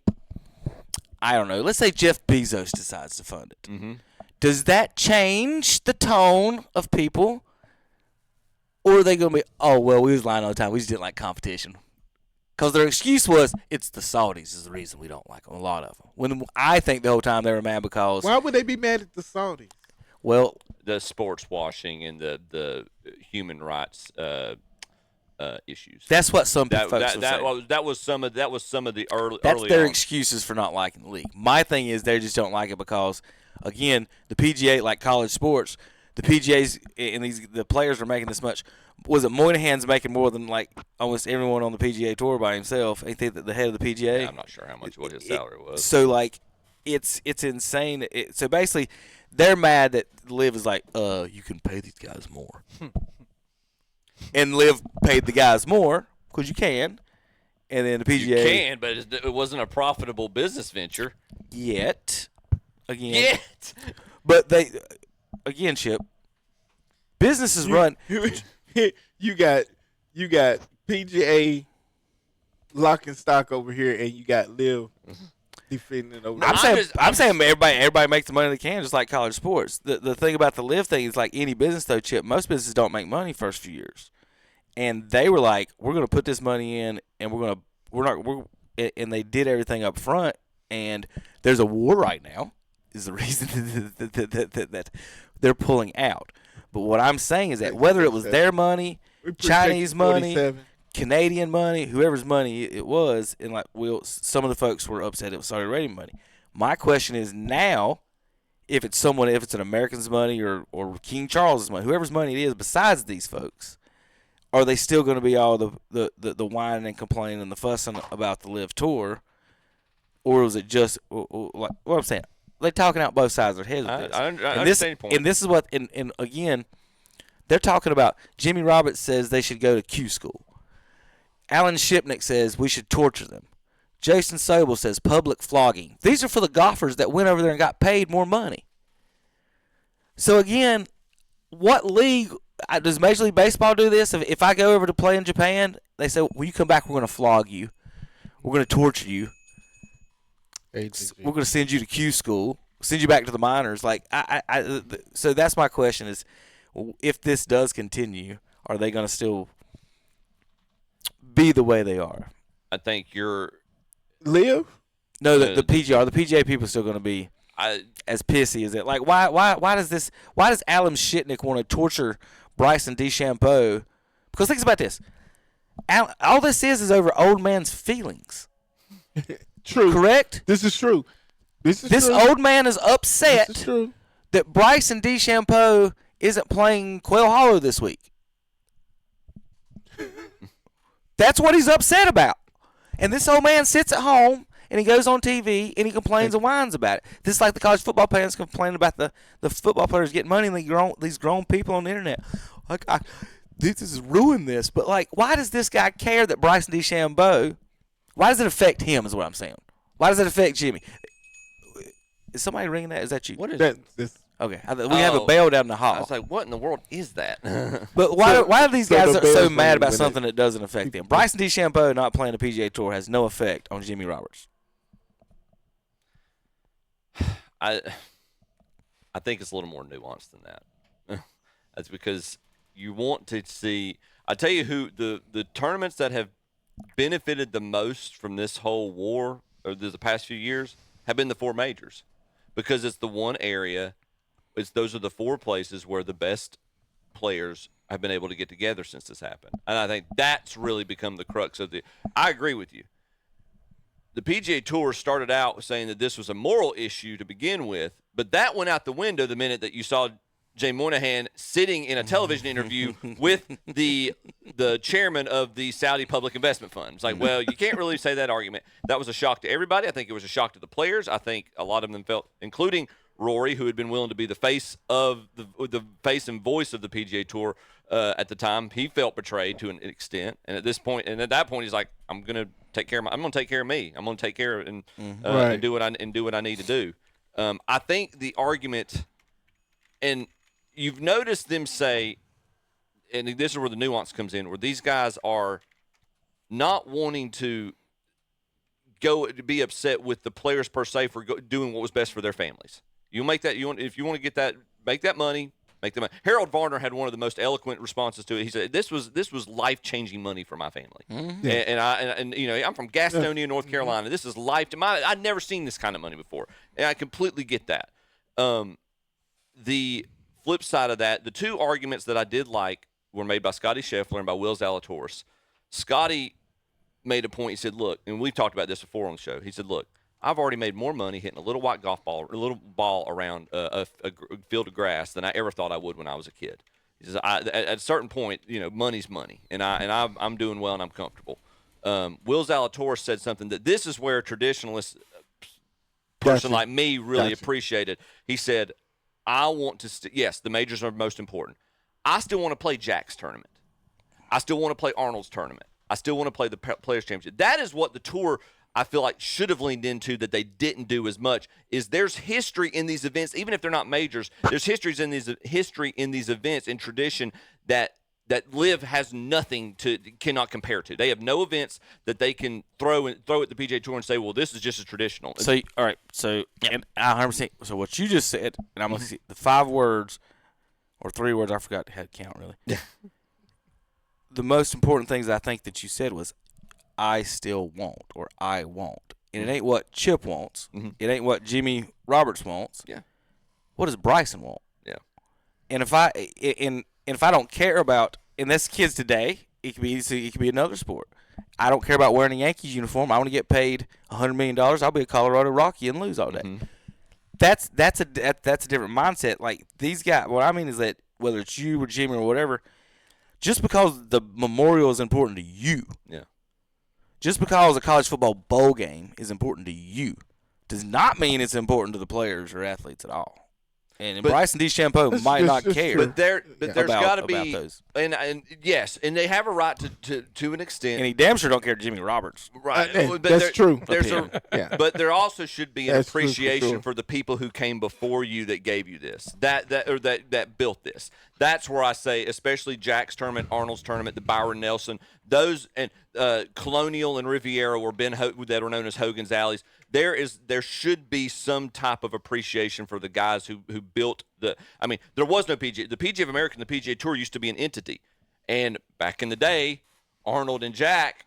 I don't know. Let's say Jeff Bezos decides to fund it. Mm-hmm. Does that change the tone of people, or are they going to be, oh well, we was lying all the time. We just didn't like competition. Because their excuse was, it's the Saudis is the reason we don't like them, a lot of them. When I think the whole time they were mad because... Why would they be mad at the Saudis? Well... The sports washing and the human rights issues. That's what some folks were saying. That was some of the early... That's early their on. excuses for not liking the league. My thing is they just don't like it because, again, the PGA, like college sports, the PGAs and the players are making this much... Was it Moynihan's making more than like almost everyone on the PGA Tour by himself? Ain't they the head of the PGA? Yeah, I'm not sure how much what his salary was. So like, it's insane. So basically, they're mad that Liv is like, you can pay these guys more, and Liv paid the guys more because you can, and then the PGA you can, but it wasn't a profitable business venture yet. But they again, Chip. Businesses run. You got PGA lock and stock over here, and you got Liv defending it over there. I'm saying everybody makes the money they can, just like college sports. The thing about the Liv thing is like any business though, Chip. Most businesses don't make money first few years, and they were like, we're going to put this money in, and and they did everything up front. And there's a war right now. Is the reason that they're pulling out. But what I'm saying is that whether it was their money, Chinese money, Canadian money, whoever's money it was, and like some of the folks were upset it was Saudi Arabian money. My question is now, if it's an American's money or King Charles's money, whoever's money it is besides these folks, are they still going to be all the whining and complaining and the fussing about the Live Tour, or was it just like what I'm saying? They're talking out both sides of their heads with this. I understand your point. And this is what, and again, they're talking about, Jimmy Roberts says they should go to Q school. Alan Shipnick says we should torture them. Jason Sobel says public flogging. These are for the golfers that went over there and got paid more money. So again, what league, does Major League Baseball do this? If I go over to play in Japan, they say, when you come back, we're going to flog you. We're going to torture you. We're going to send you to Q school, send you back to the minors. Like, so that's my question is, if this does continue, are they going to still be the way they are? I think you're Live. No, the PGR, the PGA people are still going to be as pissy as it. Like, why does Alan Shitnick want to torture Bryson DeChambeau? Because think about this, all this is over old man's feelings. True. Correct? This is true. This old man is upset that Bryson DeChambeau isn't playing Quail Hollow this week. That's what he's upset about. And this old man sits at home and he goes on TV and he complains and whines about it. This is like the college football fans complaining about the football players getting money and these grown people on the internet. Like, this has ruined this. But, like, why does this guy care that Bryson DeChambeau, why does it affect him is what I'm saying. Why does it affect Jimmy? Is somebody ringing that? Is that you? What is that? Okay. We have a bell down the hall. I was like, what in the world is that? But why are these guys so mad about something that doesn't affect them? Bryson DeChambeau not playing the PGA Tour has no effect on Jimmy Roberts. I think it's a little more nuanced than that. That's because you want to see. I tell you who the tournaments that have benefited the most from this whole war or the past few years have been the 4 majors, because it's the one area. Those are the 4 places where the best players have been able to get together since this happened, and I think that's really become the crux of the. I agree with you. The PGA Tour started out saying that this was a moral issue to begin with, but that went out the window the minute that you saw Jay Moynihan sitting in a television interview with the chairman of the Saudi Public Investment Fund. It's like, well, you can't really say that argument. That was a shock to everybody. I think it was a shock to the players. I think a lot of them felt, including Rory, who had been willing to be the face of the face and voice of the PGA Tour at the time, he felt betrayed to an extent. And at that point, he's like, I'm going to take care of I'm going to take care of me. I'm going to take care of and do what I need to do. I think the argument, and you've noticed them say, and this is where the nuance comes in, where these guys are not wanting to go to be upset with the players per se for doing what was best for their families. You make that if you want to get that, make that money. Make the money. Harold Varner had one of the most eloquent responses to it. He said, "This was life-changing money for my family." Mm-hmm. And you know, I'm from Gastonia, North Carolina. This is I'd never seen this kind of money before, and I completely get that. The flip side of that, the 2 arguments that I did like were made by Scotty Scheffler and by Will Zalatoris. Scotty made a point. He said, "Look," and we've talked about this before on the show. He said, "Look, I've already made more money hitting a little white golf ball, a little ball around a field of grass than I ever thought I would when I was a kid." He says, "At a certain point, you know, money's money, and I'm doing well and I'm comfortable." Will Zalatoris said something that this is where a traditionalist person like me really appreciated. He said, "I want to yes, the majors are most important. I still want to play Jack's tournament. I still want to play Arnold's tournament. I still want to play the Players Championship." That is what the tour, I feel like, should have leaned into that they didn't do as much. Is there's history in these events, even if they're not majors. There's history in these events and tradition that LIV has nothing cannot compare to. They have no events that they can throw at the PGA Tour and say, well, this is just as traditional. So all right, so and I 100%. So what you just said, and I'm gonna see the 5 words or 3 words. I forgot how to count really. Yeah. The most important things I think that you said was, I still want, or I want. And it ain't what Chip wants. Mm-hmm. It ain't what Jimmy Roberts wants. Yeah. What does Bryson want? Yeah. And if I don't care about, and that's kids today, it could be another sport. I don't care about wearing a Yankees uniform. I want to get paid $100 million. I'll be a Colorado Rocky and lose all day. Mm-hmm. That's a different mindset. Like these guys, what I mean is that whether it's you or Jimmy or whatever, just because the memorial is important to you. Yeah. Just because a college football bowl game is important to you does not mean it's important to the players or athletes at all. And Bryson DeChambeau might not care. But there's got to be those. And yes, and they have a right to an extent. And he damn sure don't care Jimmy Roberts. Right. That's true. But there also should be an appreciation for the people who came before you that gave you this, that built this. That's where I say, especially Jack's tournament, Arnold's tournament, the Byron Nelson, those, and Colonial and Riviera that are known as Hogan's Alleys. There should be some type of appreciation for the guys who built the. I mean, there was no PGA. The PGA of America and the PGA Tour used to be an entity, and back in the day, Arnold and Jack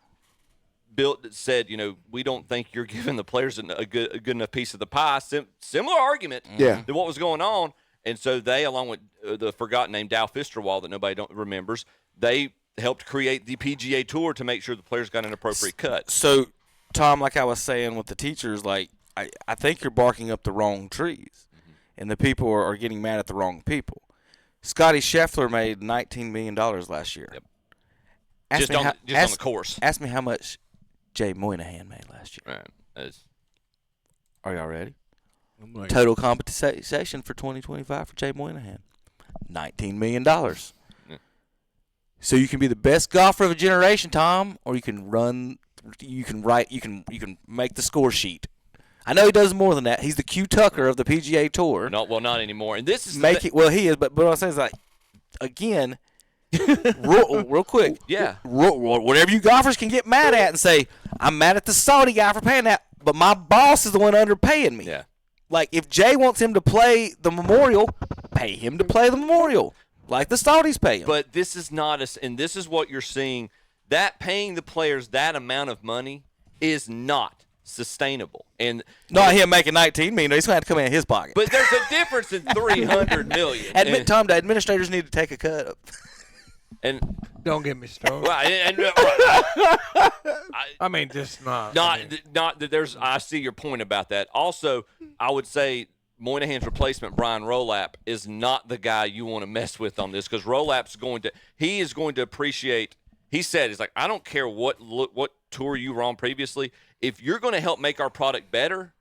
said, you know, we don't think you're giving the players a good enough piece of the pie. Similar argument to what was going on, and so they, along with the forgotten name Dow Fisterwall that nobody remembers, they helped create the PGA Tour to make sure the players got an appropriate cut. So, Tom, like I was saying with the teachers, like I think you're barking up the wrong trees, and the people are getting mad at the wrong people. Scotty Scheffler made $19 million last year. Yep. Just on the course. Ask me how much Jay Moynihan made last year. Right. Are y'all ready? Total compensation for 2025 for Jay Moynihan, $19 million. Yeah. So you can be the best golfer of a generation, Tom, or you can make the score sheet. I know he does more than that. He's the Q Tucker of the PGA Tour. Not anymore. And this is he is. But what I'm saying is, like, again, real quick. Yeah. Whatever you golfers can get mad at and say, I'm mad at the Saudi guy for paying that, but my boss is the one underpaying me. Yeah. Like, if Jay wants him to play the Memorial, pay him to play the Memorial. Like the Saudis pay them. But this is not and this is what you're seeing. That paying the players that amount of money is not sustainable. And not him making $19 million. He's going to have to come in his pocket. But there's a difference in $300 million. Tom, the administrators need to take a cut. And don't get me started. I mean, just not. Not that there's. I see your point about that. Also, I would say Moynihan's replacement, Brian Rolap, is not the guy you want to mess with on this because Rolap's he is going to appreciate. He said, "He's like, I don't care what tour you were on previously. If you're going to help make our product better,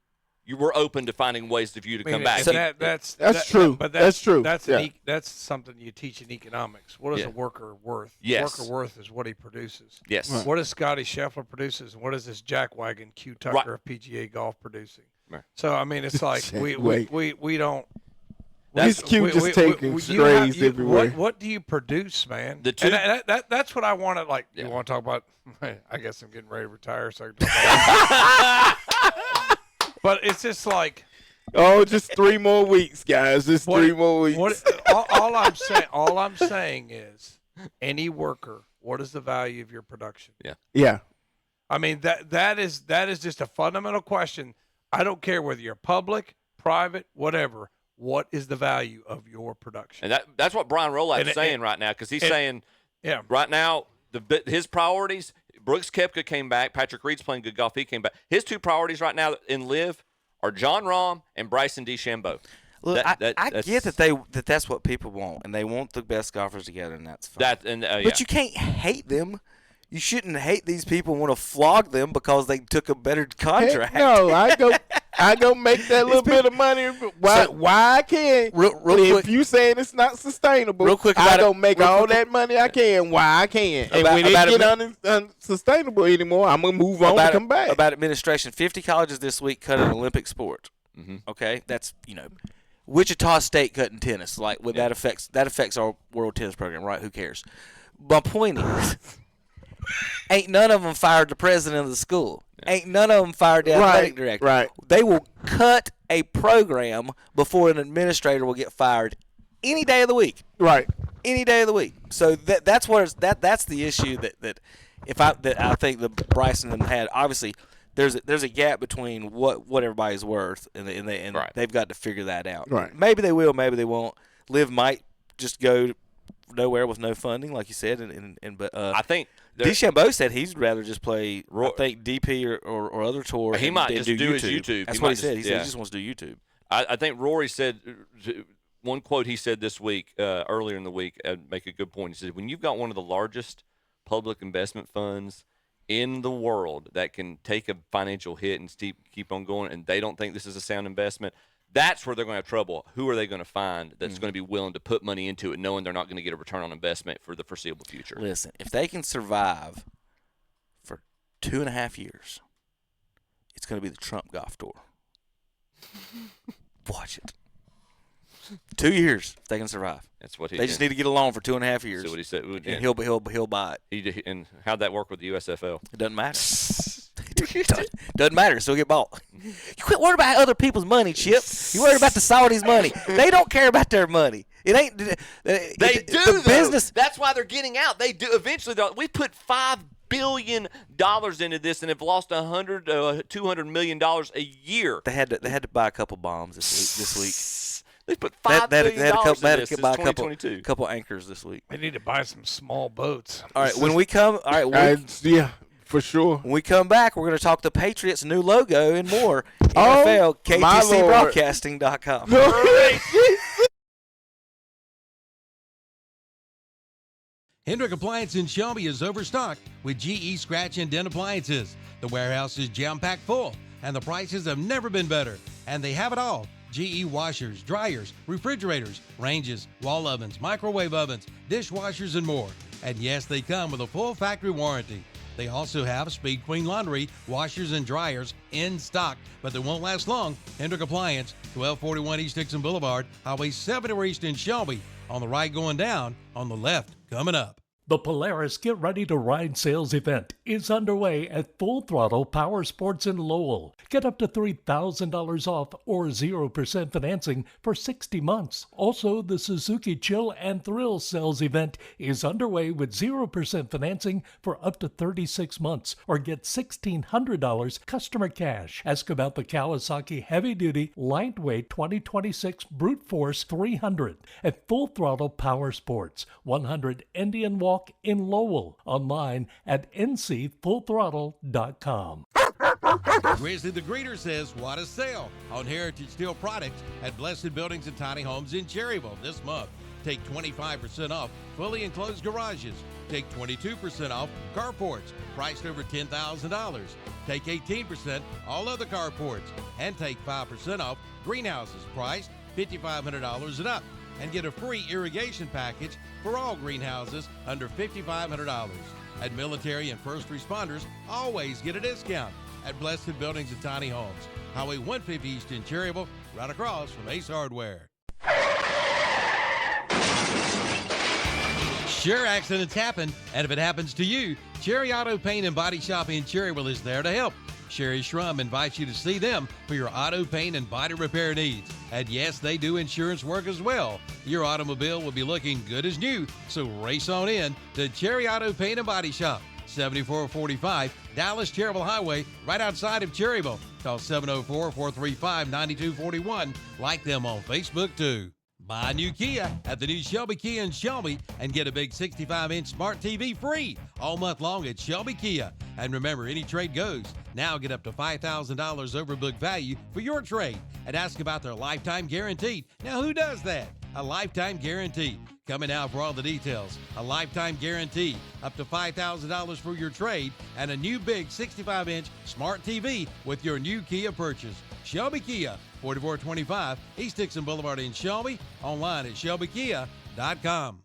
you were open to finding ways for you to come back." That's true. But that's true. That's something you teach in economics. What is a worker worth? Yes. Worker worth is what he produces. Yes. Right. What does Scotty Scheffler produces, and what is this jackwagon Q Tucker of PGA Golf producing? Right. So I mean, it's like we don't. This Q just taking strays everywhere. What do you produce, man? That's what I want to like. You want to talk about? I guess I'm getting ready to retire, so I can talk about but it's just like, just 3 more weeks, guys. Just 3 more weeks. All I'm saying is, any worker, what is the value of your production? Yeah. I mean that is just a fundamental question. I don't care whether you're public, private, whatever. What is the value of your production? And that's what Brian Rolap's saying right now because he's saying, right now his priorities. Brooks Koepka came back. Patrick Reed's playing good golf. He came back. His 2 priorities right now in LIV are John Rahm and Bryson DeChambeau. Look, I get that that's what people want, and they want the best golfers together, and that's fine. But you can't hate them. You shouldn't hate these people and want to flog them because they took a better contract. Heck no, I go make that little bit of money. Why I can? Real if quick, you saying it's not sustainable, real quick I go make all that money I can. Why I can? And when it get unsustainable anymore, I'm gonna move on and come back. About administration, 50 colleges this week cut an Olympic sport. Mm-hmm. Okay, that's Wichita State cutting tennis. Like that affects our world tennis program, right? Who cares? My point is. Ain't none of them fired the president of the school. Ain't none of them fired the athletic director. Right. They will cut a program before an administrator will get fired any day of the week. Right. Any day of the week. So that's the issue that I think the Bryson had. Obviously, there's a gap between what everybody's worth and they've got to figure that out. Right. Maybe they will. Maybe they won't. LIV might just go nowhere with no funding, like you said, but I think DeChambeau said he'd rather just play. I think DP or other tour. He might just do his YouTube. That's what he said. He said he just wants to do YouTube. I think Rory said one quote he said this week, earlier in the week, make a good point. He said, when you've got one of the largest public investment funds in the world that can take a financial hit and keep on going, and they don't think this is a sound investment, that's where they're going to have trouble. Who are they going to find that's going to be willing to put money into it, knowing they're not going to get a return on investment for the foreseeable future? Listen, if they can survive for 2.5 years, it's going to be the Trump Golf Tour. Watch it. 2 years, if they can survive. That's what they just need to get along for 2.5 years. That's what he said. And he'll buy it. And how'd that work with the USFL? It doesn't matter. Doesn't matter. Still get bought. You quit worrying about other people's money, Chip. You worried about the Saudis' money. They don't care about their money. It ain't. They do. The business. That's why they're getting out. They do. Eventually, we put $5 billion into this and have lost $200 million a year. They had to buy a couple bombs this week. They put $5 billion into this since 2022. Couple anchors this week. They need to buy some small boats. All right, when we come, yeah, for sure. When we come back, we're going to talk the Patriots' new logo and more. NFL, KTCBroadcasting.com. Hendrick Appliance in Shelby is overstocked with GE Scratch and Dent appliances. The warehouse is jam-packed full, and the prices have never been better. And they have it all. GE washers, dryers, refrigerators, ranges, wall ovens, microwave ovens, dishwashers, and more. And yes, they come with a full factory warranty. They also have Speed Queen Laundry, washers, and dryers in stock, but they won't last long. Hendrick Appliance, 1241 East Dixon Boulevard, Highway 74 East in Shelby. On the right going down, on the left coming up. The Polaris Get Ready to Ride sales event is underway at Full Throttle Power Sports in Lowell. Get up to $3,000 off or 0% financing for 60 months. Also, the Suzuki Chill and Thrill sales event is underway with 0% financing for up to 36 months or get $1,600 customer cash. Ask about the Kawasaki Heavy Duty Lightweight 2026 Brute Force 300 at Full Throttle Power Sports, 100 Indian Walk in Lowell. Online at ncfullthrottle.com. Grizzly the Greeter says, what a sale on Heritage Steel products at Blessed Buildings and Tiny Homes in Cherryville this month. Take 25% off fully enclosed garages. Take 22% off carports priced over $10,000. Take 18% all other carports. And take 5% off greenhouses priced $5,500 and up. And get a free irrigation package for all greenhouses under $5,500. And military and first responders always get a discount at Blessed Buildings and Tiny Homes. Highway 150 East in Cherryville, right across from Ace Hardware. Sure, accidents happen, and if it happens to you, Cherry Auto Paint and Body Shop in Cherryville is there to help. Sherry Schrum invites you to see them for your auto paint and body repair needs. And yes, they do insurance work as well. Your automobile will be looking good as new, so race on in to Cherry Auto Paint and Body Shop, 7445 Dallas Cherryville Highway, right outside of Cherryville. Call 704-435-9241. Like them on Facebook too. Buy a new Kia at the new Shelby Kia in Shelby and get a big 65-inch smart TV free all month long at Shelby Kia. And remember, any trade goes. Now get up to $5,000 over book value for your trade and ask about their lifetime guarantee. Now, who does that? A lifetime guarantee. Coming out for all the details. A lifetime guarantee, up to $5,000 for your trade, and a new big 65-inch smart TV with your new Kia purchase. Shelby Kia, 4425 East Dixon Boulevard in Shelby. Online at shelbykia.com.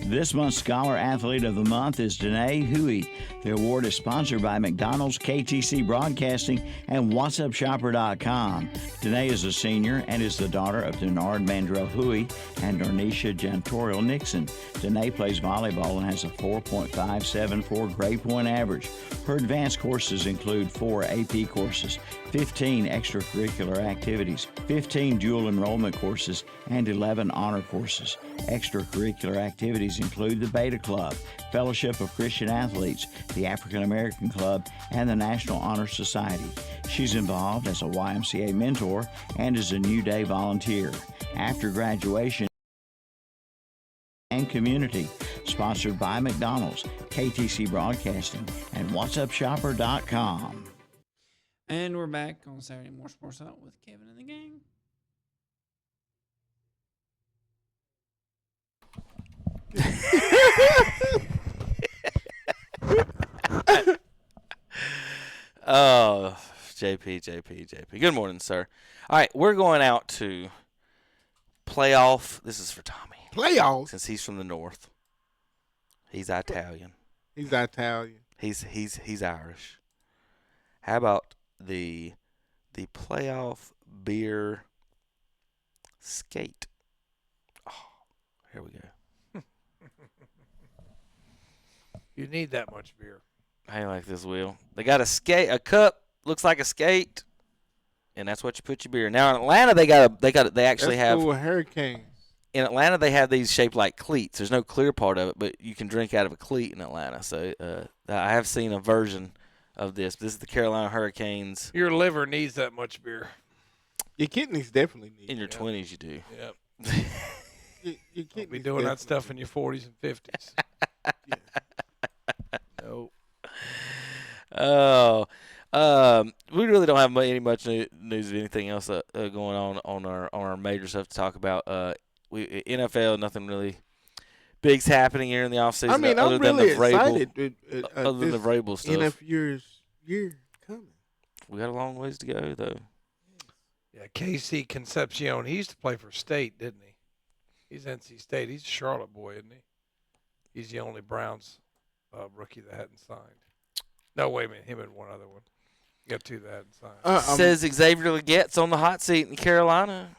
This month's Scholar Athlete of the Month is Danae Huey. The award is sponsored by McDonald's, KTC Broadcasting, and WhatsUpShopper.com. Danae is a senior and is the daughter of Denard Mandrell Huey and Darnisha Jantorial Nixon. Danae plays volleyball and has a 4.574 grade point average. Her advanced courses include 4 AP courses, 15 extracurricular activities, 15 dual enrollment courses, and 11 honor courses. Extracurricular activities include the Beta Club, Fellowship of Christian Athletes, the African American Club, and the National Honor Society. She's involved as a YMCA mentor and is a New Day volunteer. After graduation and community, sponsored by McDonald's, KTC Broadcasting, and WhatsUpShopper.com. And we're back on Saturday More Sports Out with Kevin and the gang. Oh, JP. Good morning, sir. All right, we're going out to playoff. This is for Tommy. Playoff? Since he's from the north. He's Italian. He's Italian. He's Irish. How about the playoff beer skate? Oh, here we go. You need that much beer. I like this wheel. They got a cup, looks like a skate, and that's what you put your beer in. Now in Atlanta they actually have cool, Hurricanes. In Atlanta they have these shaped like cleats. There's no clear part of it, but you can drink out of a cleat in Atlanta. So I have seen a version of this. This is the Carolina Hurricanes. Your liver needs that much beer. Your kidneys definitely need. In your 20s you do. Yep. Your Don't be doing that stuff in your 40s and 50s. Yeah. Nope. Oh, we really don't have much news of anything else going on our major stuff to talk about. NFL, nothing really big's happening here in the offseason. I mean, I'm really excited. Other than the Vrabel stuff. NFL's year coming. We got a long ways to go, though. Yeah, KC Concepcion. He used to play for State, didn't he? He's NC State. He's a Charlotte boy, isn't he? He's the only Browns rookie that hadn't signed. No, wait a minute. Him and one other one. You got 2 that hadn't signed. Says Xavier Leggette's on the hot seat in Carolina.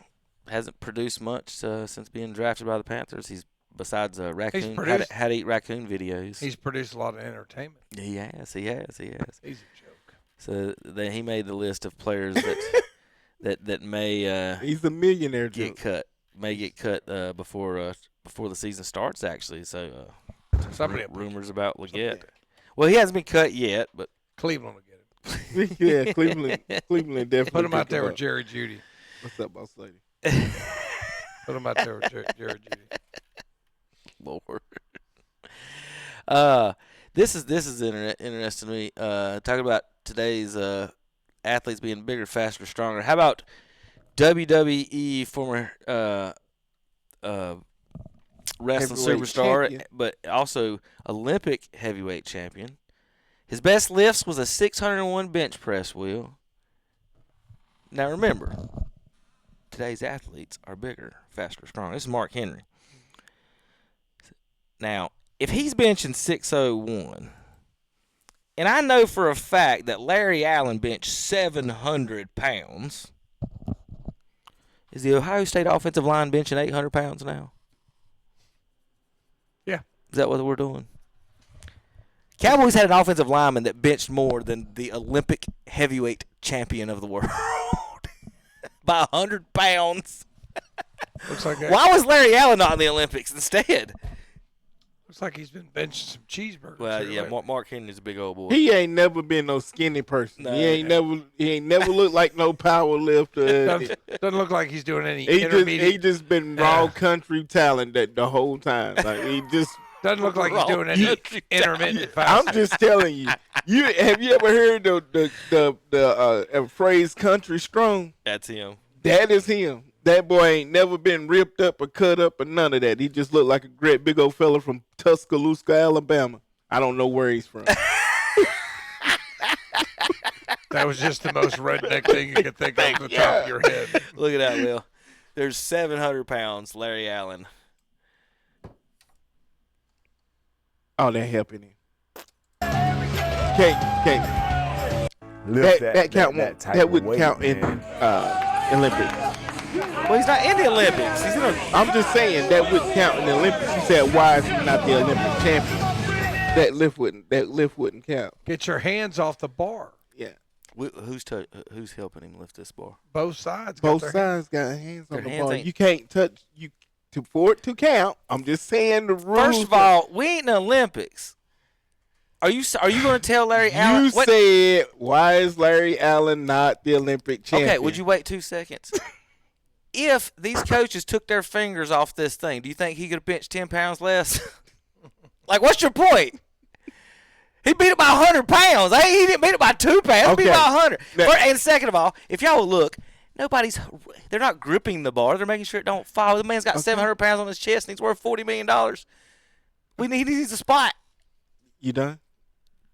Hasn't produced much since being drafted by the Panthers. He's besides raccoon, produced- how to eat raccoon videos. He's produced a lot of entertainment. He has. He's a joke. So he made the list of players that may he's a millionaire. Get cut. May get cut before the season starts. Actually, so rumors about Leggett. Well, he hasn't been cut yet, but Cleveland will get him. Yeah, Cleveland definitely. Put him out picked there him with up. Jerry Judy. What's up, boss lady? Put him out there with Jerry Judy. Lord. This is interesting to me. Talking about today's athletes being bigger, faster, stronger. How about WWE former wrestling superstar, champion. but also Olympic heavyweight champion? His best lifts was a 601 bench press, Will. Now remember, today's athletes are bigger, faster, stronger. This is Mark Henry. Now, if he's benching 601, and I know for a fact that Larry Allen benched 700 pounds, is the Ohio State offensive line benching 800 pounds now? Yeah. Is that what we're doing? Cowboys had an offensive lineman that benched more than the Olympic heavyweight champion of the world by 100 pounds. Looks like Why was Larry Allen not in the Olympics instead? Looks like he's been benching some cheeseburgers. Well, here yeah, lately. Mark Henry's a big old boy. He ain't never been no skinny person. No, he ain't never looked like no power lifter. Doesn't look like he's doing any he intermediate. just been raw country talent the whole time. Like he just doesn't look like he's doing any intermittent I'm fasting. just telling you. Have you ever heard the phrase "country strong"? That's him. That is him. That boy ain't never been ripped up or cut up or none of that. He just looked like a great big old fella from Tuscaloosa, Alabama. I don't know where he's from. That was just the most redneck thing you could think off the top of your head. Look at that, Will. There's 700 pounds, Larry Allen. Oh, they're helping him. Can't. That count. That would count in Olympics. Well, he's not in the Olympics. He's in I'm just saying that would count in the Olympics. You said why is he not the Olympic champion? That lift wouldn't count. Get your hands off the bar. Yeah. Who's helping him lift this bar? Both sides. Both sides got hands on Their the hands bar. ain't- You can't touch for it to count. I'm just saying the rules. First of all, we ain't in the Olympics. Are you going to tell Larry Allen? You said why is Larry Allen not the Olympic champion? Okay, would you wait 2 seconds? If these coaches took their fingers off this thing, do you think he could have benched 10 pounds less? Like, what's your point? He beat it by 100 pounds. Hey, he didn't beat it by 2 pounds. He beat it by 100. And second of all, if y'all will look, they're not gripping the bar. They're making sure it don't fall. The man's got 700 pounds on his chest, and he's worth $40 million. He needs a spot. You done?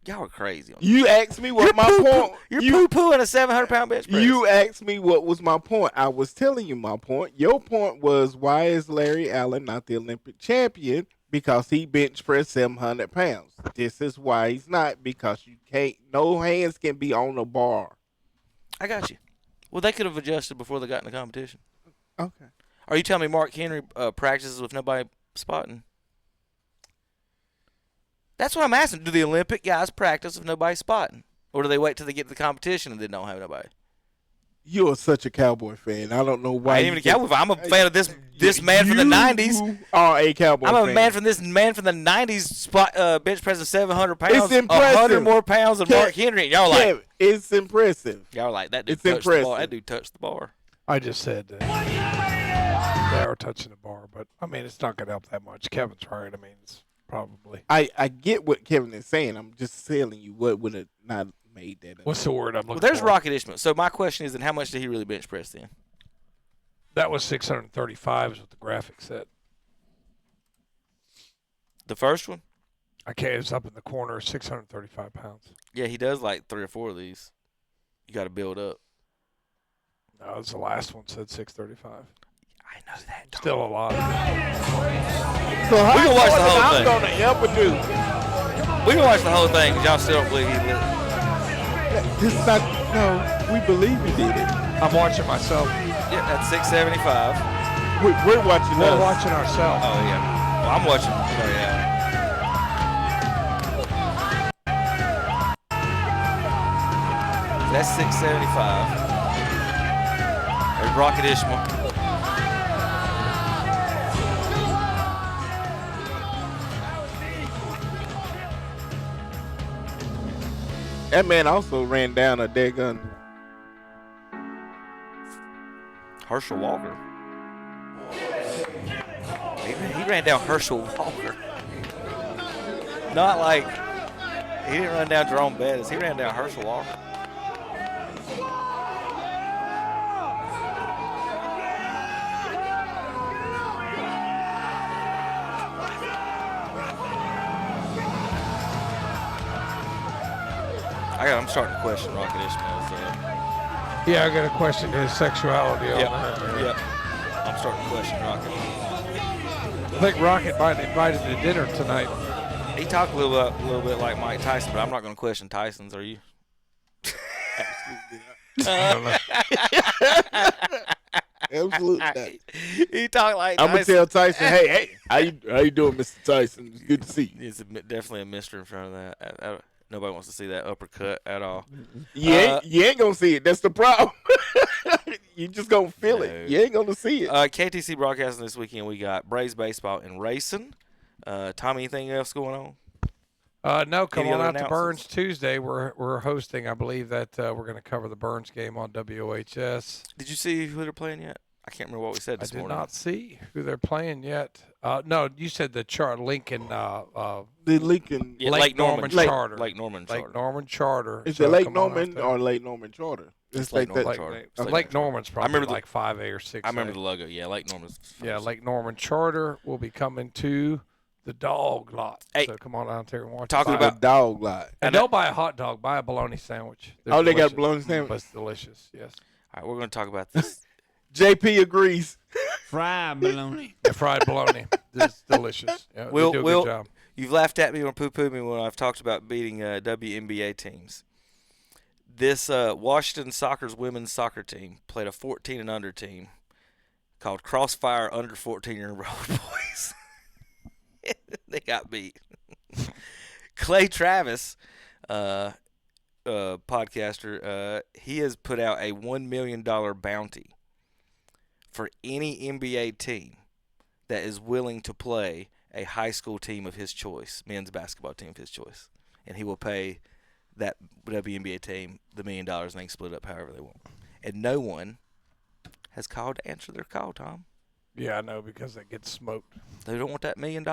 Y'all are crazy. You asked me what my point. You're poo-pooing a 700-pound bench press. You asked me what was my point. I was telling you my point. Your point was why is Larry Allen not the Olympic champion? Because he bench pressed 700 pounds. This is why he's not, because you can't. No hands can be on the bar. I got you. Well, they could have adjusted before they got in the competition. Okay. Are you telling me Mark Henry practices with nobody spotting? That's what I'm asking. Do the Olympic guys practice with nobody spotting? Or do they wait till they get to the competition and they don't have nobody? You're such a Cowboy fan. I don't know why. I ain't even a Cowboy fan. I'm a fan of this man from the 90s. You are a Cowboy fan. I'm a man from this man from the 90s spot, bench pressing 700 pounds. It's impressive. 100 more pounds than Mark Henry. Y'all like, Kev, it's impressive. Y'all like, that dude It's touched the bar. impressive. That dude touched the bar. I just said that they are touching the bar, but, I mean, it's not going to help that much. Kevin's right. I mean, it's probably. I get what Kevin is saying. I'm just telling you what would have not made that. What's the word I'm looking Well, there's for? Rocket Ishmael. So my question is, then how much did he really bench press then? That was 635 is what the graphic said. The first one? Okay, it's up in the corner, 635 pounds. Yeah, he does like 3 or 4 of these. You got to build up. No, it's the last one said 635. I know that. Still a lot. So We can watch the whole I'm thing. going to ever do. We can watch the whole thing because y'all still don't believe he did it. This is not. No, we believe he did it. I'm watching myself. Yeah, that's 675. We're watching We're us. watching ourselves. Oh, yeah. I'm watching Clay Allen. That's 675. There's Rocket Ishmael. That man also ran down a dead gun. Herschel Walker. He ran down Herschel Walker. Not like he didn't run down Jerome Bettis. He ran down Herschel Walker. I'm starting to question Rocket Ishmael's. Yeah, I got to question his sexuality. Yep. I'm starting to question Rocket. I think Rocket might have invited to dinner tonight. He talked a little bit like Mike Tyson, but I'm not going to question Tyson's. Are you? Absolutely not. He talked like I'm gonna tell Tyson, hey, how you doing, Mr. Tyson? It's good to see you. It's definitely a mystery in front of that. Nobody wants to see that uppercut at all. You ain't gonna see it. That's the problem. You just gonna feel it. You ain't gonna see it. KTC broadcasting this weekend. We got Braves baseball and racing. Tommy, anything else going on? No, come Any on other out to Burns Tuesday. We're hosting. I believe that we're going to cover the Burns game on WOHS. Did you see who they're playing yet? I can't remember what we said this morning. I did not see who they're playing yet. No, you said the Lincoln. The Lincoln. Yeah, Lake Norman Charter. Lake Norman Charter. Lake Norman Charter. Is it Lake Norman or Lake Norman Charter? It's Lake Norman Charter. Lake Norman's probably like 5A or 6A. I remember the logo. Yeah, Lake Norman's. Yeah, Lake Norman Charter will be coming to the dog lot. Hey, so come on out there and watch. Talking about the dog lot. And don't buy a hot dog. Buy a bologna sandwich. They got a bologna sandwich. It's delicious. Yes. All right, we're going to talk about this. JP agrees. Fried bologna. The fried bologna. It's delicious. Yeah, they do a good job. You've laughed at me or poo-pooed me when I've talked about beating WNBA teams. This Washington Soccer's women's soccer team played a 14 and under team called Crossfire Under 14-Year-Old Boys. They got beat. Clay Travis, podcaster, he has put out a $1 million bounty for any NBA team that is willing to play a high school team of his choice, men's basketball team of his choice. And he will pay that WNBA team the $1 million, and they can split it up however they want. And no one has called to answer their call, Tom. Yeah, I know, because they get smoked. They don't want that $1 million.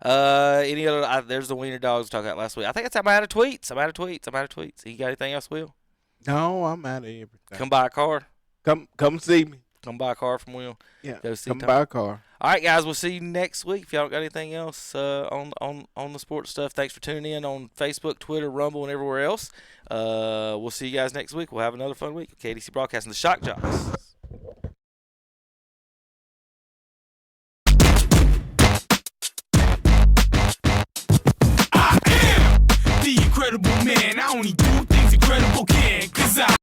Any other? There's the Wiener Dogs we talked about last week. I think I'm out of tweets. You got anything else, Will? No, I'm out of everything. Come buy a car. Come see me. Come buy a car from Will. Yeah. Go see come Tom. buy a car. All right, guys. We'll see you next week. If y'all don't got anything else on the sports stuff, thanks for tuning in on Facebook, Twitter, Rumble, and everywhere else. We'll see you guys next week. We'll have another fun week. KDC Broadcasting, the Shock Joxx. The incredible man, I only do things incredible can, 'cause I